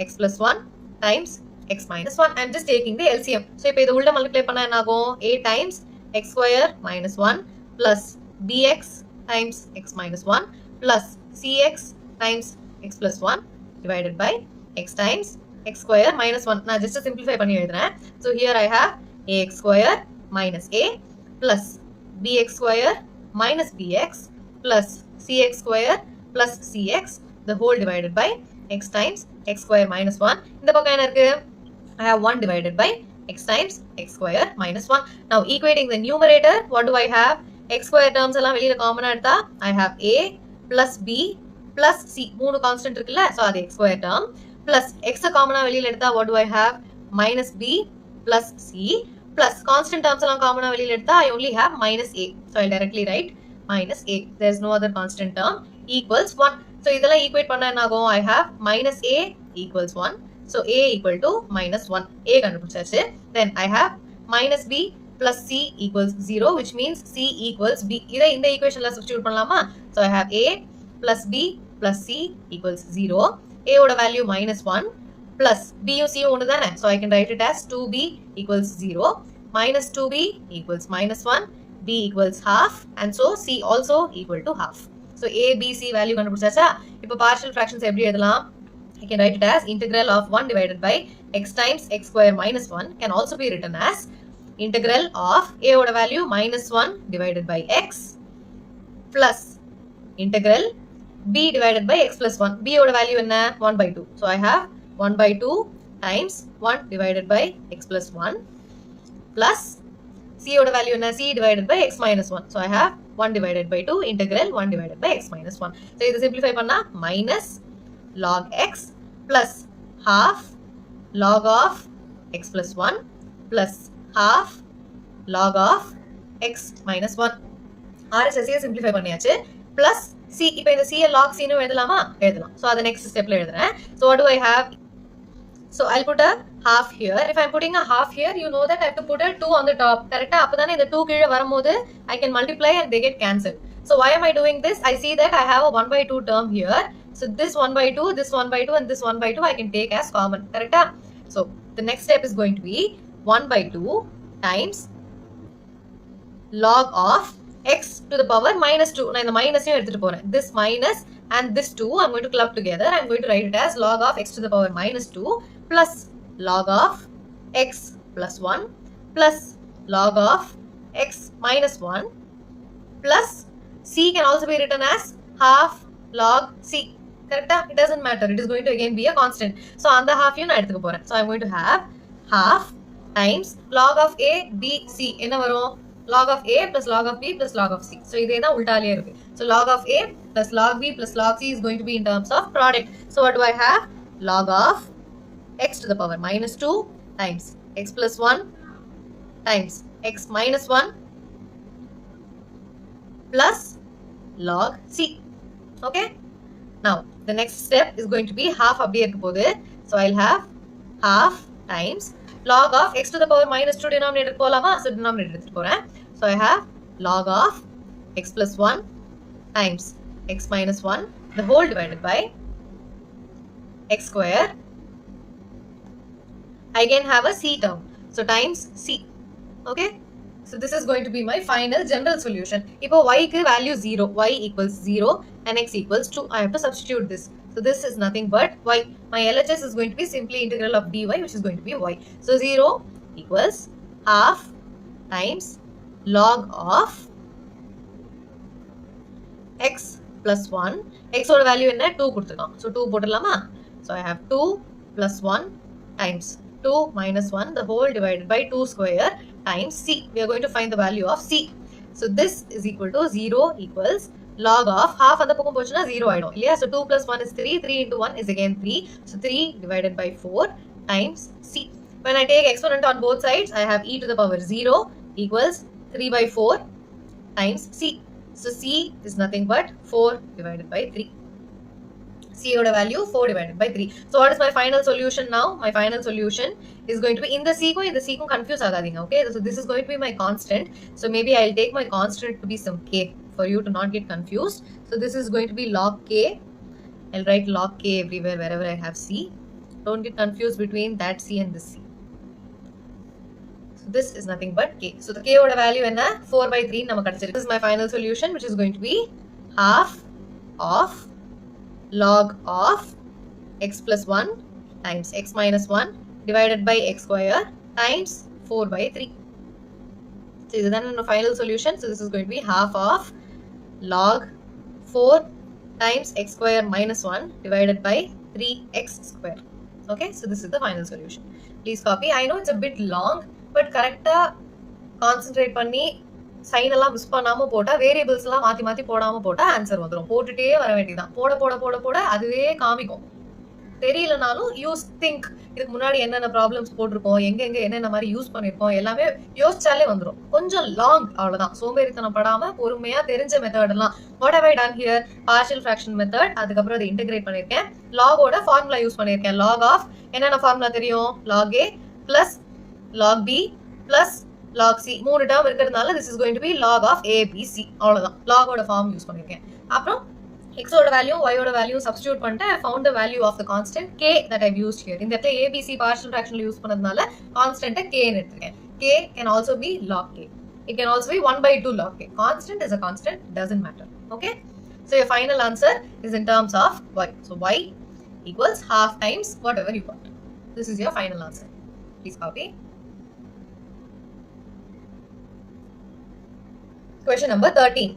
x plus 1 times x minus 1. I'm just taking the LCM. So இப்போ இது உள்ள multiply பண்ணா என்ன ஆகும்? a times x square minus 1 plus bx times x minus 1 plus cx times x plus 1 divided by x times x square minus 1. நான் just simplify பண்ணி எழுதுறேன். So here I have ax square minus a plus bx square minus bx plus cx square plus cx the whole divided by x times x square minus 1. இந்த பக்கம் என்ன இருக்கு? I have 1 divided by x times x square minus 1. Now equating the numerator, what do I have? X square terms எல்லாம் வெளியில காமனா எடுத்தா I have a plus b plus c. மூணு constant இருக்குல்ல, so அது x square term plus x காமனா வெளியில எடுத்தா what do I have? Minus b plus c plus constant terms எல்லாம் காமனா வெளியில எடுத்தா I only have minus a. So I'll directly write minus a. There's no other constant term equals 1. So இதெல்லாம் equate பண்ணா என்ன ஆகும்? I have minus a equals 1. So a equal to minus 1. A கண்டுபிடிச்சாச்சு. Then I have minus b plus c equals 0, which means c equals b. இதை இந்த equationல substitute பண்ணலாமா? So I have a plus b plus c equals 0. a ஓட value minus 1 plus b யும் c யும் ஒன்று தானே. So I can write it as 2b equals 0 minus 2b equals minus 1, b equals half, and so c also equal to half. So a, b, c value கண்டுபிடிச்சாச்சா? இப்போ partial fractions எப்படி எழுதலாம்? I can write it as integral of 1 divided by x times x square minus 1 can also be written as integral of a oda value minus 1 divided by x plus integral b divided by x plus 1. b oda value enna? 1 by 2. So I have 1 by 2 times 1 divided by x plus 1 plus c oda value enna? c divided by x minus 1. So I have 1 divided by 2 integral 1 divided by x minus 1. So idu simplify panna minus log x plus half log of x plus 1 plus half log of x minus 1. RHS simplify பண்ணியாச்சு plus c. இப்போ இந்த c log c னு எழுதலாமா? எழுதலாம். So அது next stepல எழுதுறேன். So what do I have? So I'll put a half here. If I'm putting a half here, you know that I have to put a 2 on the top. Correct? அப்பதானே இந்த 2 கீழ வரும்போது I can multiply and they get cancelled. So why am I doing this? I see that I have a 1 by 2 term here. So this 1 by 2, this 1 by 2 and this 1 by 2 I can take as common. Correct? So the next step is going to be 1 by 2 times log of x to the power minus 2. Now, in the minus, this minus and this 2, I'm going to club together. I'm going to write it as log of x to the power minus 2 plus log of x plus 1 plus log of x minus 1 plus c can also be written as half log c. Correct? It doesn't matter. It is going to again be a constant. So, on the half, so I'm going to have half times log of a, b, c. Log of a plus log of b plus log of c. So, this is ulta. So, log of a plus log b plus log c is going to be in terms of product. So, what do I have? Log of x to the power minus 2 times x plus 1 times x minus 1 plus log c. Okay? Now, the next step is going to be half அப்படியே So, I'll have half times log of x to the power minus 2 denominator போலாமா? So, denominator எடுத்துட்டு போறேன். So, I have log of x plus 1 times x minus 1 the whole divided by x square. I can have a c term. So, times c. Okay? So, this is going to be my final general solution. Now, y ku value 0. Y equals 0 and x equals 2. I have to substitute this. So, this is nothing but y. My LHS is going to be simply integral of dy, which is going to be y. So, 0 equals half times log of x plus 1. X oda value enna 2 kuduthirukkom. So, 2 போட்டுடலாமா? So, I have 2 plus 1 times 2 minus 1 the whole divided by 2 square times c. We are going to find the value of c. So, this is equal to 0 equals log of half and the pokum pochuna 0 aidum. Yeah, so 2 plus 1 is 3. 3 into 1 is again 3. So, 3 divided by 4 times c. When I take exponent on both sides, I have e to the power 0 equals 3 by 4 times c. So, c is nothing but 4 divided by 3. C oda value 4 divided by 3. So, what is my final solution now? My final solution is going to be in the C confuse agadinga. Okay, so this is going to be my constant. So, maybe I'll take my constant to be some k for you to not get confused. So, this is going to be log k. I'll write log k everywhere wherever I have c. Don't get confused between that c and this c. So, this is nothing but k. So, the k oda value enna 4 by 3 namakku kadichirukku. This is my final solution, which is going to be half of log of x plus 1 times x minus 1 divided by x square times 4 by 3. So, this is then the final solution. So, this is going to be half of log 4 times x square minus 1 divided by 3x square. Okay, so this is the final solution. Please copy. I know it's a bit long, but correcta concentrate panni sine எல்லாம் miss பண்ணாம போட்டா variables எல்லாம் மாத்தி மாத்தி போடாம போட்டா answer வந்துடும். போட்டுட்டே வர வேண்டியதான். போட போட போட போட அதுவே காமிக்கும். தெரியலனாலும் யூஸ் திங்க் இதுக்கு முன்னாடி என்னென்ன ப்ராப்ளம்ஸ் போட்டிருக்கோம், எங்க எங்க என்னென்ன மாதிரி யூஸ் பண்ணிருக்கோம் எல்லாமே யோசிச்சாலே வந்துடும். கொஞ்சம் லாங் அவ்வளவுதான். சோம்பேறித்தனம் படாம பொறுமையா தெரிஞ்ச மெத்தட் எல்லாம் what how I done here partial fraction method, அதுக்கப்புறம் அதை இன்டெகிரேட் பண்ணிருக்கேன். லாகோட ஃபார்முலா யூஸ் பண்ணிருக்கேன். லாக் ஆஃப் என்னென்ன ஃபார்முலா தெரியும்? Log A plus log B plus log c. 3 term இருக்கிறதுனால this is going to be log of a b c. அவ்வளவுதான். log ஓட ஃபார்ம் யூஸ் பண்ணிருக்கேன். அப்புறம் x ஓட வேல்யூ y ஓட வேல்யூ சப்ஸ்டிட்யூட் பண்ணிட்டேன். I found the value of the constant k that I've used here. இந்த இடத்துல a b c partial fractionல யூஸ் பண்ணதுனால constant k ன்னு எடுத்துக்கேன். k can also be log k. It can also be 1 by 2 log k. Constant is a constant, doesn't matter. Okay? So your final answer is in terms of y. So y equals half times whatever you got. This is your final answer. Please copy. Question number 13.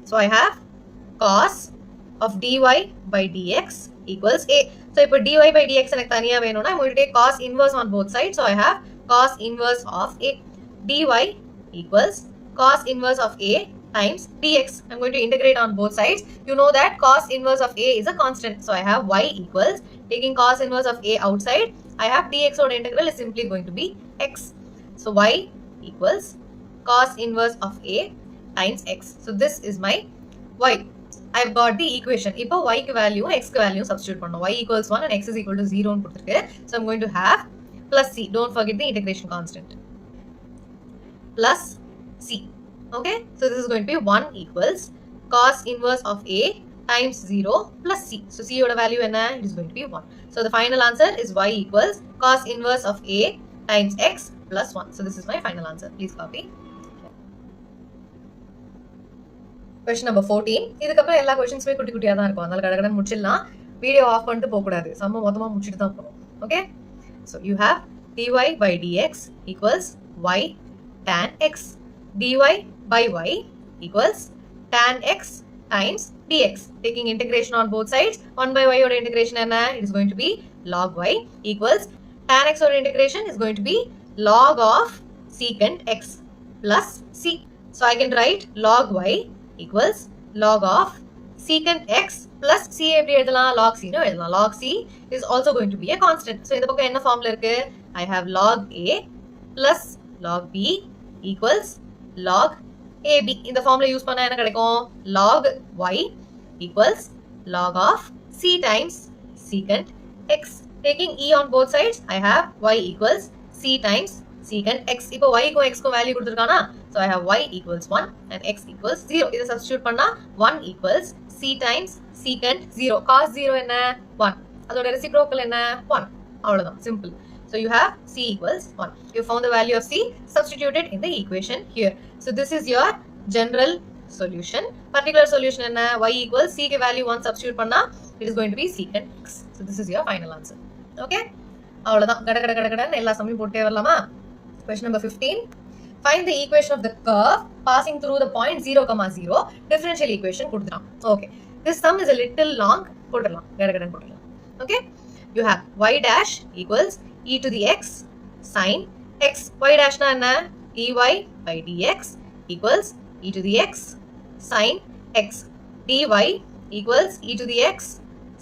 So, I have cos of dy by dx equals a. So, if dy by dx எனக்கு தனியா வேணும்னா I'm going to take cos inverse on both sides. So, I have cos inverse of a. dy equals cos inverse of a times dx. I'm going to integrate on both sides. You know that cos inverse of a is a constant. So, I have y equals, taking cos inverse of a outside, I have dx oda integral is simply going to be x. So, y equals cos inverse of a times x. So, this is my y. I've got the equation. இப்போ y க்கு value, x க்கு value substitute பண்ணணும். y equals 1 and x is equal to 0 ன்னு கொடுத்திருக்கு. So, I'm going to have plus c. Don't forget the integration constant. Plus c. Okay? So, this is going to be 1 equals cos inverse of a times 0 plus c. So c oda value enna? It is going to be 1. So the final answer is y equals cos inverse of a times x plus 1. So this is my final answer. Please copy. Question number 14. இதுக்கப்புறம் எல்லா क्वेश्चंसமே குட்டி குட்டியா தான் இருக்கும். அதனால கடகடன் முடிச்சிடலாம். Video of பண்ணிட்டு போக கூடாது. சம்ம மொத்தமா முடிச்சிட்டு தான் போறோம். Okay? So you have dy by dx equals y tan x. dy by y equals tan x times dx. Taking integration on both sides, 1 by y oda integration enna? It is going to be log y equals tan x oda integration is going to be log of secant x plus c. So I can write log y equals log of secant x plus c எப்படி எழுதலாம்? log c னு எழுதலாம். log c is also going to be a constant. So இந்த பக்கம் என்ன ஃபார்ம்ல இருக்கு? I have log a plus log b equals log ab. இந்த ஃபார்ம்ல யூஸ் பண்ணா என்ன கிடைக்கும்? log y equals log of c times secant x. Taking e on both sides, I have y equals c times secant x. இப்போ y க்கும் x க்கும் value கொடுத்திருக்கானா? So I have y equals 1 and x equals 0. இதை substitute பண்ணா 1 equals c times secant 0. cos 0 என்ன? 1. அதோட reciprocal என்ன? 1. அவ்வளவுதான். Simple. So you have c equals 1. You found the value of c, substituted in the equation here. So this is your general solution. Particular solution enna? Y equals c ke value 1 substitute panna, it is going to be secant x. So this is your final answer. Okay? அவ்வளவுதான். கடகடன் எல்லா சம்மையும் போட்டே வரலாமா? Question number 15. Find the equation of the curve passing through the point 0, 0. Differential equation கொடுத்துறான். Okay. This sum is a little long. போட்டுடலாம். கடகடன் போட்டுடலாம். Okay? You have y dash equals e to the x sin x. Y dash na enna? dy by dx equals e to the x sin x. dy equals e to the x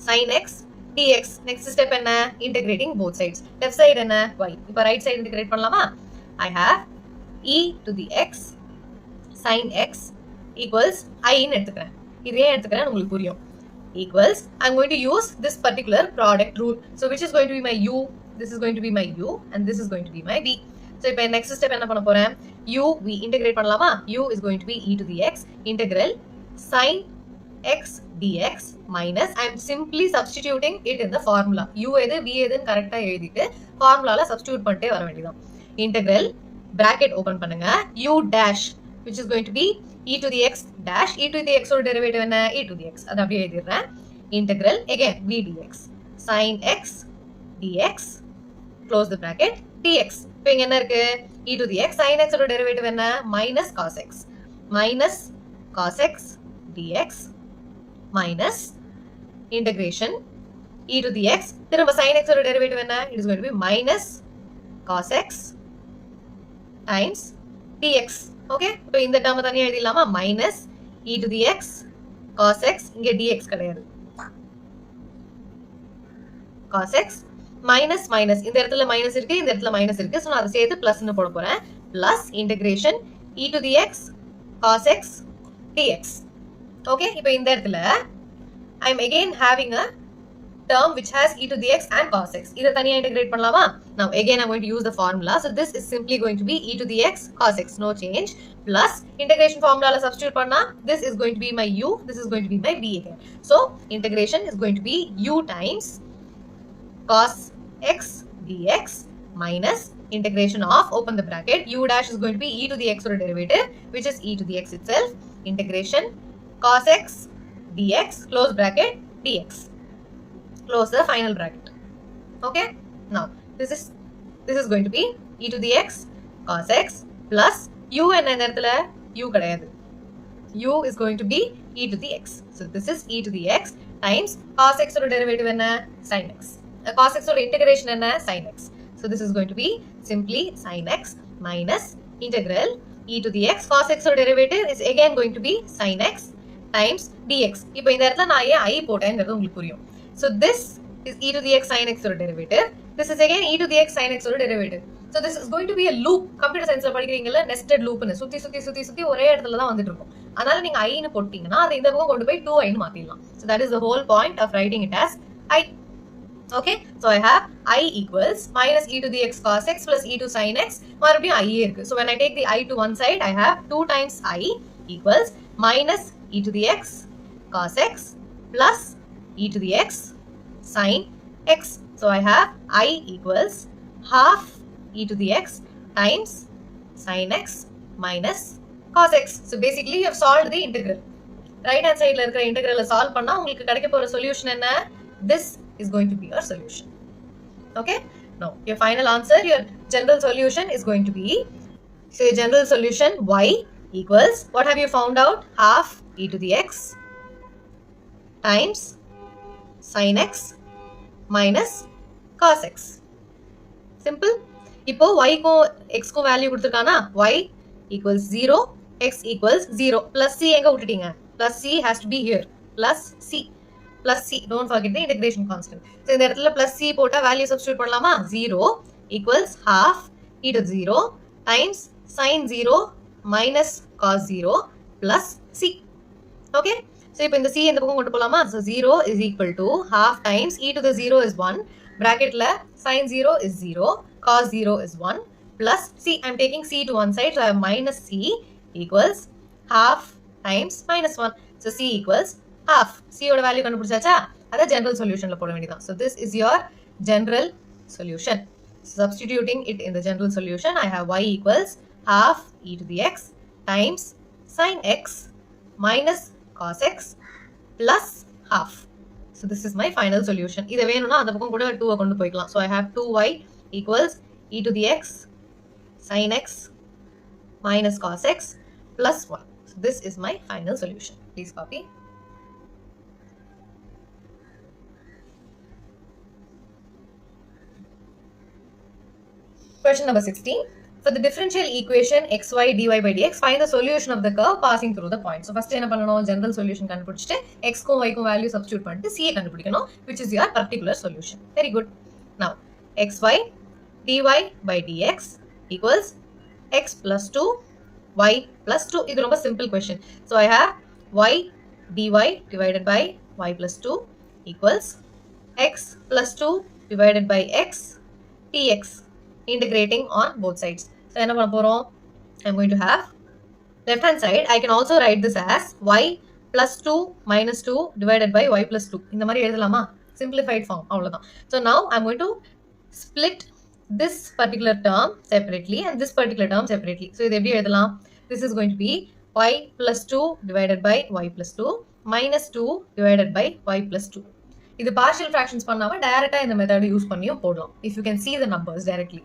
sin x dx. Next step enna? Integrating both sides. Left side enna? y. இப்போ right side integrate பண்ணலாமா? I have e to the x sin x equals I ன்னு எடுத்துக்கிறேன். இதே எடுத்துக்கிறேன் உங்களுக்கு புரியும். Equals, I'm going to use this particular product rule. So which is going to be my u? This is going to be my u and this is going to be my v. So இப்போ next step என்ன பண்ண போறேன்? u we integrate பண்ணலாமா? u is going to be e to the x integral sin x dx minus I'm simply substituting it in the formula. u எது v எதுன்னு கரெக்ட்டா எழுதிட்டு ஃபார்முலால substitute பண்ணிட்டே வர வேண்டியதான். Integral bracket open பண்ணுங்க u dash which is going to be e to the x dash. e to the x ஓட derivative என்ன? e to the x. அது அப்படியே எழுதிடுறேன். Integral again v dx sin x dx close the bracket dx. இப்போ இங்க என்ன இருக்கு? e to the x sin x ஓட derivative என்ன? minus cos x. minus cos x dx minus integration e to the x திரும்ப sin x ஓட derivative என்ன? It is going to be minus cos x times dx. Okay? இப்போ இந்த term தனியா எழுதிடலாமா? minus e to the x cos x இங்க dx கிடையாது. cos x minus minus இந்த இடத்துல minus இருக்கு, இந்த இடத்துல minus இருக்கு. சோ நான் அதை சேர்த்து plus ன்னு போட போறேன். plus integration e to the x cos x dx. Okay? இப்போ இந்த இடத்துல I am again having a term which has e to the x and cos x. இதை தனியா integrate பண்ணலாமா? Now again I'm going to use the formula. So this is simply going to be e to the x cos x, no change, plus integration formula substitute பண்ணா this is going to be my u, this is going to be my v again. So integration is going to be u times cos x dx minus integration of open the bracket u dash is going to be e to the x or derivative which is e to the x itself integration cos x dx close bracket dx. Close the final bracket. Okay? Now, this is going to be e to the x cos x plus u and another u kadayadu. u is going to be e to the x. So, this is e to the x times cos x or derivative enna? Sin x. Cos x or integration enna? Sin x. So, this is going to be simply sin x minus integral e to the x cos x or derivative is again going to be sin x times dx. இப்போ இந்த இடத்துல நான் ஏன் i போட்டேங்கிறது உங்களுக்கு புரியும். So this is e to the x sin x or derivative. This is again e to the x sin x or derivative. So this is going to be a loop. Computer science ல படிக்கிறீங்கல்ல nested loop னு சுத்தி ஒரே இடத்துல தான் வந்துட்டு இருக்கும். அதனால நீங்க i னு போட்டீங்கன்னா அதை இந்த பக்கம் கொண்டு போய் 2i னு மாத்திடலாம். So that is the whole point of writing it as i. Okay? So I have i equals minus e to the x cos x plus e to sin x. மறுபடியும் i இருக்கு. So when I take the i to one side, I have 2 times I equals minus e to the x cos x plus e to the x sine x. So I have I equals half e to the x times sine x minus cos x. So basically you have solved the integral. Right hand side la irukra integral solve panna ungalku kedaikka pora solution enna? This is going to be your solution. Okay? Now your final answer, your general solution is going to be, so your general solution y equals, what have you found out? Half e to the x times sin x minus cos x. Simple. இப்போ y க்கும் x க்கும் value கொடுத்திருக்கானா, y equals 0, x equals 0. Plus c எங்க விட்டுட்டீங்க? Plus c has to be here. Plus c. Plus c. Don't forget the integration constant. So இந்த இடத்துல plus c போட்டா value substitute பண்ணலாமா? 0 equals half e to 0 times sin 0 minus cos 0 plus c. Okay? So இப்போ இந்த c இந்த பக்கம் கொண்டு போலாமா? So 0 is equal to half times e to the 0 is 1. Bracketல sin 0 is 0, cos 0 is 1 plus c. I'm taking c to one side, so I have minus c equals half times minus 1. So c equals half. c ஓட value கண்டுபிடிச்சாச்சா? அத general solutionல போட வேண்டியதான். So this is your general solution. Substituting it in the general solution, I have y equals half e to the x times sin x minus cos x plus half. So this is my final solution. இத வேணும்னா அந்த பக்கம் கூட 2 கொண்டு போய்க்கலாம். So I have 2y equals e to the x sin x minus cos x plus 1. So this is my final solution. Please copy. Question number 16. For the differential equation xy dy by dx, find the solution of the curve passing through the point. So first என்ன பண்ணனும்? General solution கண்டுபிடிச்சிட்டு x க்கும் y க்கும் value substitute பண்ணிட்டு c கண்டுபிடிக்கணும், which is your particular solution. Very good. Now xy dy by dx equals x plus 2 y plus 2. இது ரொம்ப simple question. So I have y dy divided by y plus 2 equals x plus 2 divided by x dx. Integrating on both sides. So என்ன பண்ண போறோம்? I'm going to have left hand side. I can also write this as y plus 2 minus 2 divided by y plus 2. இந்த மாதிரி எழுதலாமா? Simplified form. அவ்வளவுதான். So now I'm going to split this particular term separately and this particular term separately. So இது எப்படி எழுதலாம்? This is going to be y plus 2 divided by y plus 2 minus 2 divided by y plus 2. இது partial fractions பண்ணாம டைரக்டா இந்த method use பண்ணியும் போடலாம். If you can see the numbers directly.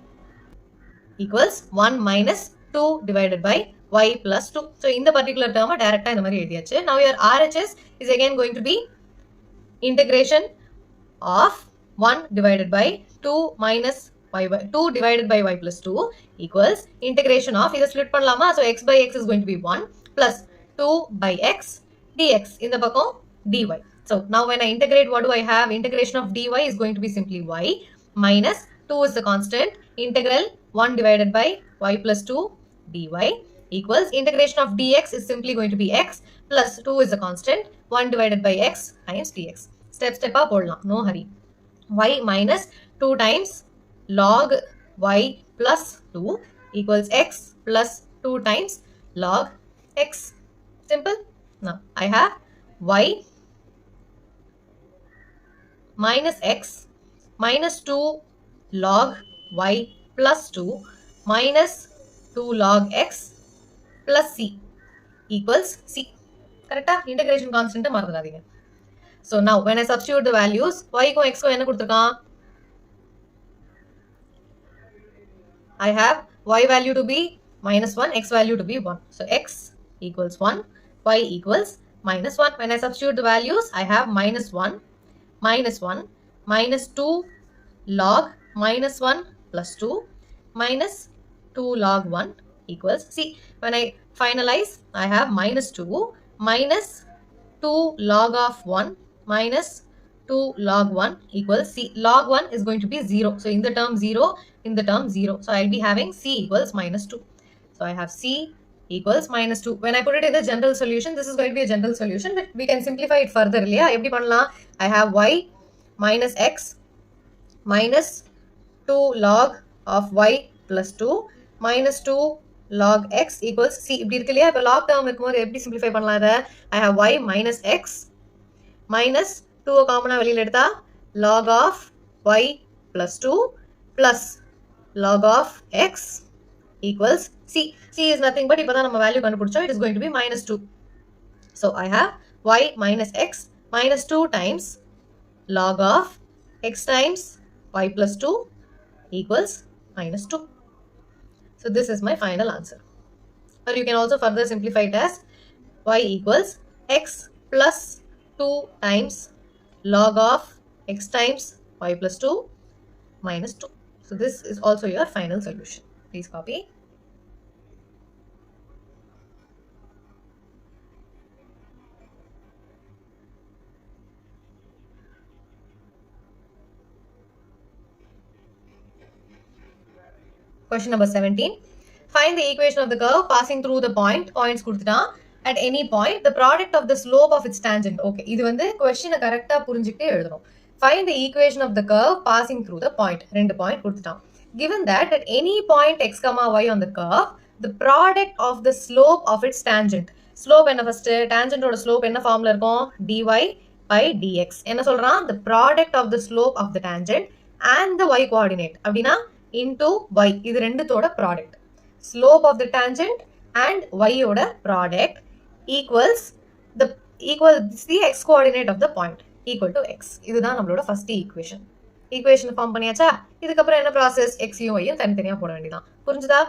Equals 1 minus 2 divided by y plus 2. So இந்த particular term டைரக்டா இந்த மாதிரி எழுதியாச்சு. Now your RHS is again going to be integration of 1 divided by 2 minus y by 2 divided by y plus 2 equals integration of, இதை split பண்ணலாமா? So x by x is going to be 1 plus 2 by x dx. இந்த பக்கம் dy. So now when I integrate, what do I have? Integration of dy is going to be simply y minus 2 is the constant. Integral 1 divided by y plus 2 dy equals integration of dx is simply going to be x plus 2 is the constant. 1 divided by x times dx. Step up போடலாம். No hurry. y minus 2 times log y plus 2 equals x plus 2 times log x. Simple. Now I have y minus x minus 2 log y plus 2 minus 2 log x plus c equals c. Correct? Integration constant மறந்துடாதீங்க. So now when I substitute the values, y க்கும் x க்கும் என்ன கொடுத்திருக்கான்? I have y value to be minus 1, x value to be 1. So x equals 1, y equals minus 1. When I substitute the values, I have minus 1 minus 2 log minus 1 plus 2 minus 2 log 1 equals c. When I finalize, I have minus 2 minus 2 log of 1 minus 2 log 1 equals c. Log 1 is going to be 0. So in the term 0, in the term 0. So I'll be having c equals minus 2. So I have c equals minus 2. When I put it in the general solution, this is going to be a general solution, but we can simplify it further. எப்படி பண்ணலாம்? I have y minus x minus 2 log of y plus 2 minus 2 log x equals c. இப்படி இருக்கு இல்லையா? இப்போ log term இருக்கும்போது எப்படி simplify பண்ணலாம் இதை? I have y minus x minus 2 காமனா வெளியில எடுத்தா log of y plus 2 plus log of x equals c. C is nothing but இப்பதான் நம்ம value கண்டுபிடிச்சோம். It is going to be minus 2. So I have y minus x minus 2 times log of x times y plus 2 equals minus 2. So this is my final answer. Or you can also further simplify it as y equals x plus 2 times log of x times y plus 2 minus 2. So this is also your final solution. Please copy. Question number 17. Find the equation of the curve passing through the point. Points கொடுத்துட்டான். At any point, the product of the slope of its tangent. Okay, இது வந்து questionஐ கரெக்டா புரிஞ்சுக்கிட்டே எழுதணும். Find the equation of the curve passing through the point. 2 point கொடுத்துட்டான். Given that at any point x, y on the curve, the product of the slope of its tangent. Slope என்ன first? Tangent ஓட slope என்ன formula இருக்கும்? dy by dx. என்ன சொல்றான்? The product of the slope of the tangent and the y coordinate. அப்படின்னா into y. இது ரெண்டுத்தோட product. Slope of the tangent and y ஓட product equals the x coordinate of the point equal to x. இதுதான் நம்மளோட first equation. Equation form பண்ணியாச்சா? இதுக்கப்புறம் என்ன process? x யும் y யும் தனித்தனியா போட வேண்டியதான். புரிஞ்சுதா?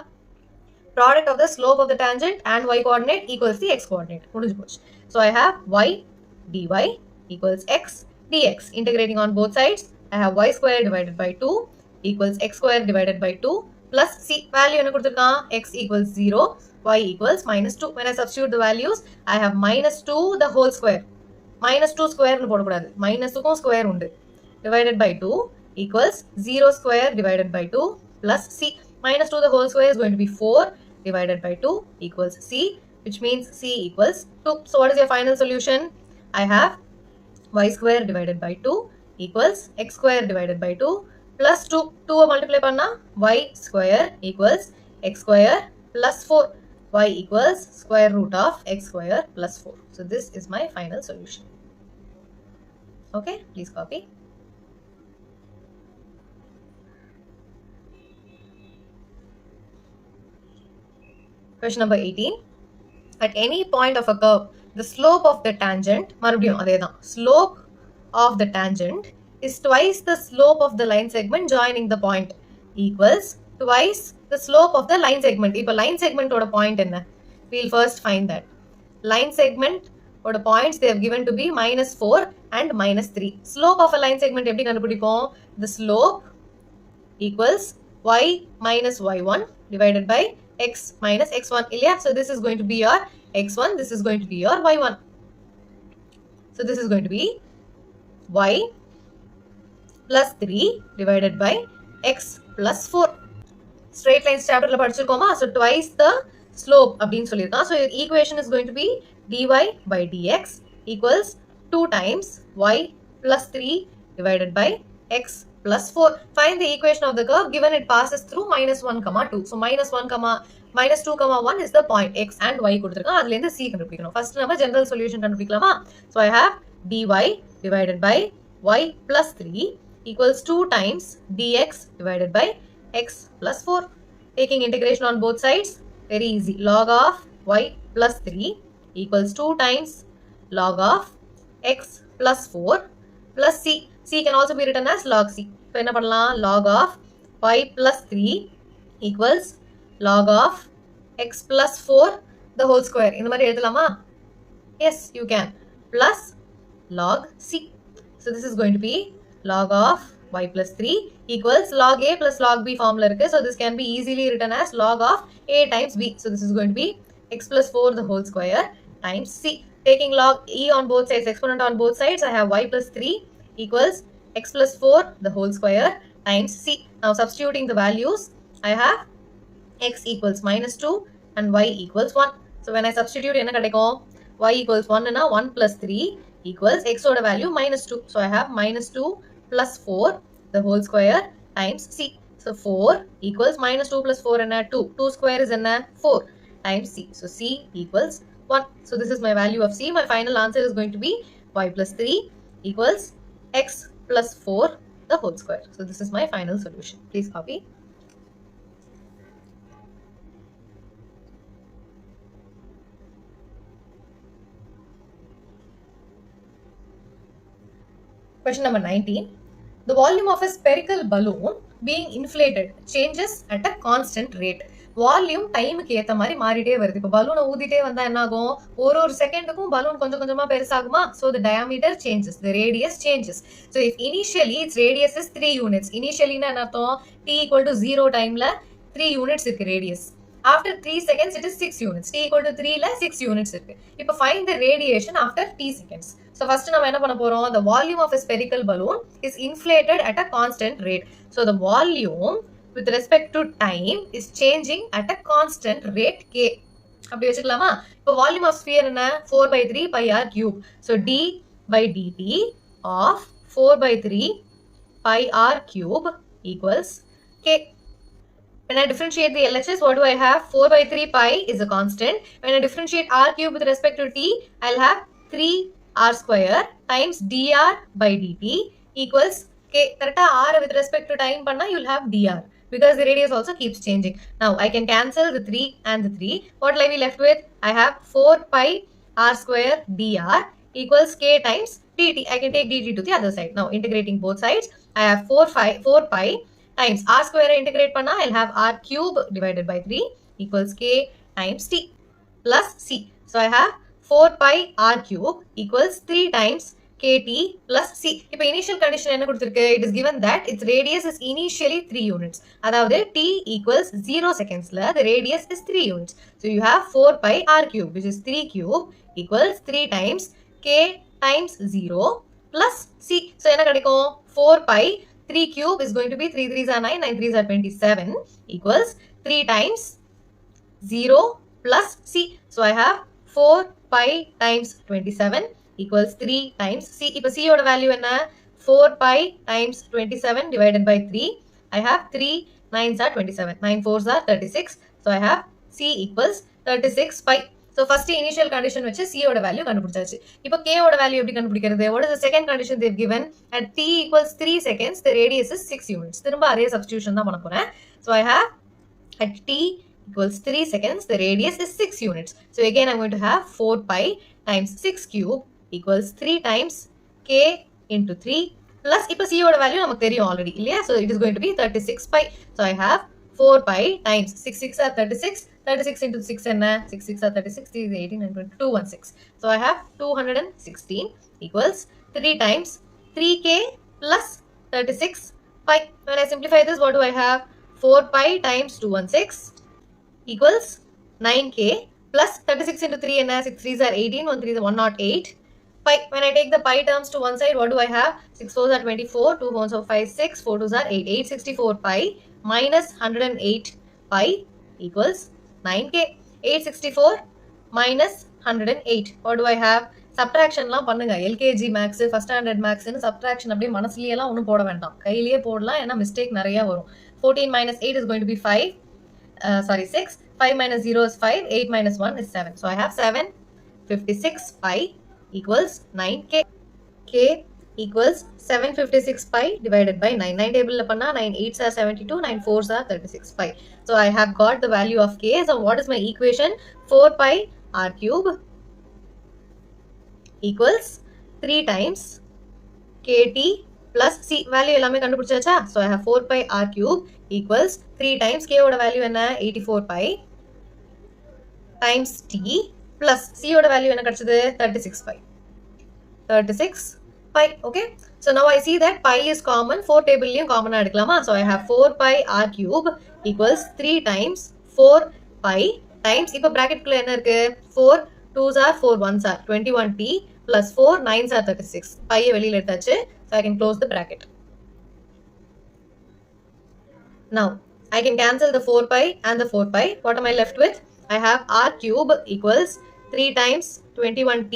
Product of the slope of the tangent and y coordinate equals the x coordinate. முடிஞ்சு போச்சு. So I have y dy equals x dx. Integrating on both sides, I have y square divided by 2 equals x square divided by 2 plus c. Value என்ன கொடுத்திருக்கான்? X equals 0, y equals minus 2. When I substitute the values, I have minus 2 the whole square. Minus 2 square னு போடக்கூடாது. Minusக்கும் square உண்டு. Divided by 2 equals 0 square divided by 2 plus c. Minus 2 the whole square is going to be 4 divided by 2 equals c, which means c equals 2. So what is your final solution? I have y square divided by 2 equals x square divided by 2 plus 2. 2 multiply panna y square equals x square plus 4. Y equals square root of x square plus 4. So this is my final solution. Okay, please copy. Question number 18. At any point of a curve, the slope of the tangent, மறுபடியும் அதேதான், slope of the tangent is twice the slope of the line segment joining the point equals twice the slope of the line segment. இப்போ line segment ஓட point என்ன? We'll first find that. Line segment ஓட points they have given to be minus 4 and minus 3. Slope of a line segment எப்படி கண்டுபிடிப்போம்? The slope equals y minus y1 divided by x minus x1. இல்லையா? So this is going to be your x1, this is going to be your y1. So this is going to be y plus 3 divided by x plus 4. Straight lines chapterல படிச்சிருக்கோமா? So twice the slope அப்படின்னு சொல்லியிருக்கான். So your equation is going to be dy by dx equals 2 times y plus 3 divided by x plus 4. Find the equation of the curve given it passes through minus 1, 2. So minus 2, 1 is the point x and y கொடுத்திருக்கான். அதுலேருந்து c கண்டுபிடிக்கணும். First நம்ம general solution கண்டுபிடிக்கலாமா? So I have dy divided by y plus 3 equals 2 times dx divided by x plus 4. Taking integration on both sides, very easy. Log of y plus 3 equals 2 times log of x plus 4 plus c. C can also be written as log c. So என்ன பண்ணலாம்? Log of y plus 3 equals log of x plus 4 the whole square. இந்த மாதிரி எழுதலாமா? Yes, you can. Plus log c. So this is going to be log of y plus 3 equals log a plus log b formula இருக்கு. So this can be easily written as log of a times b. So this is going to be x plus 4 the whole square times c. Taking log e on both sides, exponent on both sides, I have y plus 3 equals x plus 4 the whole square times c. Now substituting the values, I have x equals minus 2 and y equals 1. So when I substitute என்ன கிடைக்கும்? Y equals 1 னா 1 plus 3 equals x ஓட value minus 2. So I have minus 2 plus 4 the whole square times c. So 4 equals minus 2 plus 4 என்ன? 2. 2 square is என்ன? 4 times c. So c equals 1. So this is my value of c. My final answer is going to be y plus 3 equals x plus 4 the whole square. So this is my final solution. Please copy. Question number 19. The volume of a spherical balloon being inflated changes at a constant rate. Volume டைமுக்கு ஏத்த மாதிரி மாறிட்டே வருது. இப்போ பலூனை ஊதிட்டே வந்தா என்ன ஆகும்? ஒரு செகண்டுக்கும் பலூன் கொஞ்சம் கொஞ்சமா பெருசாகுமா? So the diameter changes, the radius changes. So if initially its radius is 3 units, initially என்ன அர்த்தம்? t equal to 0 timeல 3 units இருக்கு radius. After 3 seconds it is 6 units. t equal to 3ல 6 units இருக்கு. இப்போ find the radiation after t seconds. So first நம்ம என்ன பண்ண போறோம்? The volume of a spherical balloon is inflated at a constant rate. So the volume with respect to time is changing at a constant rate k. அப்படி வச்சுக்கலாமா? இப்போ volume of sphere என்ன? 4 by 3 pi r cube. So d by dt of 4 by 3 pi r cube equals k. When I differentiate the LHS, what do I have? 4 by 3 pi is a constant. When I differentiate r cube with respect to t, I'll have 3 r square times dr by dt equals k. Correct? R with respect to time panna, you'll have dr because the radius also keeps changing. Now I can cancel the 3 and the 3. What will I be left with? I have 4 pi r square dr equals k times dt. I can take dt to the other side. Now integrating both sides, I have 4 pi times r square integrate panna, I'll have r cube divided by 3 equals k times t plus c. So I have 4 pi r cube equals 3 times kt plus c. இப்போ initial condition என்ன கொடுத்திருக்கு? It is given that its radius is initially 3 units. அதாவது t equals 0 secondsல the radius is 3 units. So you have 4 pi r cube which is 3 cube equals 3 times k times 0 plus c. So என்ன கிடைக்கும்? 4 pi 3 cube is going to be 3 3s are 9, 9 3s are 27 equals 3 times 0 plus c. So I have 4 pi times 27 equals 3 times c. இப்போ c ஓட value என்ன? 4 pi times 27 divided by 3. I have 3 9s are 27, 9 4s are 36. So I have c equals 36 pi. So first initial condition வச்சு c ஓட value கண்டுபிடிச்சாச்சு. இப்போ k ஓட value எப்படி கண்டுபிடிக்கிறது? What is the second condition they've given? At t equals 3 seconds, the radius is 6 units. திரும்ப அதே substitution தான் பண்ண போறேன். So I have at t equals 3 seconds, the radius is 6 units. So again I'm going to have 4 pi times 6 cube equals 3 times k into 3 plus இப்போ c ஓட value நமக்கு தெரியும் already இல்லையா? So it is going to be 36 pi. So I have 4 pi times 6 6 are 36. 36 into 6 என்ன? 6 6 are 36, 3 is 18 and 22 1 6. So I have 216 equals 3 times 3k plus 36 pi. When I simplify this, what do I have? 4 pi times 216 equals 9k plus 36 into 3 என்ன? 6 3s are 18, 1 3 is 108 pi. When I take the pi terms to one side, what do I have? 6 4s are 24, 2 4s are 5 6, 4 2s are 8, 864 pi minus 108 pi equals 9k. 864 minus 108. What do I have? Subtraction லாம் பண்ணுங்க. LKG max, first standard max னு subtraction அப்படியே மனசுலயே எல்லாம் ஒண்ணும் போட வேண்டாம். கையிலேயே போடலாம். ஏன்னா mistake நிறைய வரும். 14 minus 8 is going to be 5. 6. 5 minus 0 is 5. 8 minus 1 is 7. So I have 756 pi equals 9k. K equals 756 pi divided by 9. 9 table la panna 9 8s are 72, 9 4s are 36 pi. So I have got the value of k. So what is my equation? 4 pi r cube equals 3 times kt plus c. Value எல்லாமே கண்டுபிடிச்சாச்சா? So I have 4 pi r cube equals 3 times k ஓட value என்ன? 84 pi times t plus c ஓட value என்ன கிடைச்சது? 36 pi. 36 pi. Okay. So now I see that pi is common. 4 table liyum common ஆ எடுக்கலாமா? So I have 4 pi r cube equals 3 times 4 pi times இப்போ bracket குள்ள என்ன இருக்கு? 4 2s are 4 1s are 21t plus 4 9s are 36. pi வெளியில எடுத்தாச்சு. So I can close the bracket. Now I can cancel the 4 pi and the 4 pi. What am I left with? I have r cube equals 3 times 21t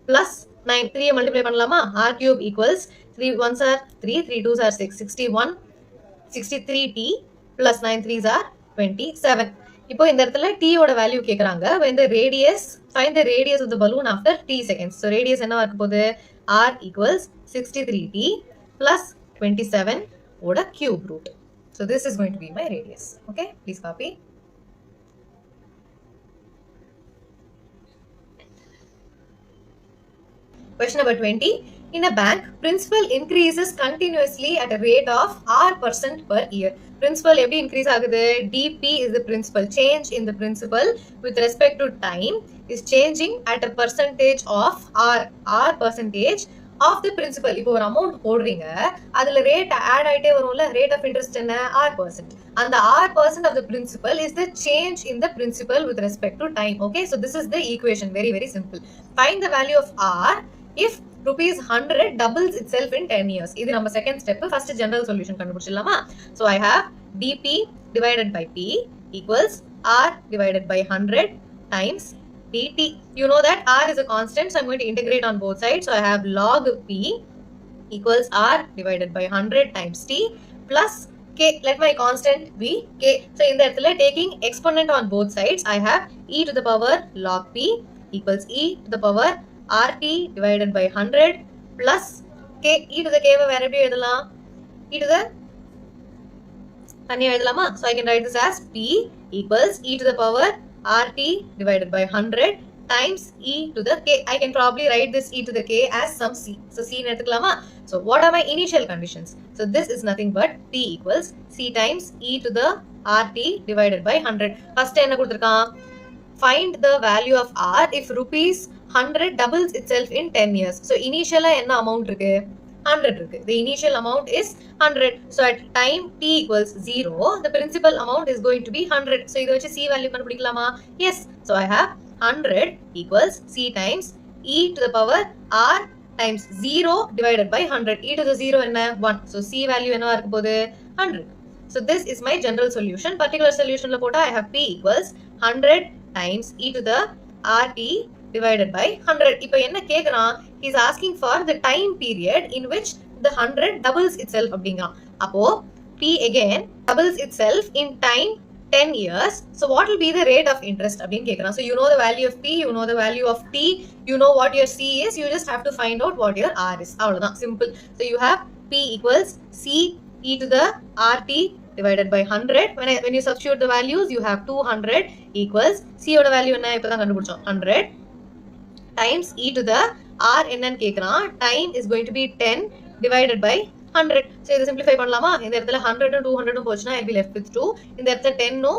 plus 9. 3 multiply பண்ணலாமா? r cube equals 3 1s are 3, 3 2s are 6, 61, 63t plus 9 3s are 27. இப்போ இந்த இடத்துல t ஓட value கேக்குறாங்க. when the radius find the radius of the balloon after t seconds. so radius என்னவா இருக்க போகுது? r equals 63t plus 27 ஓட cube root. so this is going to be my radius. okay, please copy. Question number 20. In a bank, principal increases continuously at a rate of r% per year. Principal எப்படி increase ஆகுது? dp is the principal. Change in the principal with respect to time is changing at a percentage of r percentage of the principal. இப்போ ஒரு amount போடுறீங்க, அதுல rate add ஆயிட்டே வரும்ல, rate of interest என்ன? r%. And the r% of the principal is the change in the principal with respect to time. Okay, so this is the equation. Very, very simple. Find the value of r if rupees 100 doubles itself in 10 years. இது நம்ம second step. First general solution கண்டுபிடிச்சிடலாமா? So I have dp divided by p equals r divided by 100 times dt. You know that r is a constant, so I'm going to integrate on both sides. So I have log p equals r divided by 100 times t plus k. Let my constant be k. So in the இடத்துல taking exponent on both sides, I have e to the power log p equals e to the power rt divided by 100 plus k. e to the k வேற எப்படி எழுதலாம்? e to the தனியா எழுதலாமா? So I can write this as p equals e to the power rt divided by 100 times e to the k. I can probably write this e to the k as some c. So c ன்னு எடுத்துக்கலாமா? So what are my initial conditions? So this is nothing but p equals c times e to the rt divided by 100. First என்ன கொடுத்திருக்கான்? Find the value of r if rupees 100 doubles itself in 10 years. So initially என்ன amount இருக்கு? 100 இருக்கு. The initial amount is 100. So at time t equals 0, the principal amount is going to be 100. So இதை வச்சு c value கண்டுபிடிக்கலாமா? Yes. So I have 100 equals c times e to the power r times 0 divided by 100. e to the 0 என்ன? 1. So c value என்னவா இருக்க போகுது? 100. So this is my general solution. Particular solutionல போட்டா I have p equals 100 times e to the rt divided by 100. இப்போ என்ன கேக்குறான்? He is asking for the time period in which the 100 doubles itself அப்படிங்கிறான். அப்போ p again doubles itself in time 10 years. So what will be the rate of interest அப்படின்னு கேக்குறான். So you know the value of p, you know the value of t, you know what your c is, you just have to find out what your r is. அவ்வளவுதான், simple. So you have p equals c e to the rt divided by 100. When you substitute the values, you have 200 equals c ஓட value என்ன? இப்பதான் கண்டுபிடிச்சோம், 100 times e to the r என்னன்னு கேக்குறான். Time is going to be 10 divided by 100. So இதை simplify பண்ணலாமா? இந்த இடத்துல 100 200 போச்சுன்னா I'll be left with 2. இந்த இடத்துல 10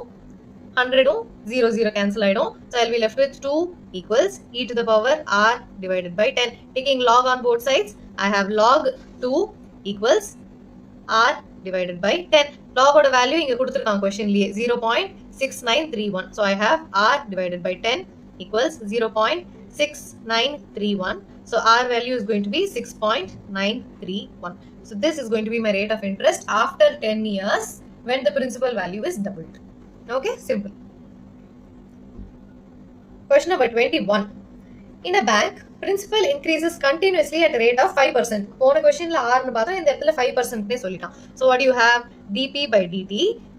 100 0 0 cancel ஆயிடும். So I'll be left with 2 equals e to the power r divided by 10. Taking log on both sides, I have log 2 equals r divided by 10. Log ஓட value இங்க கொடுத்திருக்காங்க questionலயே 0.6931. So I have r divided by 10 equals 0.6931. So our value is going to be 6.931. So this is going to be my rate of interest after 10 years when the principal value is doubled. Okay, simple. Question number 21. In a bank, principal increases continuously at a rate of 5%. போன questionல r னு பார்த்தோம், இந்த இடத்துல 5% னே சொல்லிட்டான். So what do you have? dp by dt.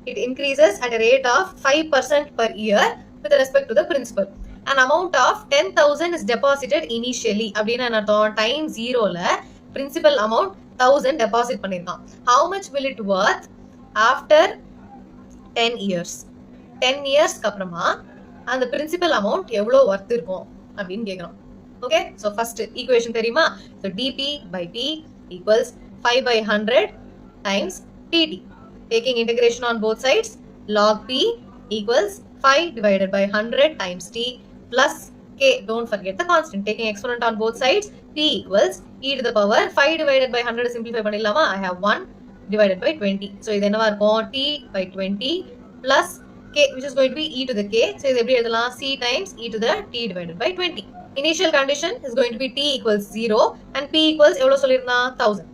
It increases at a rate of 5% per year with respect to the principal. An amount of 10,000 is deposited initially. அப்படின்னா என்ன அர்த்தம்? டைம் 0ல principal amount 1000 deposit பண்ணிருக்கான். How much will it worth after 10 years? 10 years அப்புறமா அந்த principal amount எவ்வளவு worth இருக்கும் அப்படின்னு கேக்குறோம். Okay, so first equation தெரியுமா? So dp by t equals 5 by 100 times dt. Taking integration on both sides, log p equals 5 divided by 100 times t plus k. Don't forget the constant. Taking exponent on both sides, p equals e to the power 5 divided by 100 simplify பண்ணிடலாமா? I have 1 divided by 20. So இது என்னவா இருக்கும்? t by 20 plus k, which is going to be e to the k. So இது எப்படி எழுதலாம்? c times e to the t divided by 20. Initial condition is going to be t equals 0 and p equals எவ்வளவு சொல்லிருந்தா? 1000.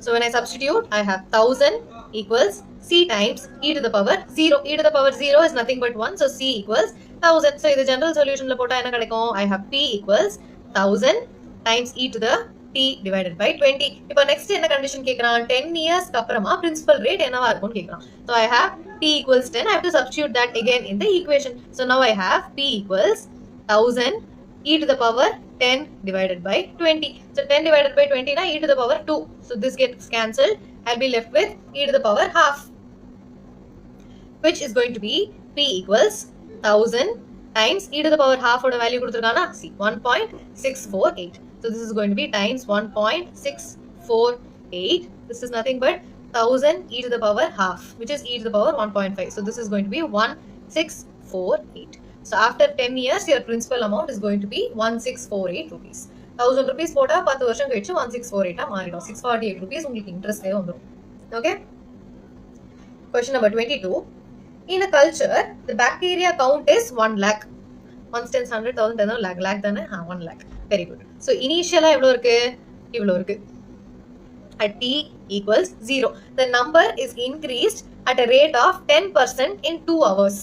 So when I substitute, I have 1000 equals c times e to the power 0. e to the power 0 is nothing but 1. So c equals 1000. So இது general solutionல போட்டா என்ன கிடைக்கும்? I have p equals 1000 times e to the t divided by 20. இப்போ next என்ன condition கேக்குறான்? 10 years அப்புறமா principal rate என்னவா இருக்கும்னு கேக்குறான். So I have t equals 10, I have to substitute that again in the equation. So now I have p equals 1000 e to the power 10 divided by 20. So 10 divided by 20 na e to the power 2. So this gets cancelled. I'll be left with e to the power half, which is going to be p equals 1000 times e to the power half oda value kuduthirukana. See, 1.648. So this is going to be times 1.648. This is nothing but 1000 e to the power half, which is e to the power 1.5. So this is going to be 1648. So after 10 years, your principal amount is going to be 1648 rupees. 1000 rupees போட்டா 10 வருஷம் கழிச்சு 1648 மாறிடும். 648 rupees உங்களுக்கு இன்ட்ரெஸ்டே வந்துடும். Okay? Question number 22. In a culture, the bacteria count is 1 lakh. 1 times 100,000 10 lakh. Lakh தானே? 1 lakh. Very good. So initially எவ்வளோ இருக்கு? இவ்வளோ இருக்கு. At t equals 0. The number is increased at a rate of 10% in 2 hours.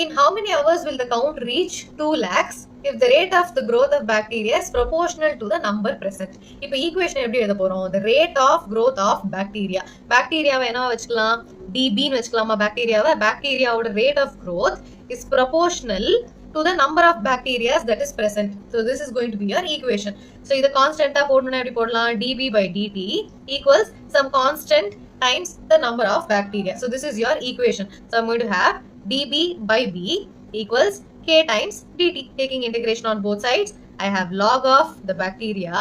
In how many hours will the count reach 2 lakhs if the rate of the growth of bacteria is proportional to the number present? இப்போ equation எப்படி எழுத போறோம்? The rate of growth of bacteria. Bacteriaவை என்ன வச்சுக்கலாம்? dB ன்னு வச்சுக்கலாமா bacteriaவை? Bacteriaவோட rate of growth is proportional to the number of bacteria that is present. So this is going to be your equation. So இதை constant போடணும்னா எப்படி போடலாம்? dB by dt equals some constant times the number of bacteria. So this is your equation. So I'm going to have dB by B equals K times dt. Taking integration on both sides, I have log of the bacteria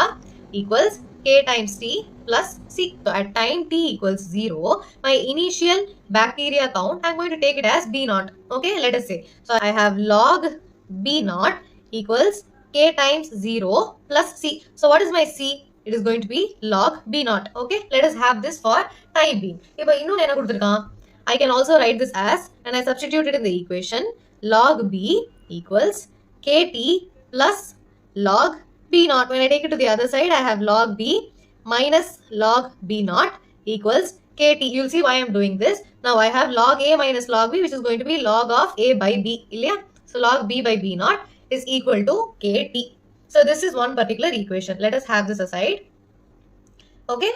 equals K times T plus C. So at time T equals 0, my initial bacteria count, I'm going to take it as B naught. Okay, let us say. So I have log B naught equals K times 0 plus C. So what is my C? It is going to be log B naught. Okay, let us have this for time being. இப்போ இன்னும் என்ன கொடுத்திருக்கான்? I can also write this as, and I substitute it in the equation, log B equals KT plus log B naught. When I take it to the other side, I have log B minus log B naught equals KT. You'll see why I'm doing this. Now I have log A minus log B, which is going to be log of A by B. So log B by B naught is equal to KT. So this is one particular equation. Let us have this aside. Okay.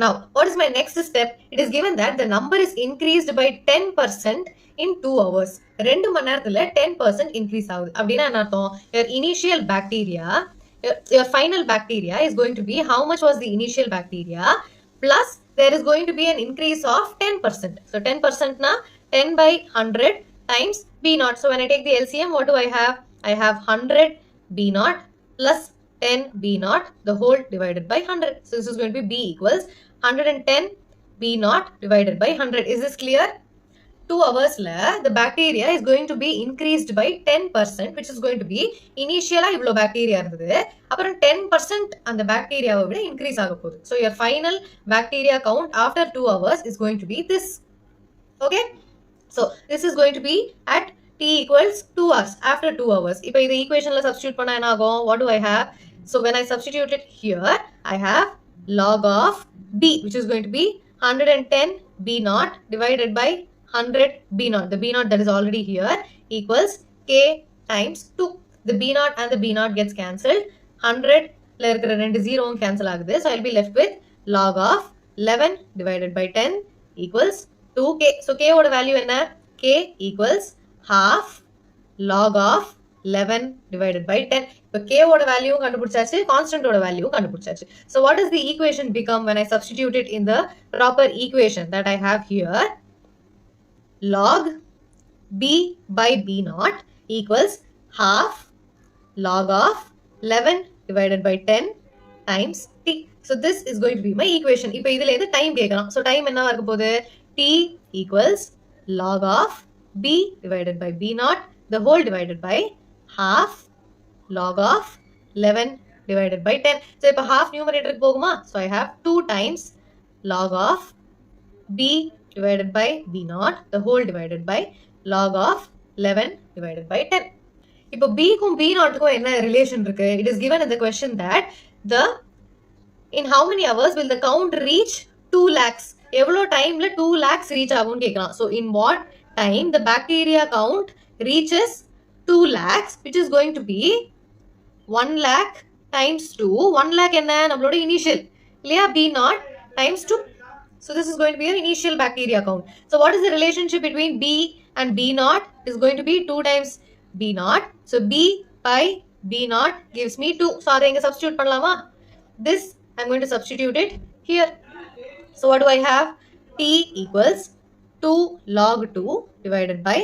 Now, what is my next step? It is given that the number is increased by 10% in 2 hours. 2 மணி நேரத்துல 10% increase ஆகுது. அப்படின்னா என்ன அர்த்தம்? Your initial bacteria, your final bacteria is going to be, how much was the initial bacteria? Plus, there is going to be an increase of 10%. So 10% na 10 by 100 times B naught. So when I take the LCM, what do I have? I have 100 B naught plus 10 B naught, the whole divided by 100. So this is going to be B equals 110 B naught divided by 100. Is this clear? 2 hours la, the bacteria is going to be increased by 10%, which is going to be initially இவ்வளோ bacteria இருந்தது, அப்புறம் 10% அந்த bacteriaவை விட increase ஆக போகுது. So your final bacteria count after 2 hours is going to be this. Okay? So this is going to be at t equals 2 hours, after 2 hours. இப்போ இந்த equationல substitute பண்ணா என்ன ஆகும்? What do I have? So when I substitute it here, I have log of B, which is going to be 110 B naught divided by 100 B naught. The B naught that is already here equals K times 2. The B naught and the B naught gets cancelled. 100 la irukra rendu zero cancel agudhu. So I'll be left with log of 11 divided by 10 equals 2K. So K oda value enna? K equals half log of 11 divided by 10. இப்போ K ஓட value கண்டுபிடிச்சாச்சு, constant ஓட value கண்டுபிடிச்சாச்சு. So what does the equation become when I substitute it in the proper equation that I have here? Log B by B naught equals half log of 11 divided by 10 times T. So this is going to be my equation. இப்போ இதுல இருந்து time கேட்கலாம். So time என்னவா இருக்க போகுது? T equals log of B divided by B naught, the whole divided by half log of 11 divided by 10. So இப்போ half numerator போகுமா? So I have 2 times log of B divided by B naught, the whole divided by log of 11 divided by 10. இப்போ B க்கும் B naught க்கும் என்ன relation இருக்கு? It is given in the question that in how many hours will the count reach 2 lakhs? எவ்வளோ டைம்ல 2 lakhs reach ஆகும்னு கேட்கலாம். So in what time the bacteria count reaches 2 lakhs, which is going to be 1 lakh times 2. 1 lakh என்ன? நம்மளோட initial இல்லையா? B naught times 2. So this is going to be your initial bacteria count. So what is the relationship between B and B naught? Is going to be 2 times B naught. So B by B naught gives me 2. So அதை இங்க substitute பண்ணலாமா? This I'm going to substitute it here. So what do I have? T equals 2 log 2 divided by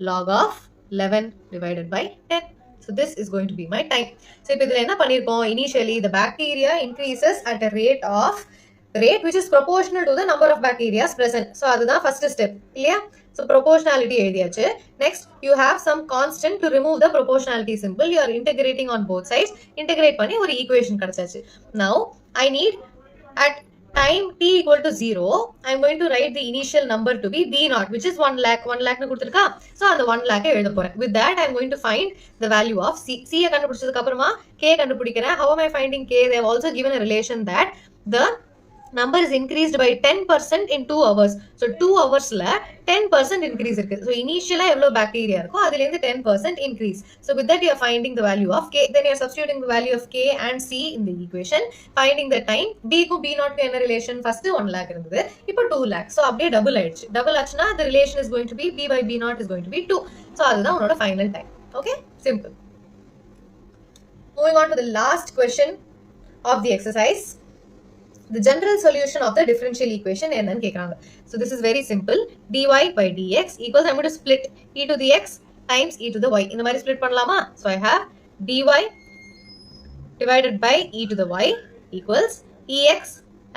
log of 11 divided by 10. So this is going to be my time. So இப்போ இதில் என்ன பண்ணிருக்கோம்? Initially the bacteria increases at a rate which is proportional to the number of bacteria present. So அதுதான் first step. இல்லையா? So proportionality எழுதியாச்சு. Next you have some constant to remove the proportionality symbol. You are integrating on both sides. Integrate பண்ணி ஒரு equation கிடைச்சாச்சு. Now I need at time t equal to 0, I am going to write the initial number to be B naught, which is 1 lakh. 1 lakh nu கொடுத்திருக்கா. So அந்த 1 lakh எழுத போறேன். With that I am going to find the value of C. C கண்டுபிடிச்சதுக்கு அப்புறமா K கண்டுபிடிக்கிறேன். How am I finding K? They have also given a relation that the number is increased by 10% in 2 hours. So 2 hours la 10% increase irukku. So initially evlo bacteria irukko adile irundhu 10% increase. So with that you are finding the value of K. Then you are substituting the value of K and C in the equation. Finding the time. B ku B naught ku enna relation? First 1 lakh irundhudu. Ipo 2 lakh. So அப்படியே double ஆயிடுச்சு. Double ஆச்சுனா the relation is going to be B by B naught is going to be 2. So அதுதான் உன்னோட final time. Okay? Simple. Moving on to the last question of the exercise. The general solution of the differential equation என்னன்னு கேக்குறாங்க. So this is very simple. dy by dx equals I'm going to split e to the x times e to the y. இந்த மாதிரி split பண்ணலாமா? So I have dy divided by e to the y equals ex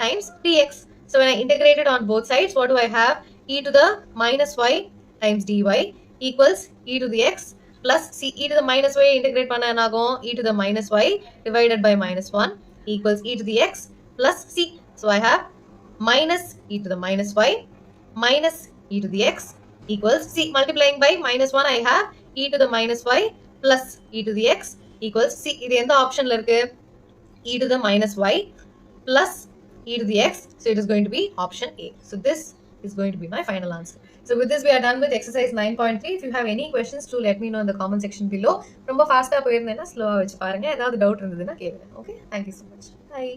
times dx. So when I integrate it on both sides, what do I have? E to the minus y times dy equals e to the x plus c. E to the minus y integrate பண்ணா என்ன ஆகும்? E to the minus y divided by minus 1 equals e to the x plus c. So I have minus e to the minus y minus e to the x equals c. Multiplying by minus 1 I have e to the minus y plus e to the x equals c. இது எந்த ஆப்ஷன்ல இருக்கு? E to the minus y plus e to the x. So it is going to be option A. So this is going to be my final answer. So with this we are done with exercise 9.3. If you have any questions to let me know in the comment section below. ரொம்ப ஃபாஸ்டா போயிருந்தேன்னா ஸ்லோவா வச்சு பாருங்க. ஏதாவது doubt இருந்ததுன்னா கேளுங்க. Okay? Thank you so much. Bye.